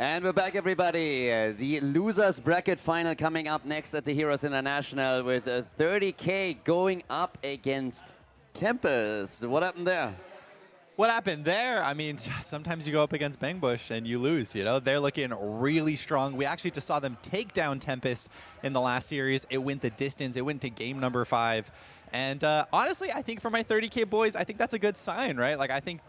And we're back, everybody. The losers bracket final coming up next at the Heroes International with 30K going up against Tempest. What happened there? What happened there? I mean, sometimes you go up against Bangbush and you lose, you know? They're looking really strong. We actually just saw them take down Tempest in the last series. It went the distance. It went to game number 5. And honestly, I think for my 30K boys, I think that's a good sign, right? Like, I think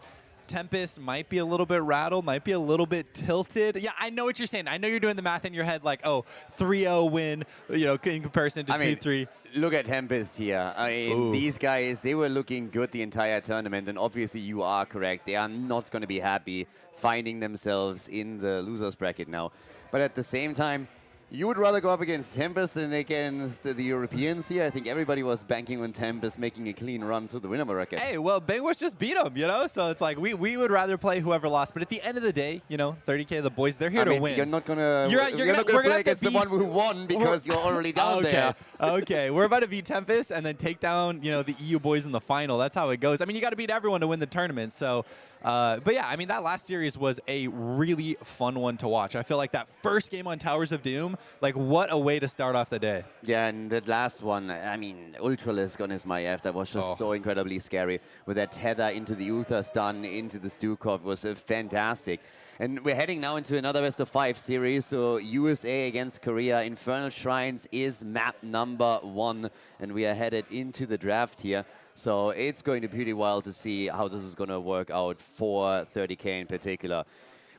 Tempest might be a little bit rattled, might be a little bit tilted. Yeah, I know what you're saying. I know you're doing the math in your head like, oh, 3-0 win, you know, in comparison to 2-3. Look at Tempest here. I mean, these guys, they were looking good the entire tournament, and obviously you are correct. They are not going to be happy finding themselves in the losers bracket now. But at the same time, you would rather go up against Tempest than against the Europeans here. I think everybody was banking on Tempest making a clean run through the winner bracket. Hey, well, Bangbush just beat them, you know? So it's like we would rather play whoever lost. But at the end of the day, you know, 30K, the boys, they're here to win. You're not going to play against the one who won because you're already down there. Okay, we're about to beat Tempest and then take down, you know, the EU boys in the final. That's how it goes. I mean, you got to beat everyone to win the tournament. So, but yeah, I mean, that last series was a really fun one to watch. I feel like that first game on Towers of Doom, like, what a way to start off the day. Yeah, and that last one, I mean, Ultralisk on his Maiev, that was just so incredibly scary. With that tether into the Uther stun, into the Stukov was fantastic. And we're heading now into another best of 5 series. So USA against Korea. Infernal Shrines is map number 1. And we are headed into the draft here. So it's going to be pretty wild to see how this is going to work out for 30K in particular.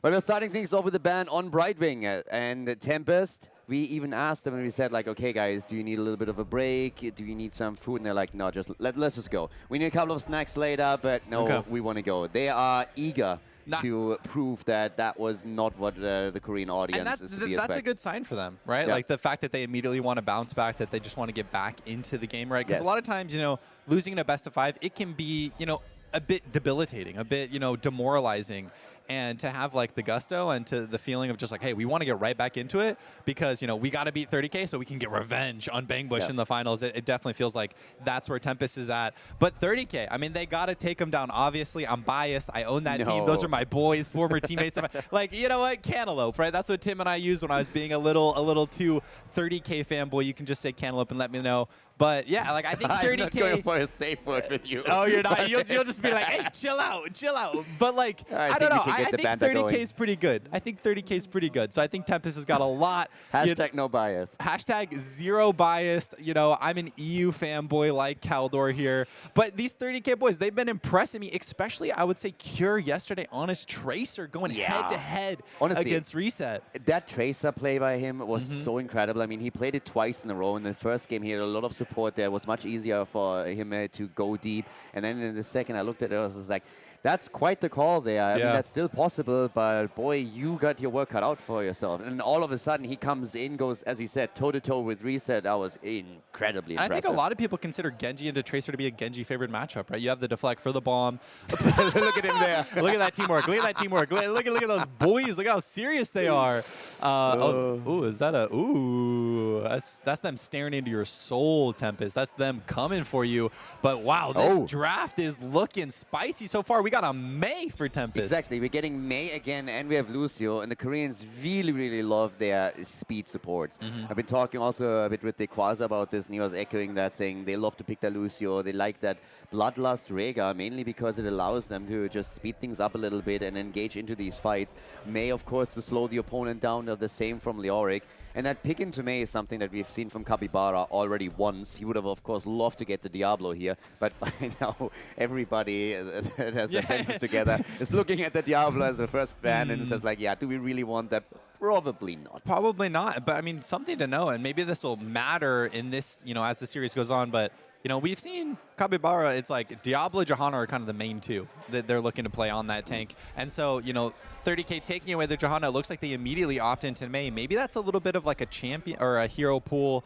But we're starting things off with the ban on Brightwing and Tempest. We even asked them and we said, like, okay, guys, do you need a little bit of a break? Do you need some food? And they're like, no, just let's just go. We need a couple of snacks later, but no, we want to go. They are eager to prove that that was not what the Korean audience is to be That's a good sign for them, right? Yeah. Like the fact that they immediately want to bounce back, that they just want to get back into the game, right? Because a lot of times, you know, losing in a best of 5, it can be, you know, a bit debilitating, a bit, you know, demoralizing. And to have like the gusto and to the feeling of just like, hey, we want to get right back into it because, you know, we got to beat 30K so we can get revenge on Bangbush in the finals. It definitely feels like that's where Tempest is at. But 30K, I mean, they got to take them down. Obviously, I'm biased. I own that team. Those are my boys, former teammates. Like, you know what? Cantaloupe, right? That's what Tim and I used when I was being a little too 30K fanboy. You can just say Cantaloupe and let me know. But yeah, like I think 30K. I'm not going for a safe word with you. Oh, you're not. You'll just be like, hey, chill out. But like, I don't know. I think 30K is pretty good. I think 30K is pretty good. So I think Tempest has got a lot. Hashtag no bias. Hashtag zero biased. You know, I'm an EU fanboy like Khaldor here. But these 30K boys, they've been impressing me, especially I would say Cure yesterday. Honest Tracer going head to head against Reset. That Tracer play by him was so incredible. I mean, he played it twice in a row. In the first game, he had a lot of support there. It was much easier for him to go deep. And then in the second, I looked at it, I was like, that's quite the call there. I mean, that's still possible, but boy, you got your work cut out for yourself. And all of a sudden, he comes in, goes, as you said, toe-to-toe with Reset. That was incredibly impressive. I think a lot of people consider Genji into Tracer to be a Genji favorite matchup, right? You have the deflect for the bomb. Look at him there. Look at that teamwork. Look at that teamwork. Look at those boys. Look how serious they are. Is that a... Ooh, that's them staring into your soul, Tempest. That's them coming for you. But wow, this draft is looking spicy so far. We got a Mei for Tempest. Exactly. We're getting Mei again, and we have Lucio. And the Koreans really, really love their speed supports. I've been talking also a bit with Dequaza about this, and he was echoing that, saying they love to pick their Lucio. They like that Bloodlust Rega, mainly because it allows them to just speed things up a little bit and engage into these fights. Mei, of course, to slow the opponent down. They're the same from Leoric. And that pick into Mei is something that we've seen from Capybara already once. He would have, of course, loved to get the Diablo here. But by now, everybody that has their senses together is looking at the Diablo as the first ban and says, like, yeah, do we really want that? Probably not. Probably not. But, I mean, something to know. And maybe this will matter in this, you know, as the series goes on. But, you know, we've seen Capybara, it's like Diablo, Johanna are kind of the main two that they're looking to play on that tank. And so, you know, 30K taking away the Johanna, it looks like they immediately opt into Mei. Maybe that's a little bit of like a champion or a hero pool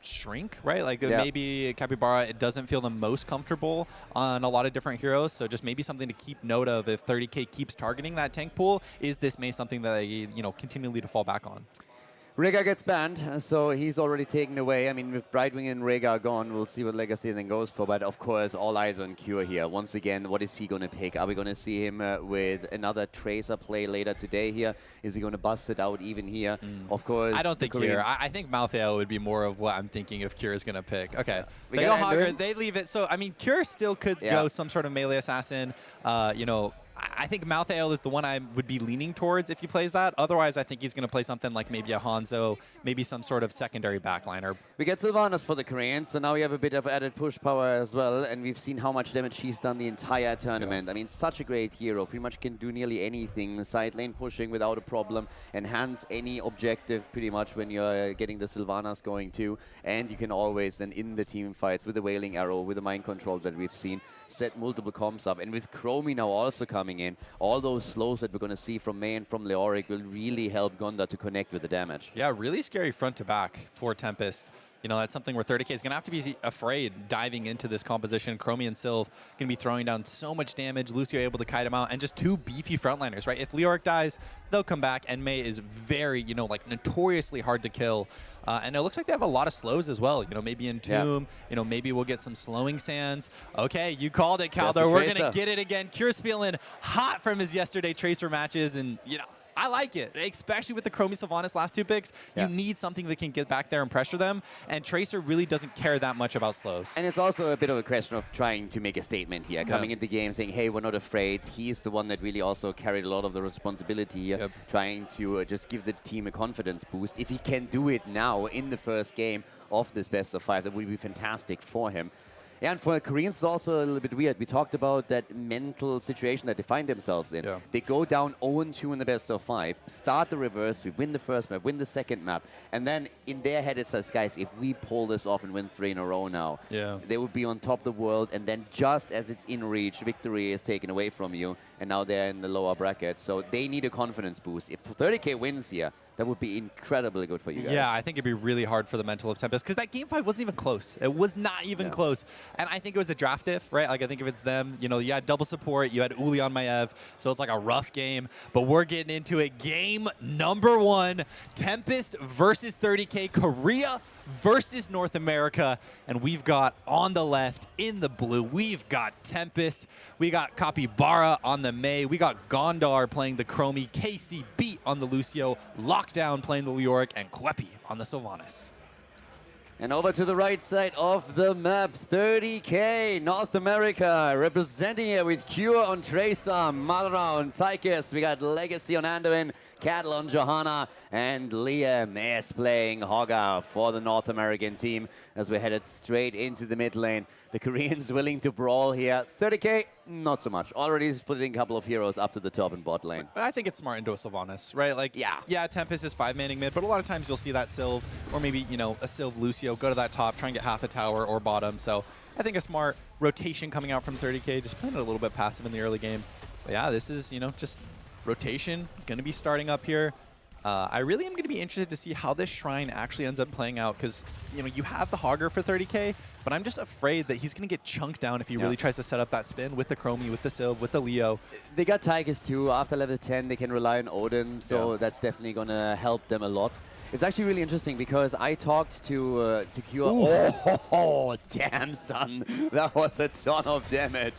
shrink, right? Like maybe Capybara, it doesn't feel the most comfortable on a lot of different heroes. So just maybe something to keep note of if 30K keeps targeting that tank pool. Is this Mei something that they, you know, continually to fall back on? Rhaegar gets banned, so he's already taken away. I mean, with Brightwing and Rhaegar gone, we'll see what Legacy then goes for. But of course, all eyes on Cure here. Once again, what is he going to pick? Are we going to see him with another Tracer play later today here? Is he going to bust it out even here? Of course, I don't think Cure. I think Malthael would be more of what I'm thinking if Cure is going to pick. Okay. We They got go Hogger, Ender. they leave it. So, I mean, Cure still could go some sort of melee assassin. You know, I think Malthael is the one I would be leaning towards if he plays that. Otherwise, I think he's going to play something like maybe a Hanzo, maybe some sort of secondary backliner. We get Sylvanas for the Koreans, so now we have a bit of added push power as well, and we've seen how much damage she's done the entire tournament. I mean, such a great hero, pretty much can do nearly anything, side lane pushing without a problem, enhance any objective pretty much when you're getting the Sylvanas going too, and you can always then in the team fights with the Wailing Arrow, with the mind control that we've seen, set multiple comps up, and with Chromie now also coming in, all those slows that we're going to see from Mei and from Leoric will really help Gonda to connect with the damage. Yeah, really scary front to back for Tempest. You know, that's something where 30K is going to have to be afraid diving into this composition. Chromie and Sylv going to be throwing down so much damage. Lucio able to kite him out, and just two beefy frontliners, right? If Leoric dies, they'll come back, and Mei is very, you know, like notoriously hard to kill. And it looks like they have a lot of slows as well. You know, maybe Entomb, you know, maybe we'll get some slowing sands. Okay, you called it, Khaldor. We're going to get it again. Cure's feeling hot from his yesterday Tracer matches, and, you know, I like it, especially with the Chromie Sylvanas last two picks. You need something that can get back there and pressure them, and Tracer really doesn't care that much about slows. And it's also a bit of a question of trying to make a statement here, coming into the game saying, hey, we're not afraid. He's the one that really also carried a lot of the responsibility here, trying to just give the team a confidence boost. If he can do it now in the first game of this best of 5, that would be fantastic for him. Yeah, and for the Koreans, it's also a little bit weird. We talked about that mental situation that they find themselves in. They go down 0-2 in the best of 5, start the reverse, we win the first map, win the second map, and then in their head it says, guys, if we pull this off and win 3 in a row now, they would be on top of the world, and then just as it's in reach, victory is taken away from you, and now they're in the lower bracket. So they need a confidence boost. If 30K wins here, that would be incredibly good for you guys. Yeah, I think it'd be really hard for the mental of Tempest, because that game 5 wasn't even close. It was not even close. And I think it was a draft diff, right? Like, I think if it's them, you know, you had double support, you had Uli on Maev, so it's like a rough game. But we're getting into it. Game number 1, Tempest versus 30K, Korea versus North America. And we've got on the left, in the blue, we've got Tempest. We got Capybara on the Mei. We got Gondar playing the Chromie, KCB on the Lucio, Lockdown playing the Leoric, and Kwepi on the Sylvanas. And over to the right side of the map, 30K, North America, representing it with Cure on Tracer, Madara on Tychus. We got Legacy on Anduin, Cattle on Johanna, and Liam is playing Hogger for the North American team as we're headed straight into the mid lane. The Koreans willing to brawl here. 30K, not so much. Already splitting a couple of heroes up to the top in bot lane. I think it's smart into a Sylvanas, right? Like, yeah, Tempest is 5-manning mid, but a lot of times you'll see that Sylv, or maybe, you know, a Sylv Lucio go to that top, try and get half a tower or bottom. So I think a smart rotation coming out from 30K, just playing it a little bit passive in the early game. But yeah, this is, you know, just rotation, going to be starting up here. I really am going to be interested to see how this Shrine actually ends up playing out, because, you know, you have the Hogger for 30K, but I'm just afraid that he's going to get chunked down if he really tries to set up that spin with the Chromie, with the Sylv, with the Leo. They got Tychus too. After level 10, they can rely on Odin, so that's definitely going to help them a lot. It's actually really interesting because I talked to Cure. Oh, damn, son. That was a ton of damage.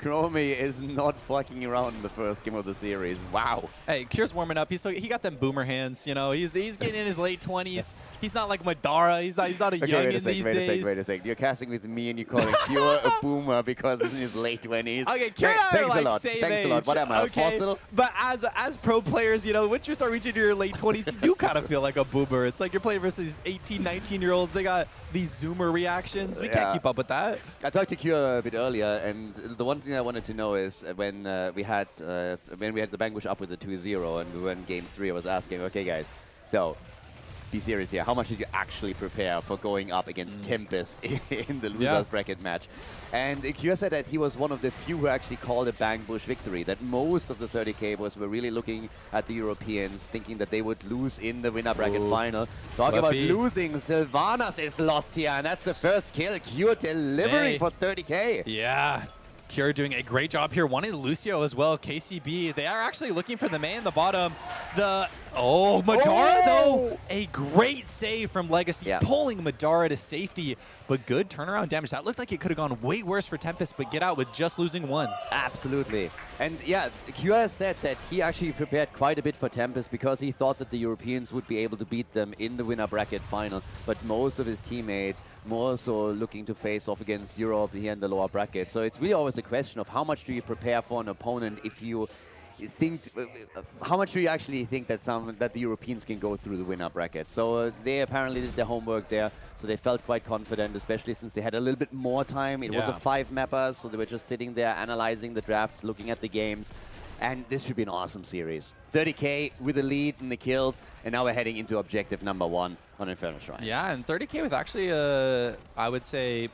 Chromie is not fucking around in the first game of the series. Wow. Hey, Cure's warming up. He got them boomer hands. You know, he's getting in his late 20s. He's not like Madara. He's not a youngin these days. Wait a sec. You're casting with me and you're calling Cure a boomer because he's in his late 20s. Okay, Cure and I are like same age. Thanks a lot. What am I, a fossil? But as pro players, you know, once you start reaching your late 20s, you do kind of feel like a boomer. It's like you're playing versus these 18, 19-year-olds. They got these zoomer reactions. We can't keep up with that. I talked to Cure a bit earlier, and the one thing I wanted to know is when we had the Vanquish up with the 2-0 and we were in game 3, I was asking, okay, guys, so be serious here. How much did you actually prepare for going up against Tempest in the losers bracket match? And Cure said that he was one of the few who actually called a bang bush victory, that most of the 30K boys were really looking at the Europeans, thinking that they would lose in the winner bracket final. Talking about losing, Sylvanas is lost here, and that's the first kill. Cure delivering for 30K. Yeah. Cure doing a great job here. Wanting Lucio as well. KCB, they are actually looking for the Mei in the bottom. The Oh, Madara, though, a great save from Legacy, pulling Madara to safety, but good turnaround damage. That looked like it could have gone way worse for Tempest, but get out with just losing one. Absolutely. And yeah, Kura said that he actually prepared quite a bit for Tempest because he thought that the Europeans would be able to beat them in the winner bracket final, but most of his teammates more so looking to face off against Europe here in the lower bracket. So it's really always a question of how much do you prepare for an opponent if you think, how much do you actually think that the Europeans can go through the winner bracket? So they apparently did their homework there, so they felt quite confident, especially since they had a little bit more time. It was a 5-mapper, so they were just sitting there analyzing the drafts, looking at the games, and this should be an awesome series. 30K with a lead in the kills, and now we're heading into objective number 1 on Infernal Shrines. Yeah, and 30K with actually, I would say,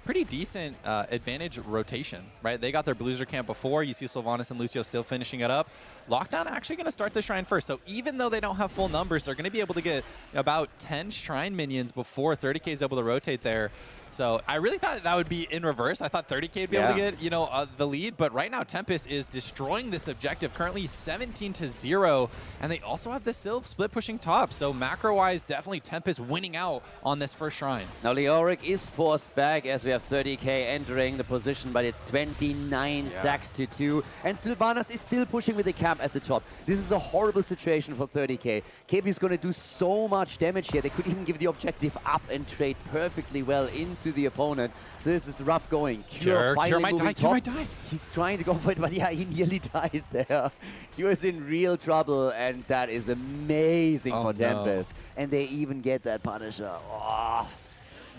pretty decent advantage rotation, right? They got their Blueser camp before. You see Sylvanas and Lucio still finishing it up. Lockdown actually going to start the Shrine first. So even though they don't have full numbers, they're going to be able to get about 10 Shrine minions before 30K is able to rotate there. So I really thought that would be in reverse. I thought 30K would be able to get, you know, the lead. But right now, Tempest is destroying this objective, currently 17-0. And they also have the Sylph split pushing top. So macro-wise, definitely Tempest winning out on this first Shrine. Now Leoric is forced back as we have 30K entering the position, but it's 29 stacks to 2. And Sylvanas is still pushing with the camp at the top. This is a horrible situation for 30K. KP is going to do so much damage here. They could even give the objective up and trade perfectly well into the opponent. So this is rough going. Cure might die. He's trying to go for it, but yeah, he nearly died there. He was in real trouble, and that is amazing for Tempest. And they even get that Punisher. Oh.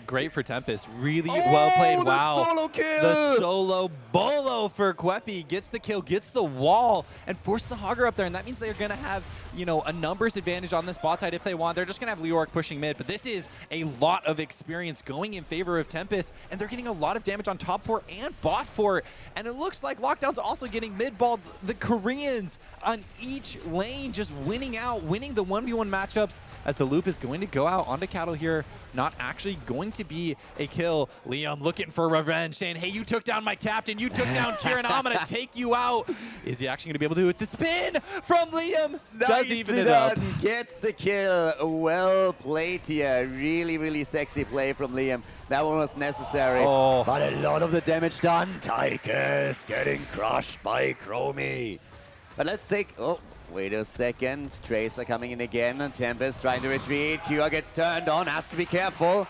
Great for Tempest. Really well played. Wow. The solo kill. The solo bolo for Kwepi. Gets the kill, gets the wall, and forces the Hogger up there. And that means they're going to have, you know, a numbers advantage on this bot side if they want. They're just going to have Leoric pushing mid. But this is a lot of experience going in favor of Tempest. And they're getting a lot of damage on top 4 and bot 4. And it looks like Lockdown's also getting mid-balled. The Koreans on each lane just winning out, winning the 1v1 matchups as the loop is going to go out onto Cattle here. Not actually going to be a kill. Liam looking for revenge, saying, hey, you took down my captain, you took down Kieran, I'm going to take you out. Is he actually going to be able to do it? The spin from Liam does even it up. Gets the kill. Well played here. Really, really sexy play from Liam. That one was necessary. But a lot of the damage done. Tychus getting crushed by Chromie. But let's take... Wait a second. Tracer coming in again. And Tempest trying to retreat. Cure gets turned on. Has to be careful.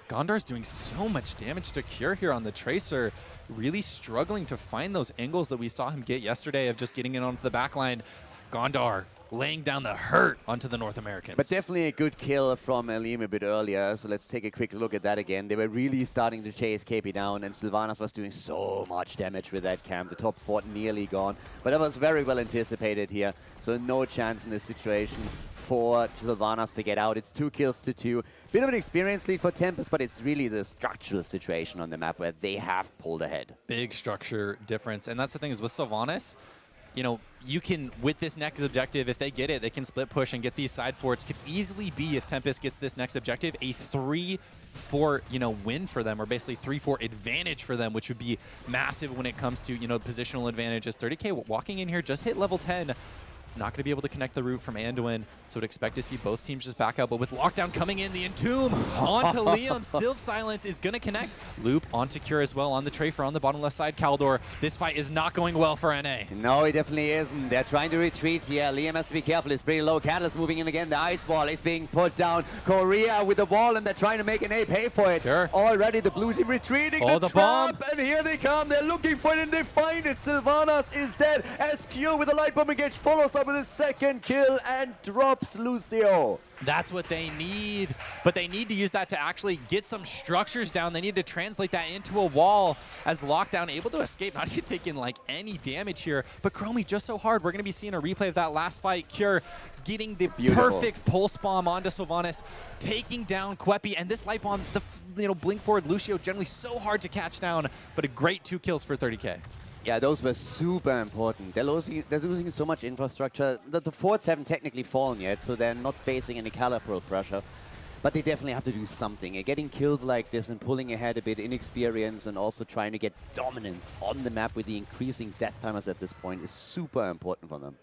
Gondar's doing so much damage to Cure here on the Tracer. Really struggling to find those angles that we saw him get yesterday of just getting in onto the backline. Gondar laying down the hurt onto the North Americans. But definitely a good kill from Liam a bit earlier. So let's take a quick look at that again. They were really starting to chase KP down, and Sylvanas was doing so much damage with that camp. The top 4 nearly gone. But that was very well anticipated here. So no chance in this situation for Sylvanas to get out. It's 2 kills to 2. Bit of an experience lead for Tempest, but it's really the structural situation on the map where they have pulled ahead. Big structure difference. And that's the thing is with Sylvanas, you know, you can, with this next objective, if they get it, they can split push and get these side forts. Could easily be, if Tempest gets this next objective, a 3-4, you know, win for them, or basically 3-4 advantage for them, which would be massive when it comes to, you know, positional advantages. 30K walking in here, just hit level 10. Not going to be able to connect the route from Anduin, so would expect to see both teams just back out. But with Lockdown coming in, the Entomb onto Liam. Sylph Silence is going to connect. Loop onto Cure as well on the Trafer on the bottom left side. Khaldor, this fight is not going well for NA. No, it definitely isn't. They're trying to retreat here. Liam has to be careful. It's pretty low. Catalyst moving in again. The ice wall is being put down. Korea with the wall, and they're trying to make NA pay for it. Sure. Already the blue team retreating. The bomb. And here they come. They're looking for it, and they find it. Sylvanas is dead as Cure with a light bomb engage follows up with his second kill and drops Lucio. That's what they need, but they need to use that to actually get some structures down. They need to translate that into a wall as Lockdown able to escape, not even taking like any damage here, but Chromie just so hard. We're going to be seeing a replay of that last fight. Cure getting the perfect pulse bomb onto Sylvanas, taking down Kwepi, and this light bomb, the blink forward Lucio generally so hard to catch down, but a great 2 kills for 30K. Yeah, those were super important. They're losing so much infrastructure. The forts haven't technically fallen yet, so they're not facing any collateral pressure. But they definitely have to do something. And getting kills like this and pulling ahead a bit in experience and also trying to get dominance on the map with the increasing death timers at this point is super important for them.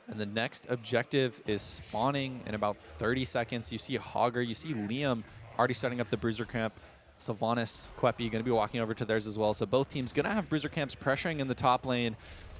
And the next objective is spawning in about 30 seconds. You see Hogger, you see Liam already setting up the Bruiser Camp. Sylvanas, Kwepi going to be walking over to theirs as well. So both teams going to have Bruiser Camps pressuring in the top lane.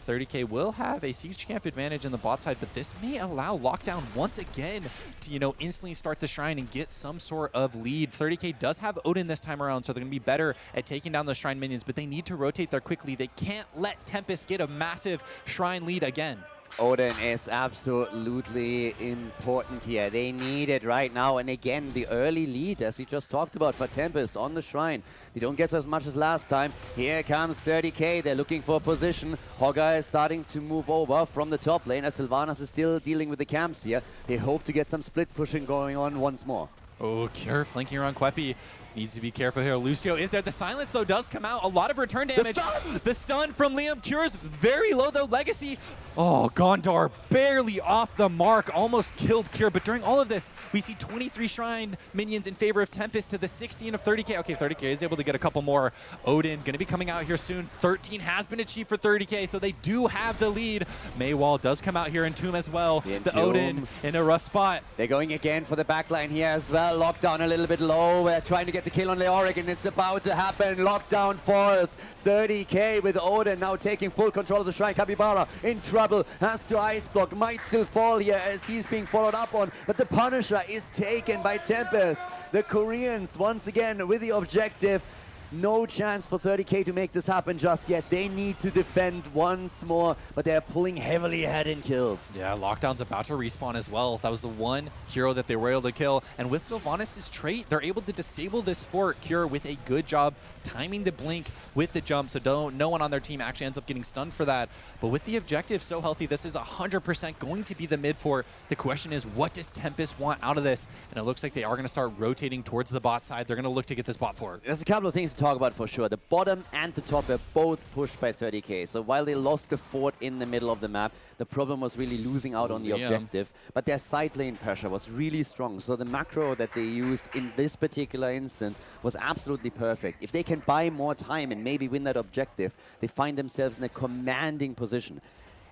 30K will have a Siege Camp advantage in the bot side, but this may allow Lockdown once again to, instantly start the Shrine and get some sort of lead. 30K does have Odin this time around, so they're going to be better at taking down the Shrine minions, but they need to rotate there quickly. They can't let Tempest get a massive Shrine lead again. Odin is absolutely important here. They need it right now. And again, the early lead, as you just talked about, for Tempest on the Shrine. They don't get as much as last time. Here comes 30K. They're looking for a position. Hogger is starting to move over from the top lane as Sylvanas is still dealing with the camps here. They hope to get some split pushing going on once more. Oh, Cure flanking around Kwepi. Needs to be careful here. Lucio is there. The silence, though, does come out. A lot of return damage. The stun from Liam. Cure's very low, though. Legacy. Oh, Gondar barely off the mark. Almost killed Cure. But during all of this, we see 23 Shrine minions in favor of Tempest to the 16 of 30K. Okay, 30K is able to get a couple more. Odin going to be coming out here soon. 13 has been achieved for 30K, so they do have the lead. Maywall does come out here in Tomb as well. The Odin in a rough spot. They're going again for the backline here as well. Lockdown a little bit low. We're trying to get the kill on Leoric, and it's about to happen. Lockdown falls. 30K with Odin now taking full control of the Shrine. Capybara in trouble. Has to ice block. Might still fall here as he's being followed up on. But the Punisher is taken by Tempest. The Koreans once again with the objective. No chance for 30K to make this happen just yet. They need to defend once more, but they're pulling heavily ahead in kills. Yeah, Lockdown's about to respawn as well. That was the one hero that they were able to kill. And with Sylvanas' trait, they're able to disable this for Cure with a good job timing the blink with the jump, so no one on their team actually ends up getting stunned for that. But with the objective so healthy, this is 100% going to be the mid fort. The question is, what does Tempest want out of this? And it looks like they are going to start rotating towards the bot side. They're going to look to get this bot fort. There's a couple of things to talk about for sure. The bottom and the top are both pushed by 30K. So while they lost the fort in the middle of the map, the problem was really losing out on the objective. But their side lane pressure was really strong. So the macro that they used in this particular instance was absolutely perfect. If they can buy more time and maybe win that objective, they find themselves in a commanding position.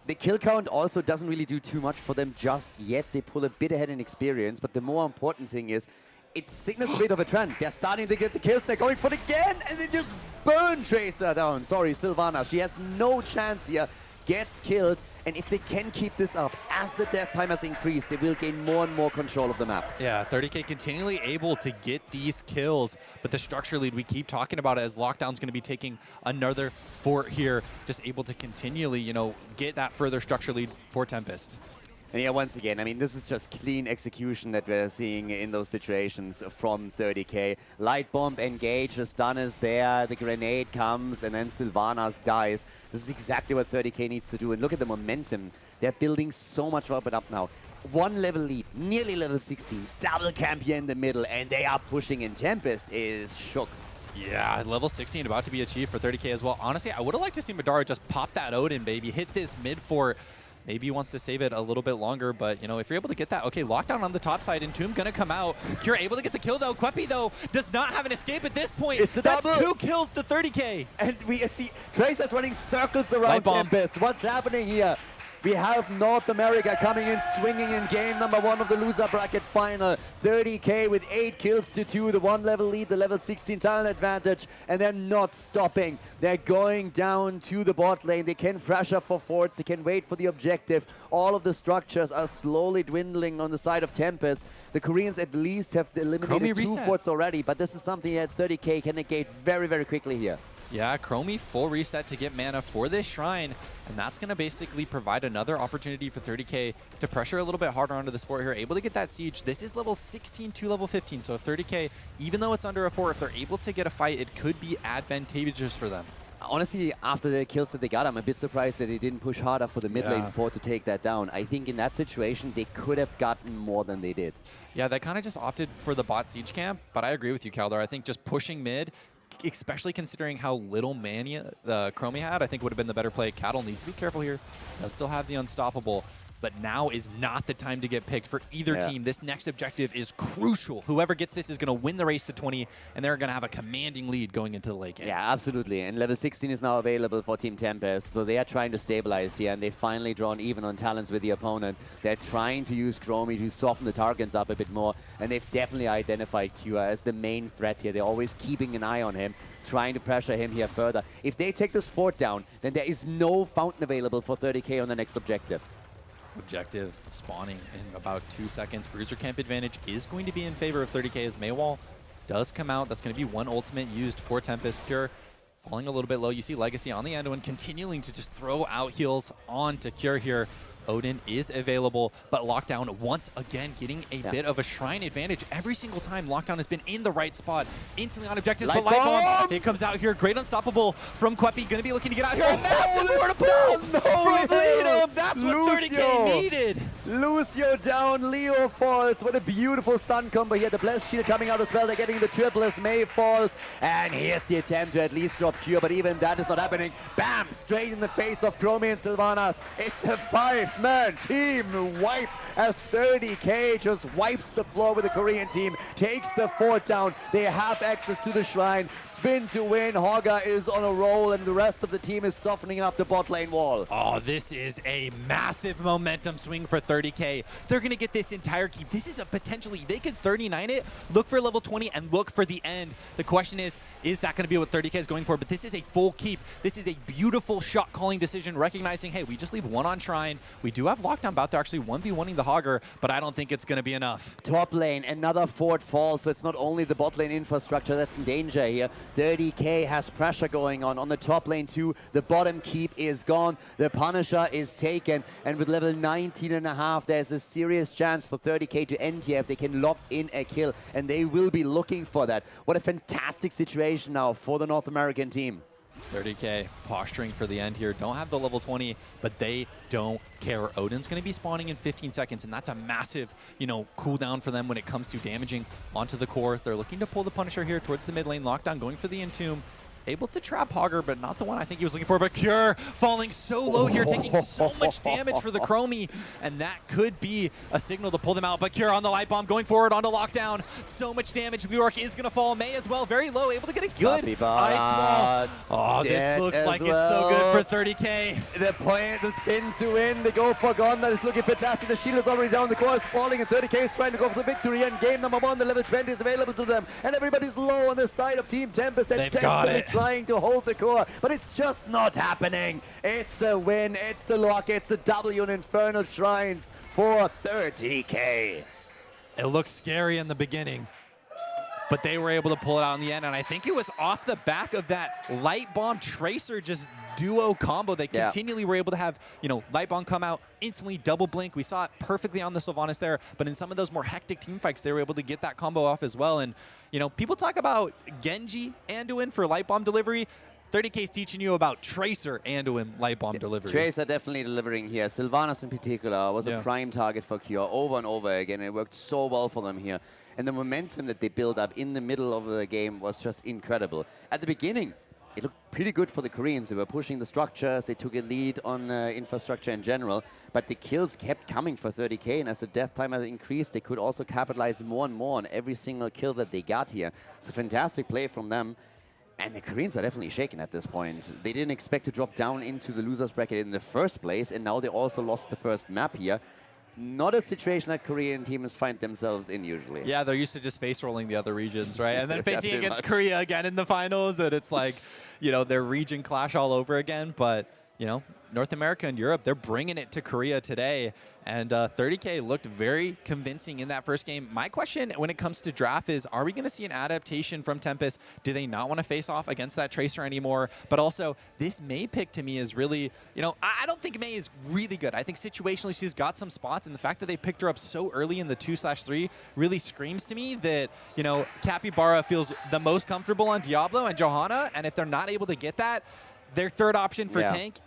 The kill count also doesn't really do too much for them just yet. They pull a bit ahead in experience, but the more important thing is it signals a bit of a trend. They're starting to get the kills. They're going for it again, and they just burn Tracer down. Sorry, Sylvana. She has no chance here. Gets killed, and if they can keep this up, as the death time has increased, they will gain more and more control of the map. Yeah, 30K continually able to get these kills, but the structure lead, we keep talking about it as Lockdown's going to be taking another fort here, just able to continually, get that further structure lead for Tempest. And yeah, once again, I mean, this is just clean execution that we're seeing in those situations from 30K. Light bomb engage, the stun is there, the grenade comes, and then Sylvanas dies. This is exactly what 30K needs to do. And look at the momentum. They're building so much weapon up now. One level lead, nearly level 16, double camp here in the middle, and they are pushing in. Tempest is shook. Yeah, level 16 about to be achieved for 30K as well. Honestly, I would have liked to see Madara just pop that Odin, baby. Hit this mid fort. Maybe he wants to save it a little bit longer, but, if you're able to get that, okay, Lockdown on the top side, Entomb going to come out. Cure able to get the kill, though. Kwepi, though, does not have an escape at this point. It's a double. That's 2 kills to 30K. And we see Tracer's running circles around Tempest. What's happening here? We have North America coming in, swinging in game number 1 of the loser bracket final. 30K with 8 kills to 2, the 1 level lead, the level 16 talent advantage, and they're not stopping. They're going down to the bot lane. They can pressure for forts, they can wait for the objective. All of the structures are slowly dwindling on the side of Tempest. The Koreans at least have eliminated 2 forts already, but this is something that 30K can negate very, very quickly here. Yeah, Chromie full reset to get mana for this Shrine, and that's going to basically provide another opportunity for 30K to pressure a little bit harder onto this fort here, able to get that siege. This is level 16 to level 15, so if 30K, even though it's under a fort, if they're able to get a fight, it could be advantageous for them. Honestly, after the kills that they got, I'm a bit surprised that they didn't push harder for the mid lane fort to take that down. I think in that situation, they could have gotten more than they did. Yeah, they kind of just opted for the bot siege camp, but I agree with you, Khaldor. I think just pushing mid, especially considering how little mania Chromie had, I think would have been the better play. Cattle needs to be careful here. Does still have the unstoppable. but now is not the time to get picked for either team. This next objective is crucial. Whoever gets this is going to win the race to 20, and they're going to have a commanding lead going into the late game. Yeah, absolutely. And level 16 is now available for Team Tempest, so they are trying to stabilize here, and they've finally drawn even on talents with the opponent. They're trying to use Chromie to soften the targets up a bit more, and they've definitely identified Cure as the main threat here. They're always keeping an eye on him, trying to pressure him here further. If they take this fort down, then there is no fountain available for 30k on the next objective. Objective spawning in about 2 seconds. Bruiser camp advantage is going to be in favor of 30k as Maywall does come out. That's going to be one ultimate used for Tempest. Cure falling a little bit low. You see Legacy on the Anduin continuing to just throw out heals onto Cure here. Odin is available, but Lockdown once again getting a bit of a Shrine advantage. Every single time Lockdown has been in the right spot. Instantly on objectives, but Light Bomb! It comes out here. Great Unstoppable from Queppy. Going to be looking to get out here. Massive portable from Leadham. That's what 30k needed. Lucio down, Leo falls. What a beautiful stun combo here. The Blessed Shield coming out as well. They're getting the triple as May falls. And here's the attempt to at least drop Cure, but even that is not happening. Bam! Straight in the face of Chromie and Sylvanas. It's a 5-man team wipe as 30k just wipes the floor with the Korean team. Takes the fort down. They have access to the Shrine. Spin to win. Hogga is on a roll, and the rest of the team is softening up the bot lane wall. Oh, this is a massive momentum swing for 30k. They're going to get this entire keep. This is a potentially, they could 39 it, look for level 20, and look for the end. The question is that going to be what 30k is going for? But this is a full keep. This is a beautiful shot calling decision, recognizing, hey, we just leave one on Shrine. We do have Lockdown about to actually 1v1ing the Hogger, but I don't think it's going to be enough. Top lane, another fort falls, so it's not only the bot lane infrastructure that's in danger here. 30k has pressure going on the top lane too. The bottom keep is gone. The Punisher is taken, and with level 19.5, there's a serious chance for 30k to end here if they can lock in a kill, and they will be looking for that. What a fantastic situation now for the North American team. 30k posturing for the end here. Don't have the level 20, but they don't care. Odin's going to be spawning in 15 seconds, and that's a massive, cooldown for them when it comes to damaging onto the core. They're looking to pull the Punisher here towards the mid lane. Lockdown going for the Entomb. Able to trap Hogger, but not the one I think he was looking for. But Cure falling so low here, taking so much damage for the Chromie, and that could be a signal to pull them out. But Cure on the Light Bomb, going forward onto Lockdown. So much damage. Leoric is going to fall. May as well, very low, able to get a good ice wall. Oh, this looks like it's so good for 30k. The spin to win. They go for Gon. That is looking fantastic. The shield is already down. The core is falling, and 30k is trying to go for the victory. And game number 1, the level 20 is available to them. And everybody's low on the side of Team Tempest. They've got it. Trying to hold the core, but it's just not happening. It's a win, it's a lock, it's a W in Infernal Shrines for 30k. It looked scary in the beginning, but they were able to pull it out in the end, and I think it was off the back of that Light Bomb Tracer just duo combo. They continually were able to have, Light Bomb come out, instantly double blink. We saw it perfectly on the Sylvanas there, but in some of those more hectic team fights, they were able to get that combo off as well. And, people talk about Genji Anduin for Light Bomb delivery. 30k is teaching you about Tracer Anduin Light Bomb delivery. Tracer definitely delivering here. Sylvanas in particular was a prime target for Cure over and over again. It worked so well for them here. And the momentum that they built up in the middle of the game was just incredible. At the beginning, it looked pretty good for the Koreans. They were pushing the structures. They took a lead on infrastructure in general. But the kills kept coming for 30k. And as the death timer increased, they could also capitalize more and more on every single kill that they got here. It's a fantastic play from them. And the Koreans are definitely shaken at this point. They didn't expect to drop down into the losers bracket in the first place. And now they also lost the first map here. Not a situation that Korean teams find themselves in usually. Yeah, they're used to just face rolling the other regions, right? And then facing against Korea again in the finals, and it's like, their region clash all over again. But, North America and Europe, they're bringing it to Korea today. And 30k looked very convincing in that first game. My question when it comes to draft is, are we going to see an adaptation from Tempest? Do they not want to face off against that Tracer anymore? But also, this May pick to me is really, I don't think May is really good. I think situationally she's got some spots, and the fact that they picked her up so early in the 2/3 really screams to me that, Capybara feels the most comfortable on Diablo and Johanna, and if they're not able to get that, their third option for tank,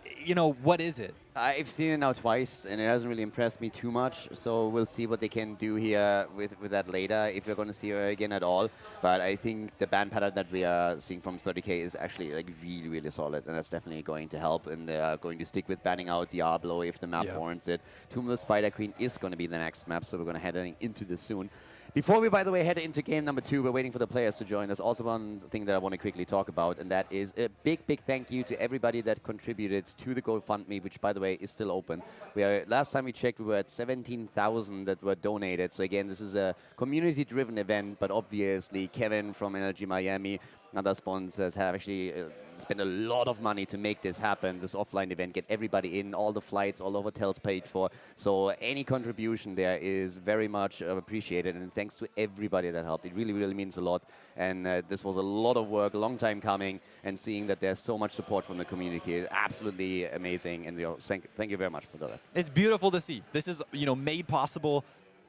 what is it? I've seen it now twice, and it hasn't really impressed me too much. So we'll see what they can do here with that later, if we're going to see her again at all. But I think the ban pattern that we are seeing from 30K is actually like really, really solid, and that's definitely going to help. And they are going to stick with banning out Diablo if the map warrants it. Tomb of the Spider Queen is going to be the next map, so we're going to head into this soon. Before we, by the way, head into game number 2, we're waiting for the players to join. There's also one thing that I want to quickly talk about, and that is a big, big thank you to everybody that contributed to the GoFundMe, which, by the way, is still open. Last time we checked, we were at 17,000 that were donated. So, again, this is a community-driven event, but obviously Kevin from Energy Miami and other sponsors have actually spent a lot of money to make this happen, this offline event, get everybody in, all the flights, all the hotels paid for. So any contribution there is very much appreciated, and thanks to everybody that helped. It really, really means a lot. And this was a lot of work, a long time coming, and seeing that there's so much support from the community is absolutely amazing. And thank you very much for that. It's beautiful to see. This is made possible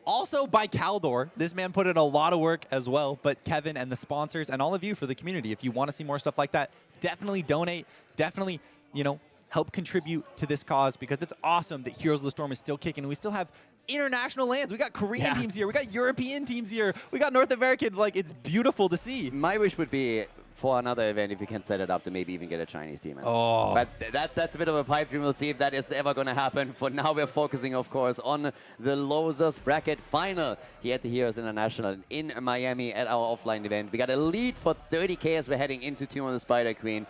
also by Khaldor. This man put in a lot of work as well, but Kevin and the sponsors and all of you for the community, if you want to see more stuff like that, definitely donate, definitely, help contribute to this cause, because it's awesome that Heroes of the Storm is still kicking. We still have international lands. We got Korean teams here. We got European teams here. We got North American. Like, it's beautiful to see. My wish would be for another event, if you can set it up, to maybe even get a Chinese team in. Oh. But that's a bit of a pipe dream. We'll see if that is ever going to happen. For now, we're focusing, of course, on the losers bracket final here at the Heroes International in Miami at our offline event. We got a lead for 30K as we're heading into Tomb of the Spider Queen.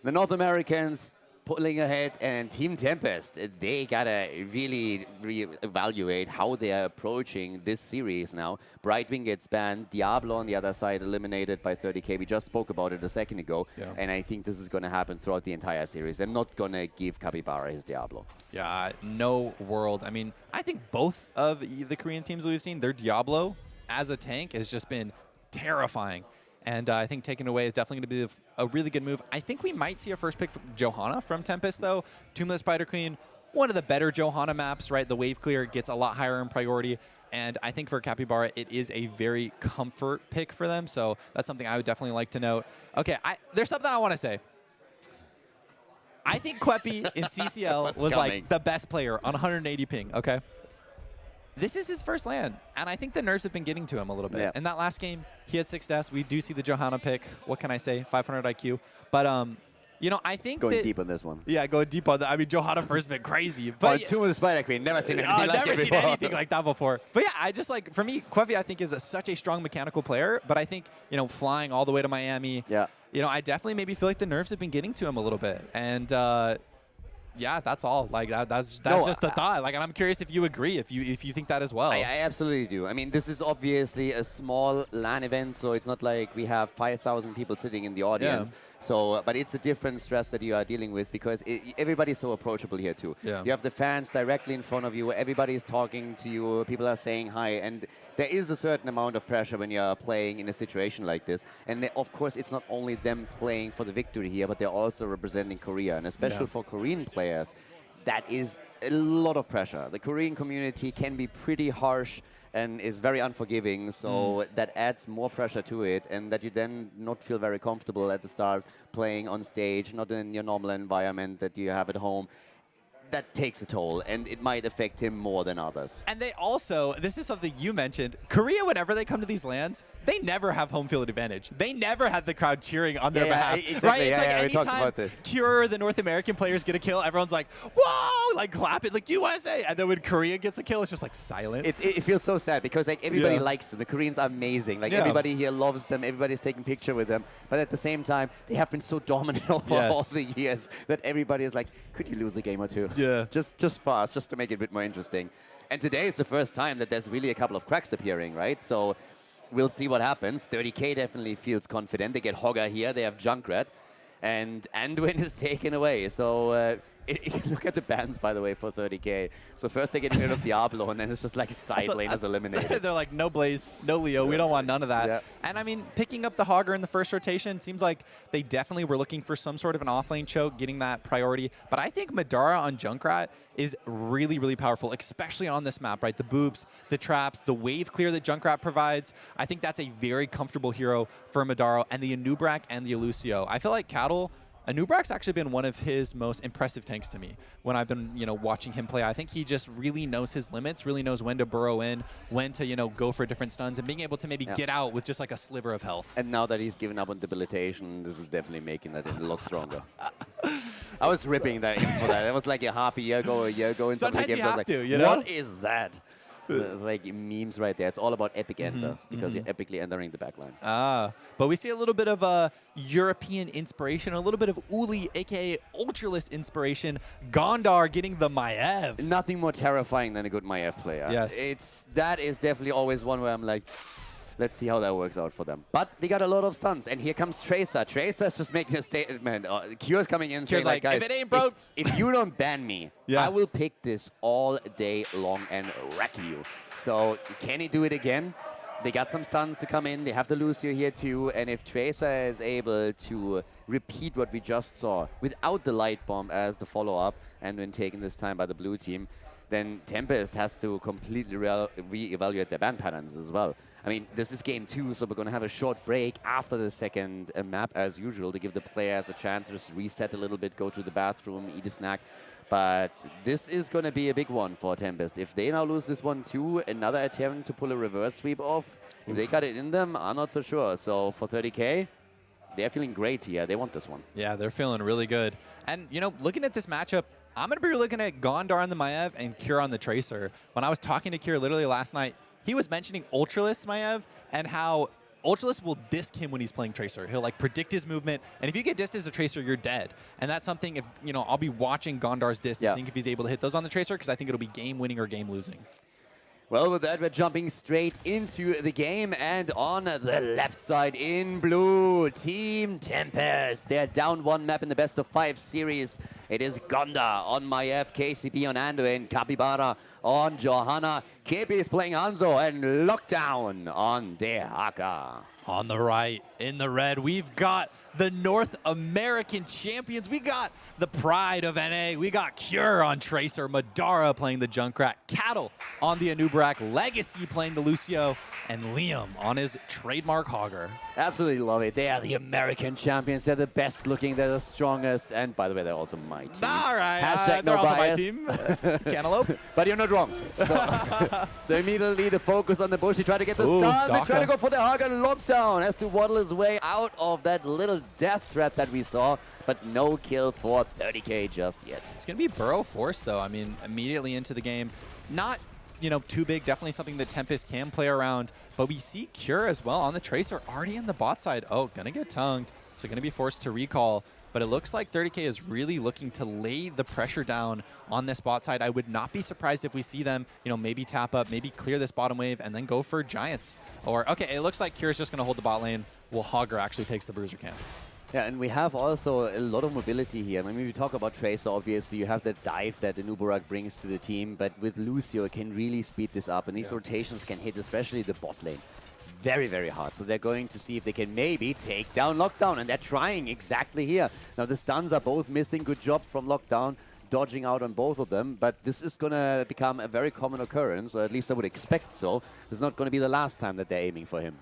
The North Americans pulling ahead, and Team Tempest, they gotta really reevaluate how they are approaching this series now. Brightwing gets banned, Diablo on the other side eliminated by 30K. We just spoke about it a second ago, and I think this is gonna happen throughout the entire series. They're not gonna give Capybara his Diablo. Yeah, no world. I mean, I think both of the Korean teams we've seen, their Diablo as a tank has just been terrifying. And I think taking away is definitely going to be a really good move. I think we might see a first pick from Johanna from Tempest, though. Tomb of the Spider Queen, one of the better Johanna maps, right? The wave clear gets a lot higher in priority. And I think for Capybara, it is a very comfort pick for them. So that's something I would definitely like to note. Okay, there's something I want to say. I think Kweppy in CCL was like the best player on 180 ping, okay? This is his first land, and I think the nerves have been getting to him a little bit. Yeah. In that last game, he had 6 deaths. We do see the Johanna pick. What can I say? 500 IQ. But, I think going deep on this one. Yeah, going deep on that. I mean, Johanna first been crazy. But Tomb of the Spider Queen, never seen anything like it never seen before. anything like that before. But yeah, I just for me, Kweppy, I think is such a strong mechanical player. But I think, flying all the way to Miami, I definitely maybe feel like the nerves have been getting to him a little bit. And, yeah, that's all. Like that's just the thought. Like, and I'm curious if you agree, if you think that as well. I absolutely do. I mean, this is obviously a small LAN event, so it's not like we have 5,000 people sitting in the audience. Yeah. So, but it's a different stress that you are dealing with, because everybody's so approachable here too. Yeah. You have the fans directly in front of you. Everybody is talking to you. People are saying hi, and there is a certain amount of pressure when you're playing in a situation like this. And of course, it's not only them playing for the victory here, but they're also representing Korea, and especially for Korean players, that is a lot of pressure. The Korean community can be pretty harsh and is very unforgiving, so that adds more pressure to it, and that you then not feel very comfortable at the start playing on stage, not in your normal environment that you have at home. That takes a toll, and it might affect him more than others. And they also, this is something you mentioned, Korea, whenever they come to these lands, they never have home field advantage. They never have the crowd cheering on their behalf. Exactly. Right? It's like we talked anytime about this. Cure, the North American players get a kill, everyone's like, whoa, like clap it, like USA. And then when Korea gets a kill, it's just like silent. It feels so sad, because like everybody likes them. The Koreans are amazing. Like everybody here loves them. Everybody's taking picture with them. But at the same time, they have been so dominant over all the years that everybody is like, could you lose a game or two? Yeah. Just fast, just to make it a bit more interesting. And today is the first time that there's really a couple of cracks appearing, right? So we'll see what happens. 30K definitely feels confident. They get Hogger here. They have Junkrat. And Anduin is taken away. So look at the bans, by the way, for 30K. So first they get rid of Diablo, and then it's just like side lane is eliminated. They're like, no Blaze, no Leo. We don't want none of that. Yeah. And I mean, picking up the Hogger in the first rotation seems like they definitely were looking for some sort of an offlane choke, getting that priority. But I think Madara on Junkrat is really, really powerful, especially on this map, right? The boobs, the traps, the wave clear that Junkrat provides. I think that's a very comfortable hero for Madara, and the Anubrak and the Elusio. I feel like Cattle Anubrak's actually been one of his most impressive tanks to me when I've been, watching him play. I think he just really knows his limits, really knows when to burrow in, when to, go for different stuns, and being able to maybe get out with just like a sliver of health. And now that he's given up on debilitation, this is definitely making that a lot stronger. I was ripping that in for that. It was like a year ago, in some of the games. I was like, what is that? It's like memes right there. It's all about epic enter because you're epically entering the backline. But we see a little bit of a European inspiration, a little bit of Uli, a.k.a. Ultralist inspiration. Gondar getting the Maiev. Nothing more terrifying than a good Maiev player. Yes. That is definitely always one where I'm like, let's see how that works out for them. But they got a lot of stuns, and here comes Tracer. Tracer's just making a statement. Cure's coming in saying, like, guys, if it ain't broke, if you don't ban me, I will pick this all day long and wreck you. So can he do it again? They got some stuns to come in. They have the Lucio here too. And if Tracer is able to repeat what we just saw without the light bomb as the follow-up and when taken this time by the blue team, then Tempest has to completely re-evaluate their ban patterns as well. I mean, this is game 2, so we're going to have a short break after the second map as usual to give the players a chance to just reset a little bit, go to the bathroom, eat a snack. But this is going to be a big one for Tempest. If they now lose this one too, another attempt to pull a reverse sweep off. If they got it in them, I'm not so sure. So for 30K, they're feeling great here. They want this one. Yeah, they're feeling really good. And, looking at this matchup, I'm going to be looking at Gondar on the Maiev and Cure on the Tracer. When I was talking to Cure literally last night, he was mentioning Ultralist Maiev and how Ultralist will disc him when he's playing Tracer. He'll predict his movement, and if you get dissed as a Tracer, you're dead. And that's something, if I'll be watching Gondar's disc and seeing if he's able to hit those on the Tracer, because I think it'll be game winning or game losing. Well, with that, we're jumping straight into the game, and on the left side in blue, Team Tempest. They're down 1 map in the best of 5 series. It is Gondar on Maiev, KCB on Anduin, Capybara on Johanna. KP is playing Hanzo, and Lockdown on Dehaka. On the right, in the red, we've got the North American champions. We got the pride of NA. We got Cure on Tracer, Madara playing the Junkrat, Cattle on the Anubrak, Legacy playing the Lucio, and Liam on his trademark Hogger. Absolutely love it. They are the American champions. They're the best looking. They're the strongest. And by the way, they're also my team. All right. Hashtag they're no also bias. my team. Cantaloupe. But you're not wrong. So immediately the focus on the bush. He tried to get the stun. They try to go for the Hogger Lockdown. Has to waddle his way out of that little death trap that we saw. But no kill for 30K just yet. It's going to be Burrow Force, though. I mean, immediately into the game. Not too big. Definitely something that Tempest can play around. But we see Cure as well on the Tracer already in the bot side. Oh, going to get tongued. So going to be forced to recall. But it looks like 30K is really looking to lay the pressure down on this bot side. I would not be surprised if we see them, maybe tap up, maybe clear this bottom wave, and then go for Giants. Or, okay, it looks like Cure is just going to hold the bot lane while Hogger actually takes the Bruiser camp. Yeah, and we have also a lot of mobility here. When we talk about Tracer, obviously, you have that dive that Anubrak brings to the team, but with Lucio, it can really speed this up, and these rotations can hit, especially the bot lane, very, very hard. So they're going to see if they can maybe take down Lockdown, and they're trying exactly here. Now, the stuns are both missing. Good job from Lockdown, dodging out on both of them, but this is going to become a very common occurrence, or at least I would expect so. It's not going to be the last time that they're aiming for him.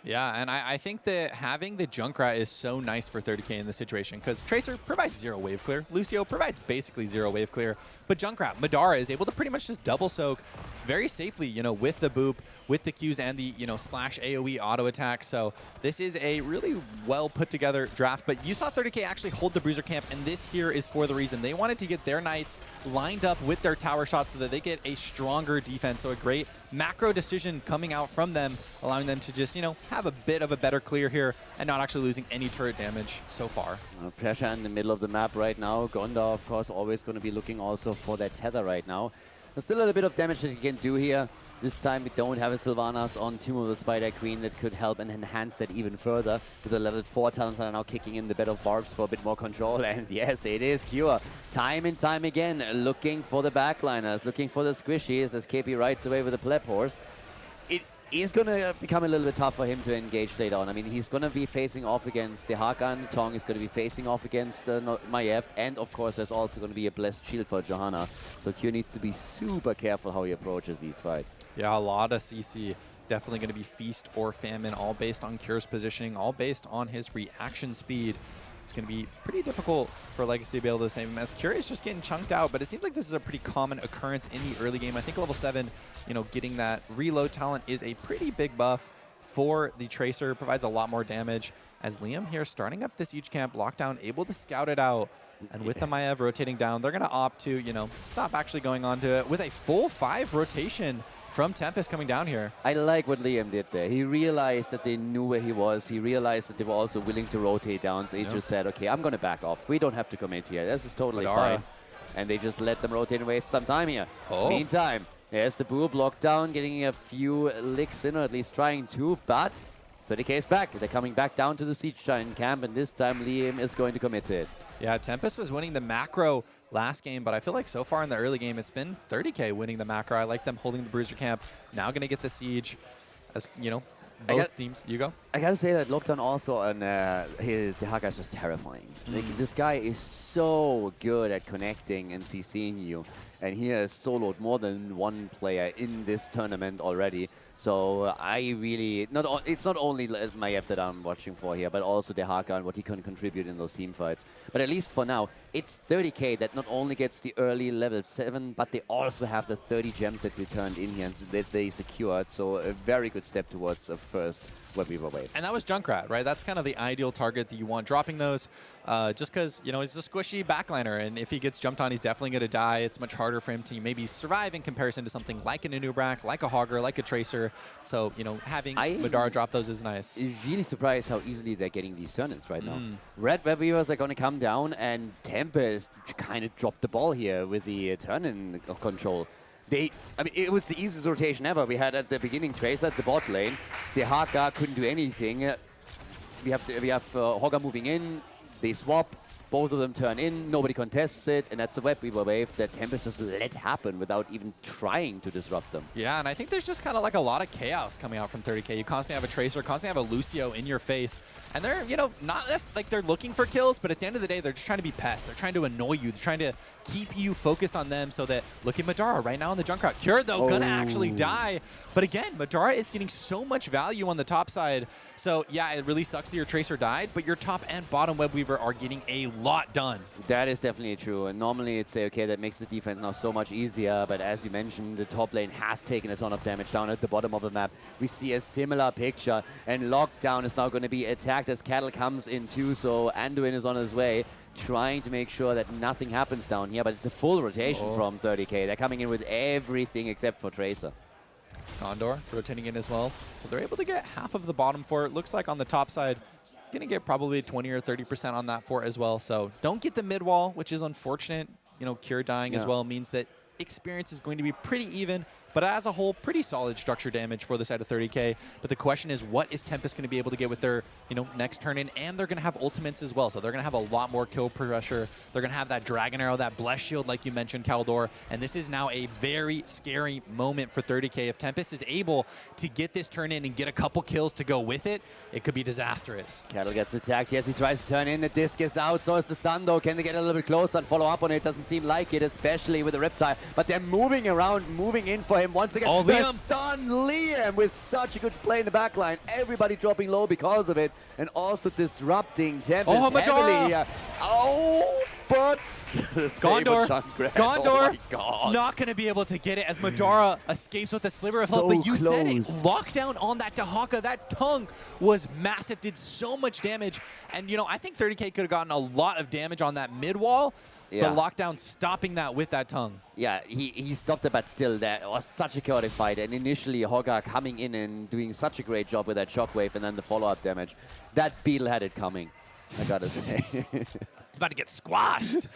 Yeah, and I think that having the Junkrat is so nice for 30K in this situation because Tracer provides 0 wave clear. Lucio provides basically 0 wave clear. But Junkrat, Madara is able to pretty much just double soak very safely, with the boop, with the Qs and the, splash AoE auto attack. So this is a really well put together draft. But you saw 30K actually hold the Bruiser camp, and this here is for the reason. They wanted to get their Knights lined up with their tower shots so that they get a stronger defense. So a great macro decision coming out from them, allowing them to just, have a bit of a better clear here and not actually losing any turret damage so far. Pressure in the middle of the map right now. Gondar, of course, always going to be looking also for that tether right now. There's still a little bit of damage that you can do here. This time we don't have a Sylvanas on Tomb of the Spider Queen that could help and enhance that even further. With the level 4 talents that are now kicking in the bed of barbs for a bit more control. And yes, it is Cure. Time and time again, looking for the backliners, looking for the squishies as KP rides away with the pleb horse. It is going to become a little bit tough for him to engage later on. I mean, he's going to be facing off against Dehaka and Tong. He's going to be facing off against Maiev. And, of course, there's also going to be a blessed shield for Johanna. So Q needs to be super careful how he approaches these fights. Yeah, a lot of CC. Definitely going to be feast or famine, all based on Cure's positioning, all based on his reaction speed. it's going to be pretty difficult for Legacy to be able to save him, as Cure is just getting chunked out. But it seems like this is a pretty common occurrence in the early game. I think level 7, you know, getting that reload talent is a pretty big buff for the Tracer, provides a lot more damage. As Liam here starting up this huge camp, Lockdown able to scout it out. And with the Maiev rotating down, they're going to opt to, you know, stop actually going on to it with a full 5 rotation from Tempest coming down here. I like what Liam did there. He realized that they knew where he was. He realized that they were also willing to rotate down. So he just said, okay, I'm going to back off. We don't have to commit here. This is totally fine. And they just let them rotate and waste some time here. Meantime, there's the Boo block down, getting a few licks in, or at least trying to, but 30K is back. They're coming back down to the Siege Giant camp, and this time Liam is going to commit to it. Yeah, Tempest was winning the macro last game, but I feel like so far in the early game, it's been 30K winning the macro. I like them holding the Bruiser camp. Now going to get the Siege. As you know, both teams. You go. I gotta say that Lockdown also on the Haka is just terrifying. Like, this guy is so good at connecting and CCing you, and he has soloed more than one player in this tournament already. So I really, it's not only Maiev that I'm watching for here, but also the Haka and what he can contribute in those team fights. But at least for now, it's 30K that not only gets the early level 7, but they also have the 30 gems that we turned in here and that they secured. So a very good step towards a first Web Weaver wave. And that was Junkrat, right? That's kind of the ideal target that you want. Dropping those, just because, you know, he's a squishy backliner, and if he gets jumped on, he's definitely going to die. It's much harder for him to maybe survive in comparison to something like an Anubrak, like a Hogger, like a Tracer. So, you know, having Madara drop those is nice. I'm really surprised how easily they're getting these turn-ins right now. Red Web Weavers are going to come down, and Tempest kind of dropped the ball here with the turn-in control. I mean, it was the easiest rotation ever. We had at the beginning Tracer at the bot lane. The Haka couldn't do anything. We have Hogger moving in. They swap. Both of them turn in, nobody contests it, and that's a Web Weaver wave that Tempest just let happen without even trying to disrupt them. Yeah, and I think there's just kind of like a lot of chaos coming out from 30K. You constantly have a Tracer, constantly have a Lucio in your face, and they're, you know, not just like they're looking for kills, but at the end of the day, they're just trying to be pests. They're trying to annoy you. They're trying to keep you focused on them so that, look at Madara right now in the Junkrat. Cure, though, gonna actually die. But again, Madara is getting so much value on the top side. So, yeah, it really sucks that your Tracer died, but your top and bottom Web Weaver are getting a lot done. That is definitely true. And normally it's okay, that makes the defense now so much easier. But as you mentioned, the top lane has taken a ton of damage down at the bottom of the map. We see a similar picture, and Lockdown is now going to be attacked as Cattle comes in too. So Anduin is on his way, trying to make sure that nothing happens down here. But it's a full rotation from 30K. They're coming in with everything except for Tracer. Khaldor rotating in as well. So they're able to get half of the bottom fort. Looks like on the top side, going to get probably 20 or 30% on that fort as well. So don't get the mid wall, which is unfortunate. You know, Cure dying as well means that experience is going to be pretty even. But as a whole, pretty solid structure damage for the side of 30K. But the question is, what is Tempest going to be able to get with their, you know, next turn in? And they're going to have ultimates as well. So they're going to have a lot more kill pressure. They're going to have that Dragon Arrow, that Bless Shield, like you mentioned, Khaldor. And this is now a very scary moment for 30K. If Tempest is able to get this turn in and get a couple kills to go with it, it could be disastrous. Cattle gets attacked. Yes, he tries to turn in. The disc is out. So is the stun, though. Can they get a little bit closer and follow up on it? Doesn't seem like it, especially with the Riptide. But they're moving around, moving in for him once again. Oh, Liam. Stun Liam with such a good play in the backline. Everybody dropping low because of it. And also disrupting Tempest heavily. But Khaldor not going to be able to get it as Madara escapes with a sliver of health. But you said it, lockdown on that Dahaka. That tongue was massive, did so much damage. And, you know, I think 30K could have gotten a lot of damage on that mid wall. But Lockdown stopping that with that tongue. Yeah, he stopped it, but still, that was such a chaotic fight. And initially, Hogger coming in and doing such a great job with that shockwave and then the follow-up damage. That Beetle had it coming, I gotta say. It's about to get squashed.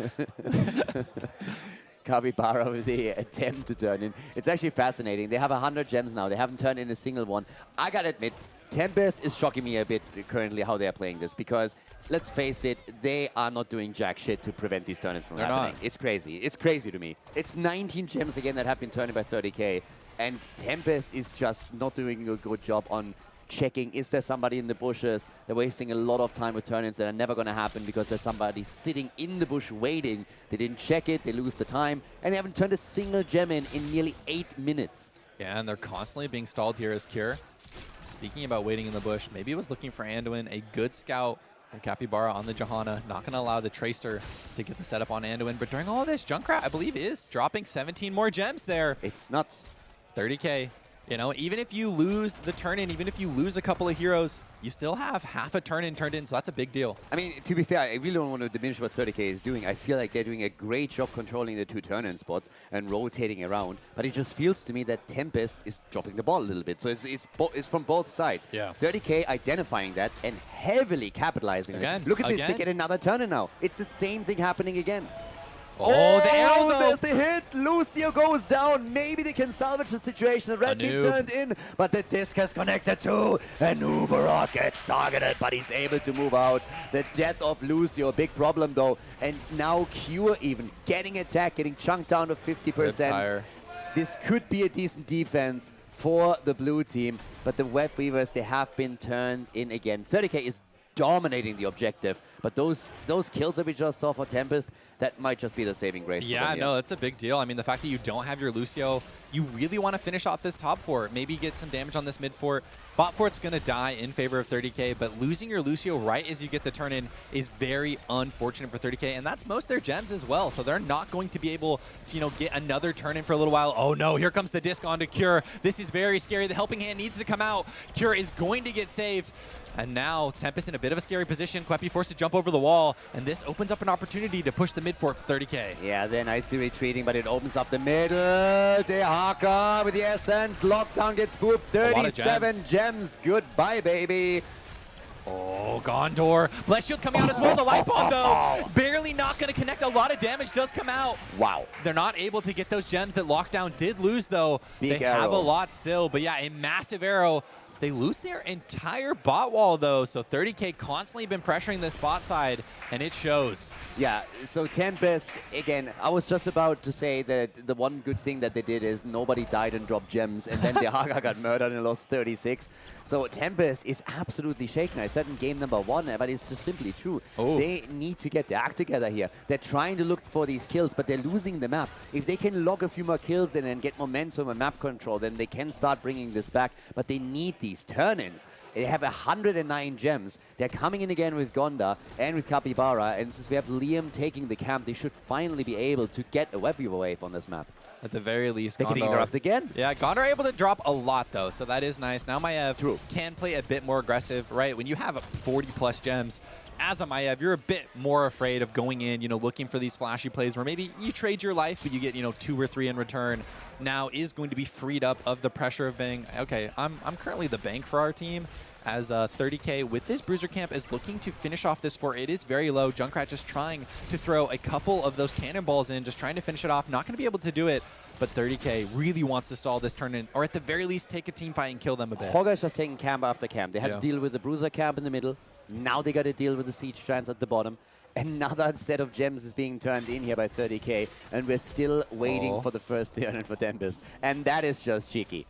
Capybara with the attempt to turn in. It's actually fascinating. They have 100 gems now. They haven't turned in a single one. I gotta admit, Tempest is shocking me a bit currently how they're playing this, because let's face it, they are not doing jack shit to prevent these turn-ins from happening. It's crazy. It's crazy to me. It's 19 gems again that have been turned in by 30K, and Tempest is just not doing a good job on checking, is there somebody in the bushes? They're wasting a lot of time with turn-ins that are never going to happen because there's somebody sitting in the bush waiting. They didn't check it, they lose the time, and they haven't turned a single gem in nearly 8 minutes. Yeah, and they're constantly being stalled here as Cure. Speaking about waiting in the bush, maybe it was looking for Anduin, a good scout And Capybara on the Johanna, not going to allow the Tracer to get the setup on Anduin. But during all this, Junkrat, I believe, is dropping 17 more gems there. It's nuts. 30K. You know, even if you lose the turn-in, even if you lose a couple of heroes, you still have half a turn-in turned in, so that's a big deal. I mean, to be fair, I really don't want to diminish what 30K is doing. I feel like they're doing a great job controlling the 2 turn-in spots and rotating around, but it just feels to me that Tempest is dropping the ball a little bit. So it's from both sides. Yeah. 30K identifying that and heavily capitalizing on it. Look at this, they get another turn-in now. It's the same thing happening again. Oh, the arrow, though. There's the hit. Lucio goes down. Maybe they can salvage the situation. The red team turned in, but the disc has connected too. And Uberot gets targeted, but he's able to move out. The death of Lucio, big problem though. And now Cure even getting attacked, getting chunked down to 50%. This could be a decent defense for the blue team, but the Web Weavers, they have been turned in again. 30K is dominating the objective, but those kills that we just saw for Tempest, that might just be the saving grace. Yeah, no, that's a big deal. I mean, the fact that you don't have your Lucio, you really want to finish off this top fort, maybe get some damage on this mid fort. Bot fort's going to die in favor of 30K, but losing your Lucio right as you get the turn in is very unfortunate for 30K, and that's most of their gems as well, so they're not going to be able to, you know, get another turn in for a little while. Oh no, here comes the disc onto Cure. This is very scary. The helping hand needs to come out. Cure is going to get saved. And now Tempest in a bit of a scary position. Queppy forced to jump over the wall, and this opens up an opportunity to push the mid fort for 30K. Yeah, they're nicely retreating, but it opens up the middle. Dehaka with the essence. Lockdown gets booped. 37 gems. Goodbye, baby. Oh, Gondor. Bless Shield coming out as well. The Light Bomb, though, barely not going to connect. A lot of damage does come out. Wow. They're not able to get those gems that Lockdown did lose, though. They have a lot still, but yeah, a massive arrow. They lose their entire bot wall, though, so 30K constantly been pressuring this bot side, and it shows. Yeah, so Tempest, again, I was just about to say that the one good thing that they did is nobody died and dropped gems, and then Dehaka got murdered and lost 36. So Tempest is absolutely shaken. I said in game number 1, but it's just simply true. Oh. They need to get their act together here. They're trying to look for these kills, but they're losing the map. If they can log a few more kills in and get momentum and map control, then they can start bringing this back, but they need these turn-ins. They have 109 gems. They're coming in again with Gonda and with Capybara, and since we have Liam taking the camp, they should finally be able to get a web weaver wave on this map. At the very least, They're getting interrupted again. Yeah, Gondor able to drop a lot, though, so that is nice. Now Maiev can play a bit more aggressive, right? When you have 40-plus gems, as a Maiev, you're a bit more afraid of going in, you know, looking for these flashy plays where maybe you trade your life, but you get, you know, 2 or 3 in return. Now is going to be freed up of the pressure of being, okay, I'm currently the bank for our team, as 30K with this Bruiser Camp is looking to finish off this fort. It is very low. Junkrat just trying to throw a couple of those cannonballs in, just trying to finish it off. Not going to be able to do it, but 30K really wants to stall this turn in, or at the very least take a team fight and kill them a bit. Hogger's just taking camp after camp. They had to deal with the Bruiser Camp in the middle. Now they got to deal with the Siege Giants at the bottom. Another set of gems is being turned in here by 30K, and we're still waiting for the first turn in for Tempest. And that is just cheeky.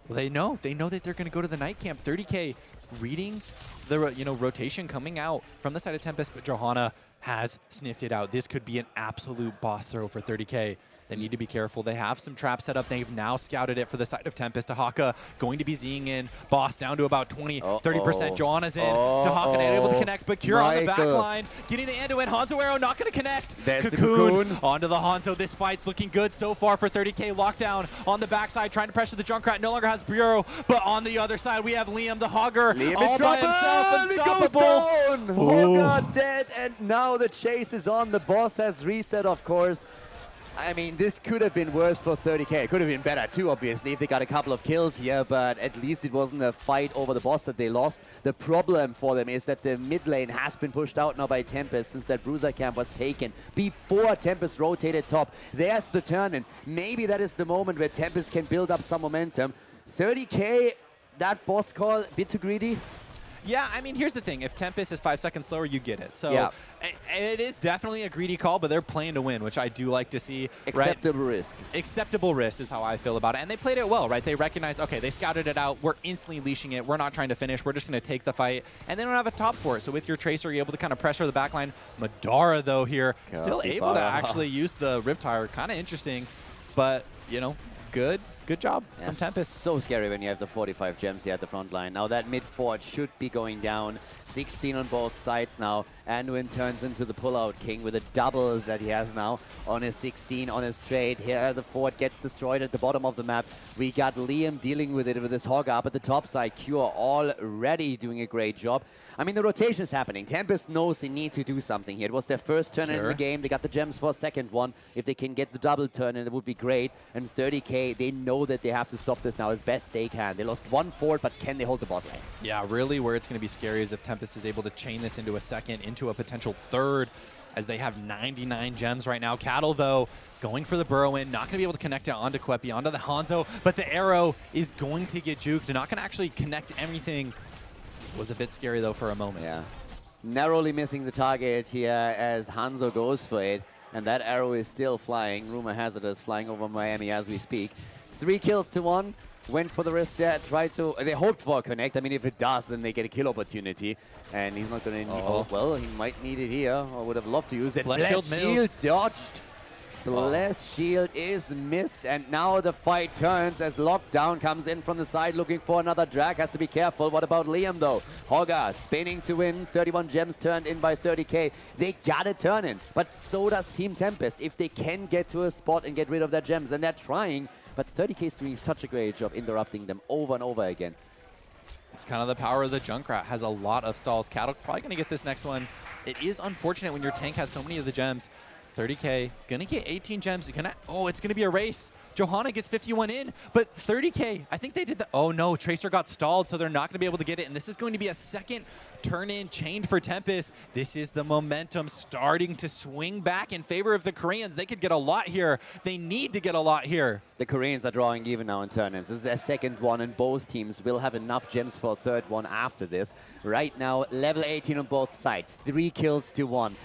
Well, they know that they're going to go to the night camp. 30K reading the rotation coming out from the side of Tempest, but Johanna has sniffed it out. This could be an absolute boss throw for 30K. They need to be careful. They have some traps set up. They've now scouted it for the side of Tempest. Tahaka going to be Zing in. Boss down to about 20, 30%. Joanna's in. Tahaka not able to connect, but Cure on the back line. Getting the Anduin. Hanzo arrow not going to connect. There's Cocoon. Onto the Hanzo. This fight's looking good so far for 30K. Lockdown on the backside, trying to pressure the Junkrat. No longer has Bureau, but on the other side, we have Liam, the Hogger, all by himself. Unstoppable. Hogger dead, and now the chase is on. The boss has reset, of course. I mean, this could have been worse for 30K. It could have been better too, obviously, if they got a couple of kills here, but at least it wasn't a fight over the boss that they lost. The problem for them is that the mid lane has been pushed out now by Tempest since that Bruiser Camp was taken before Tempest rotated top. There's the turn-in. Maybe that is the moment where Tempest can build up some momentum. 30K, that boss call, a bit too greedy. Yeah, I mean, here's the thing. If Tempest is 5 seconds slower, you get it. So it is definitely a greedy call, but they're playing to win, which I do like to see. Acceptable risk. Acceptable risk is how I feel about it. And they played it well, right? They recognize, okay, they scouted it out. We're instantly leashing it. We're not trying to finish. We're just going to take the fight. And they don't have a top for it. So with your Tracer, you're able to kind of pressure the backline. Madara, though, here, still able to actually use the Riptire. Kind of interesting, but, you know, good good job from Tempest. So scary when you have the 45 gems here at the front line. Now that mid fort should be going down. 16 on both sides now. Anduin turns into the pullout king with a double that he has now on his 16 on his straight. Here the fort gets destroyed at the bottom of the map. We got Liam dealing with it with his hog up at the top side. Cure already doing a great job. I mean, the rotation is happening. Tempest knows they need to do something here. It was their first turn in the game. They got the gems for a second one. If they can get the double turn, it would be great. And 30k, they know that they have to stop this now as best they can. They lost one fort, but can they hold the bot lane? Yeah, really where it's going to be scary is if Tempest is able to chain this into a second, into a potential third, as they have 99 gems right now. Cattle, though, going for the burrow in, not going to be able to connect it onto Kwepi, onto the Hanzo, but the arrow is going to get juked. They're not going to actually connect everything. Was a bit scary, though, for a moment. Yeah. Narrowly missing the target here as Hanzo goes for it. And that arrow is still flying. Rumor has it is flying over Miami as we speak. 3 kills to 1. Went for the risk there. Tried to... They hoped for a connect. I mean, if it does, then they get a kill opportunity. And he's not going to... Oh, well, he might need it here. I would have loved to use it. Blessed Shield dodged. Blessed Shield is missed, and now the fight turns as Lockdown comes in from the side looking for another drag. Has to be careful. What about Liam, though? Hogga spinning to win. 31 gems turned in by 30k. They gotta turn in, but so does Team Tempest. If they can get to a spot and get rid of their gems, and they're trying, but 30k is doing such a great job interrupting them over and over again. It's kind of the power of the Junkrat. Has a lot of stalls. Cattle probably going to get this next one. It is unfortunate when your tank has so many of the gems. 30k, gonna get 18 gems. Oh, it's gonna be a race. Johanna gets 51 in, but 30k, I think they did the, oh no, Tracer got stalled, so they're not gonna be able to get it, and this is going to be a second turn in chained for Tempest. This is the momentum starting to swing back in favor of the Koreans. They could get a lot here. They need to get a lot here. The Koreans are drawing even now in turn-ins. This is their second one, and both teams will have enough gems for a third one after this. Right now, level 18 on both sides, 3 kills to 1.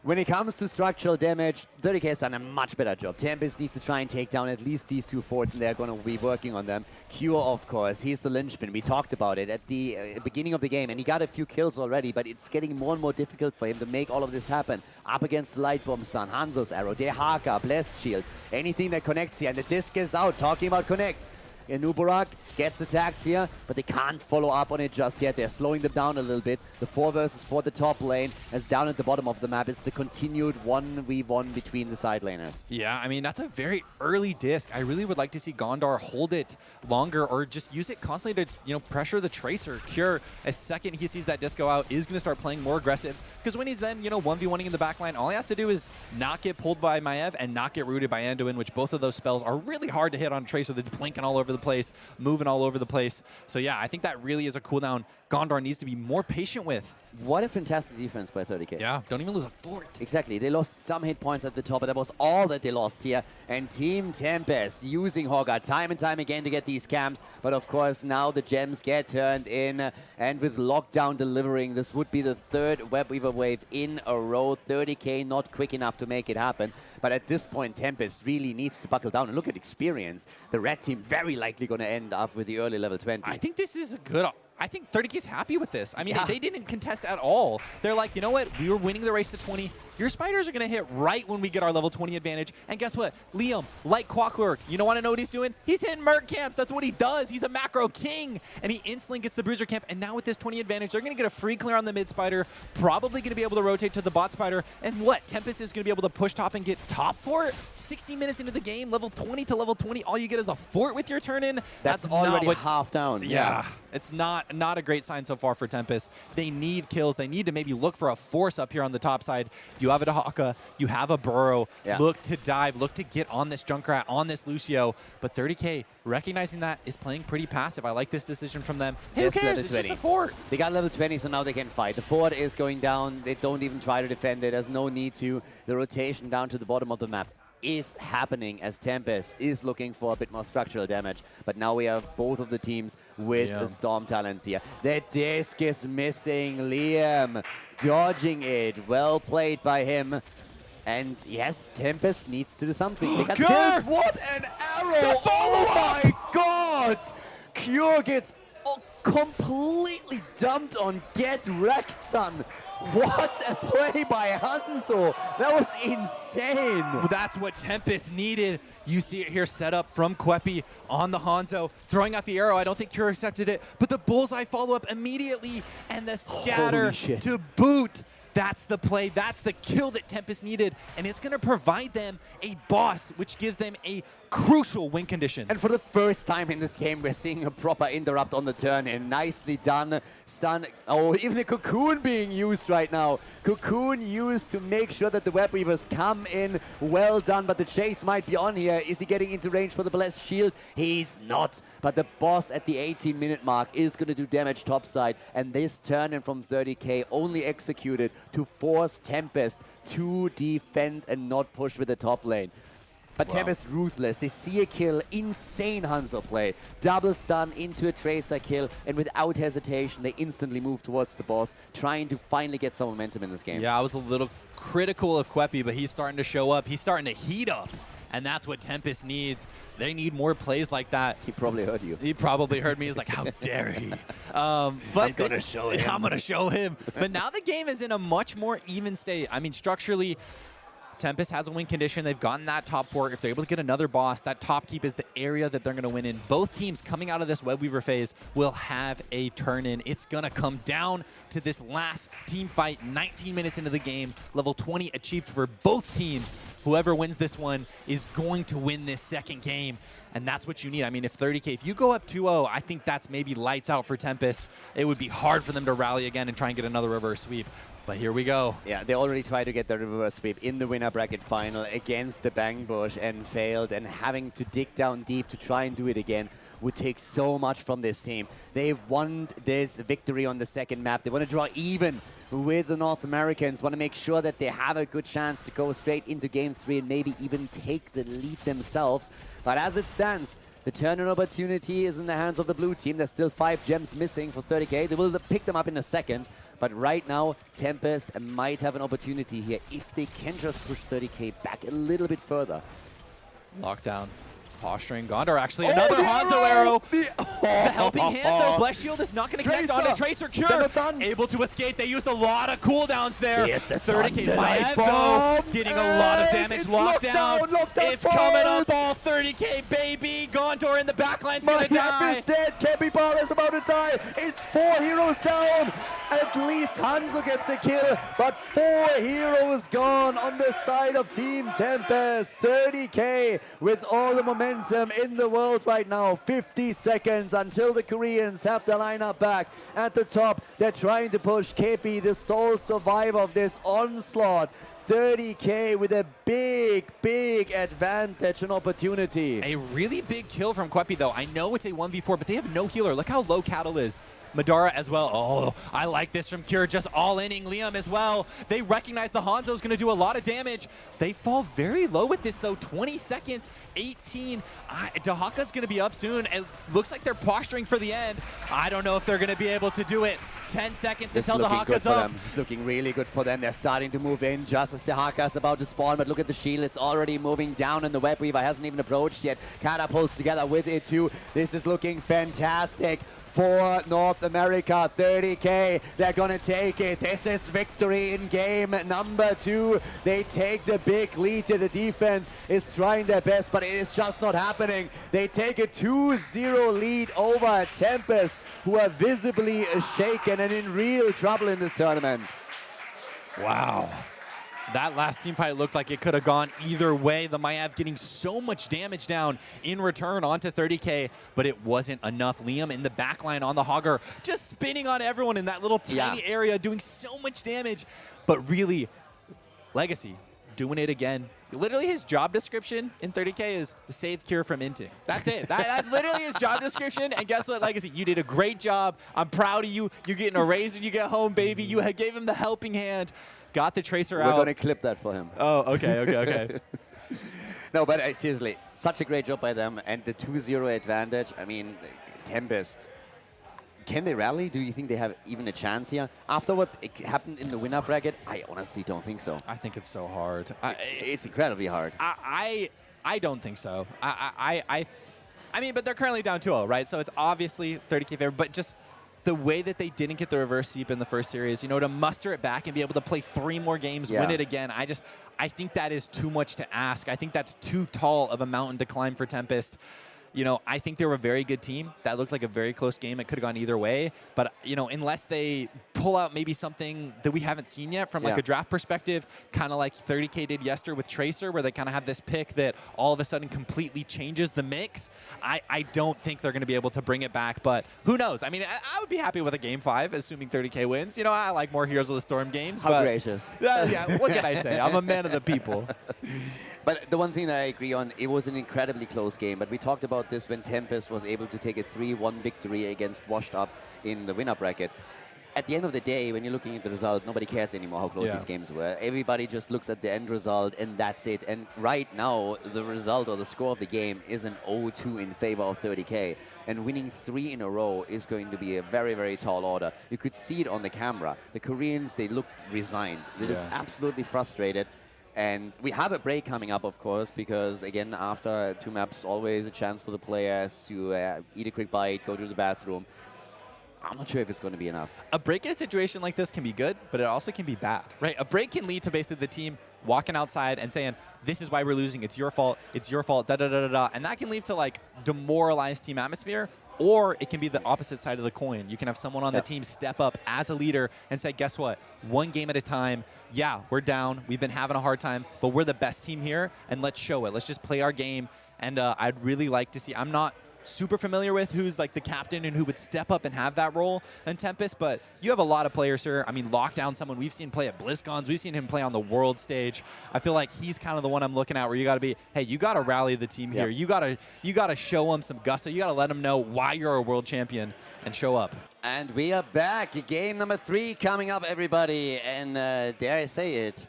When it comes to structural damage, 30k has done a much better job. Tempest needs to try and take down at least these 2 forts, and they're going to be working on them. Cure, of course, he's the linchpin. We talked about it at the beginning of the game, and he got a few kills already, but it's getting more and more difficult for him to make all of this happen. Up against the light bomb stun, Hanzo's arrow, Dehaka, Blessed Shield, anything that connects here, and the disc is out, talking about connects. Nubarak gets attacked here, but they can't follow up on it just yet. They're slowing them down a little bit. The 4 versus 4 the top lane, as down at the bottom of the map, it's the continued 1v1 between the side laners. Yeah, I mean, that's a very early disc. I really would like to see Gondar hold it longer or just use it constantly to, pressure the Tracer. Cure, as second he sees that disc go out, is going to start playing more aggressive. Because when he's then, 1v1ing in the backline, all he has to do is not get pulled by Maev and not get rooted by Anduin, which both of those spells are really hard to hit on Tracer that's blinking all over the place, moving all over the place. So yeah, I think that really is a cooldown Gondar needs to be more patient with. What a fantastic defense by 30k. Yeah, don't even lose a fort. Exactly. They lost some hit points at the top, but that was all that they lost here. And Team Tempest using Hogga time and time again to get these camps. But of course, now the gems get turned in. And with Lockdown delivering, this would be the 3rd Web Weaver wave in a row. 30k not quick enough to make it happen. But at this point, Tempest really needs to buckle down. And look at experience. The red team very likely going to end up with the early level 20. I think this is a good... I think 30k's happy with this. I mean, they didn't contest at all. They're like, you know what? We were winning the race to 20. Your spiders are going to hit right when we get our level 20 advantage. And guess what? Liam, like clockwork, you don't want to know what he's doing? He's hitting Merc camps. That's what he does. He's a macro king. And he instantly gets the bruiser camp. And now with this 20 advantage, they're going to get a free clear on the mid spider. Probably going to be able to rotate to the bot spider. And what? Tempest is going to be able to push top and get top fort? 60 minutes into the game, level 20 to level 20, all you get is a fort with your turn in. That's already half down. Yeah. It's not a great sign so far for Tempest. They need kills. They need to maybe look for a force up here on the top side. You have a Dahaka. You have a Burrow. Yeah. Look to dive. Look to get on this Junkrat, on this Lucio. But 30k, recognizing that, is playing pretty passive. I like this decision from them. Who cares? It's just a fort. They got level 20, so now they can fight. The fort is going down. They don't even try to defend it. There's no need to. The rotation down to the bottom of the map is happening as Tempest is looking for a bit more structural damage. But now we have both of the teams with the Storm talents here. The disc is missing. Liam dodging it. Well played by him. And yes, Tempest needs to do something. They got kills. What an arrow! Oh my god! Cure gets completely dumped on Get Wrecked, son. What a play by Hanzo. That was insane. Well, that's what Tempest needed. You see it here set up from Kwepi on the Hanzo, throwing out the arrow. I don't think Cure accepted it, but the bullseye follow-up immediately and the scatter to boot. That's the play. That's the kill that Tempest needed, and it's going to provide them a boss, which gives them a crucial win condition. And for the first time in this game, we're seeing a proper interrupt on the turn, and nicely done. Stun. Oh, even the Cocoon being used right now. Cocoon used to make sure that the Web Weavers come in. Well done, but the chase might be on here. Is he getting into range for the Blessed Shield? He's not. But the boss at the 18-minute mark is going to do damage topside, and this turn in from 30k only executed to force Tempest to defend and not push with the top lane. But wow. Tempest ruthless. They see a kill, insane Hanzo play, double stun into a Tracer kill, and without hesitation, they instantly move towards the boss, trying to finally get some momentum in this game. Yeah, I was a little critical of Kwepi, but he's starting to show up. He's starting to heat up, and that's what Tempest needs. They need more plays like that. He probably heard you. He probably heard me. He's like, how dare he? But I'm going to show him. I'm going to show him. But now the game is in a much more even state. I mean, structurally, Tempest has a win condition. They've gotten that top 4. If they're able to get another boss, that top keep is the area that they're going to win in. Both teams coming out of this Web Weaver phase will have a turn in. It's going to come down to this last team fight, 19 minutes into the game. Level 20 achieved for both teams. Whoever wins this one is going to win this second game. And that's what you need. I mean, if 30k, if you go up 2-0, I think that's maybe lights out for Tempest. It would be hard for them to rally again and try and get another reverse sweep. But here we go. Yeah, they already tried to get the reverse sweep in the winner bracket final against the Bang Bush and failed, and having to dig down deep to try and do it again would take so much from this team. They want this victory on the second map. They want to draw even with the North Americans, want to make sure that they have a good chance to go straight into Game 3 and maybe even take the lead themselves. But as it stands, the turn-in opportunity is in the hands of the blue team. There's still 5 gems missing for 30k. They will pick them up in a second. But right now, Tempest might have an opportunity here if they can just push 30k back a little bit further. Lockdown. Posturing. Gondor actually another Hanzo arrow. The helping hand though. Bless Shield is not going to connect onto Tracer. Cure able to escape. They used a lot of cooldowns there. Yes, 30k Maiev though getting a lot of damage. Lockdown. It's coming up all 30k baby. Gondor in the backline's going to die. Is dead. Kepi Ball is about to die. It's 4 heroes down. At least Hanzo gets a kill, but 4 heroes gone on the side of Team Tempest. 30k with all the momentum in the world right now. 50 seconds until the Koreans have the lineup back at the top. They're trying to push Kepi, the sole survivor of this onslaught. 30k with a big, big advantage and opportunity. A really big kill from Kwepi though. I know it's a 1v4, but they have no healer. Look how low Cattle is. Madara as well. Oh, I like this from Cure, just all-inning Liam as well. They recognize the Hanzo's going to do a lot of damage. They fall very low with this, though. 20 seconds, 18. Dahaka's going to be up soon. It looks like they're posturing for the end. I don't know if they're going to be able to do it. 10 seconds until Dahaka's up. It's looking really good for them. They're starting to move in just as Dahaka's about to spawn, but look at the shield. It's already moving down, and the Web Weaver hasn't even approached yet. Catapults together with it, too. This is looking fantastic for North America. 30k, they're gonna take it. This is victory in game number 2. They take the big lead. The defense is trying their best, but it is just not happening. They take a 2-0 lead over Tempest, who are visibly shaken and in real trouble in this tournament. Wow. That last team fight looked like it could have gone either way. The Maiev getting so much damage down in return onto 30k, but it wasn't enough. Liam in the backline on the Hogger, just spinning on everyone in that little tiny area, doing so much damage. But really, Legacy doing it again. Literally his job description in 30k is save Cure from inting. That's it. That's literally his job description. And guess what, Legacy? You did a great job. I'm proud of you. You're getting a raise when you get home, baby. You gave him the helping hand. Got the Tracer out. We're going to clip that for him. Oh, okay. No, but seriously, such a great job by them. And the 2-0 advantage, I mean, Tempest, can they rally? Do you think they have even a chance here? After what happened in the winner bracket, I honestly don't think so. I think it's so hard. It's incredibly hard. I don't think so. I mean, but they're currently down 2-0, right? So it's obviously 30k favor, but just the way that they didn't get the reverse sweep in the first series, to muster it back and be able to play 3 more games, win it again, I think that is too much to ask. I think that's too tall of a mountain to climb for Tempest. I think they were a very good team. That looked like a very close game. It could have gone either way. But, unless they pull out maybe something that we haven't seen yet from like a draft perspective, kind of like 30K did yesterday with Tracer, where they kind of have this pick that all of a sudden completely changes the mix, I don't think they're going to be able to bring it back. But who knows? I mean, I would be happy with a Game 5, assuming 30K wins. I like more Heroes of the Storm games. How gracious. Yeah, what can I say? I'm a man of the people. But the one thing that I agree on, it was an incredibly close game. But we talked about this when Tempest was able to take a 3-1 victory against Washed Up in the winner bracket. At the end of the day, when you're looking at the result, nobody cares anymore how close these games were. Everybody just looks at the end result, and that's it. And right now, the result or the score of the game is an 0-2 in favor of 30K. And winning 3 in a row is going to be a very, very tall order. You could see it on the camera. The Koreans, they looked resigned. They looked absolutely frustrated. And we have a break coming up, of course, because, again, after 2 maps, always a chance for the players to eat a quick bite, go to the bathroom. I'm not sure if it's going to be enough. A break in a situation like this can be good, but it also can be bad, right? A break can lead to basically the team walking outside and saying, this is why we're losing, it's your fault, da-da-da-da-da. And that can lead to, like, demoralized team atmosphere. Or it can be the opposite side of the coin. You can have someone on the team step up as a leader and say, guess what? 1 game at a time. Yeah, we're down. We've been having a hard time, but we're the best team here, and let's show it. Let's just play our game. And I'd really like to see – I'm not super familiar with who's like the captain and who would step up and have that role in Tempest, but you have a lot of players here. I mean, Lockdown, someone we've seen play at BlizzCons. We've seen him play on the world stage. I feel like he's kind of the one I'm looking at where you got to be, hey, you got to rally the team here. You got to show them some gusto. You got to let them know why you're a world champion and show up. And we are back. Game number 3 coming up, everybody. And dare I say it,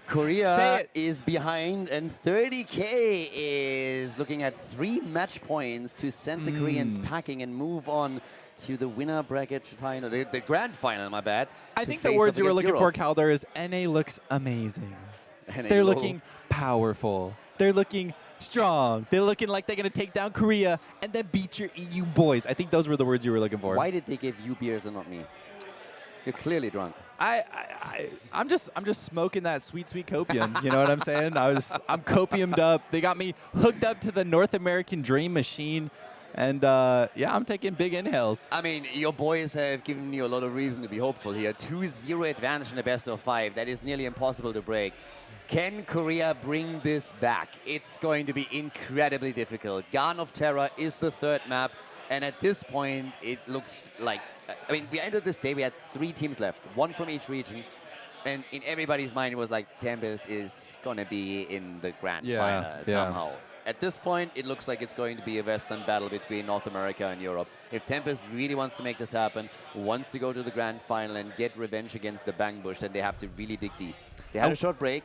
Korea is behind, and 30K is looking at 3 match points to send the Koreans packing and move on to the winner bracket final, the grand final, my bad. I think the words you were looking for, Khaldor, is NA looks amazing. They're looking powerful. They're looking strong. They're looking like they're going to take down Korea and then beat your EU boys. I think those were the words you were looking for. Why did they give you beers and not me? You're clearly drunk. I'm just smoking that sweet copium. You know what I'm saying? I'm copiumed up. They got me hooked up to the North American Dream machine, and yeah, I'm taking big inhales. I mean, your boys have given you a lot of reason to be hopeful here. 2-0 advantage in the best of 5. That is nearly impossible to break. Can Korea bring this back? It's going to be incredibly difficult. Garden of Terror is the 3rd map, and at this point, it looks like. I mean, we ended this day, we had 3 teams left, 1 from each region, and in everybody's mind it was like Tempest is going to be in the grand final somehow. At this point, it looks like it's going to be a Western battle between North America and Europe. If Tempest really wants to make this happen, wants to go to the grand final and get revenge against the Bang Bush, then they have to really dig deep. They had a short break.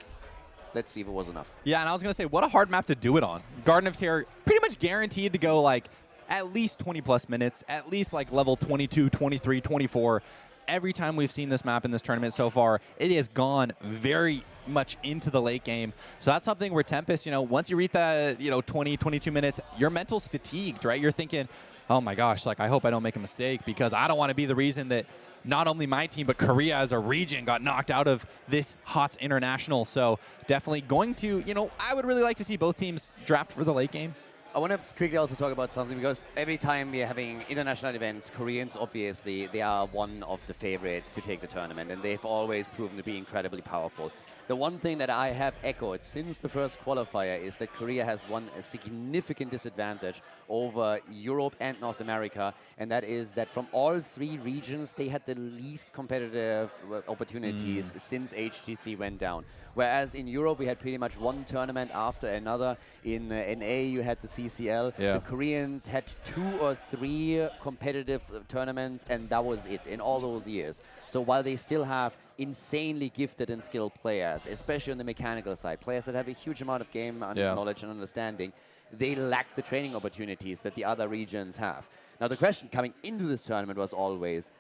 Let's see if it was enough. Yeah, and I was going to say, what a hard map to do it on. Garden of Terror pretty much guaranteed to go like at least 20-plus minutes, at least like level 22, 23, 24. Every time we've seen this map in this tournament so far, it has gone very much into the late game. So that's something where Tempest, once you reach that, 20, 22 minutes, your mental's fatigued, right? You're thinking, oh my gosh, like I hope I don't make a mistake because I don't want to be the reason that not only my team, but Korea as a region got knocked out of this HOTS International. So definitely going to, I would really like to see both teams draft for the late game. I want to quickly also talk about something, because every time we're having international events, Koreans, obviously, they are one of the favorites to take the tournament, and they've always proven to be incredibly powerful. The one thing that I have echoed since the first qualifier is that Korea has won a significant disadvantage over Europe and North America, and that is that from all 3 regions, they had the least competitive opportunities since HGC went down. Whereas in Europe, we had pretty much 1 tournament after another. In NA, you had the CCL. The Koreans had 2 or 3 competitive tournaments, and that was it in all those years. So while they still have insanely gifted and skilled players, especially on the mechanical side, players that have a huge amount of game knowledge and understanding, they lack the training opportunities that the other regions have. Now, the question coming into this tournament was always,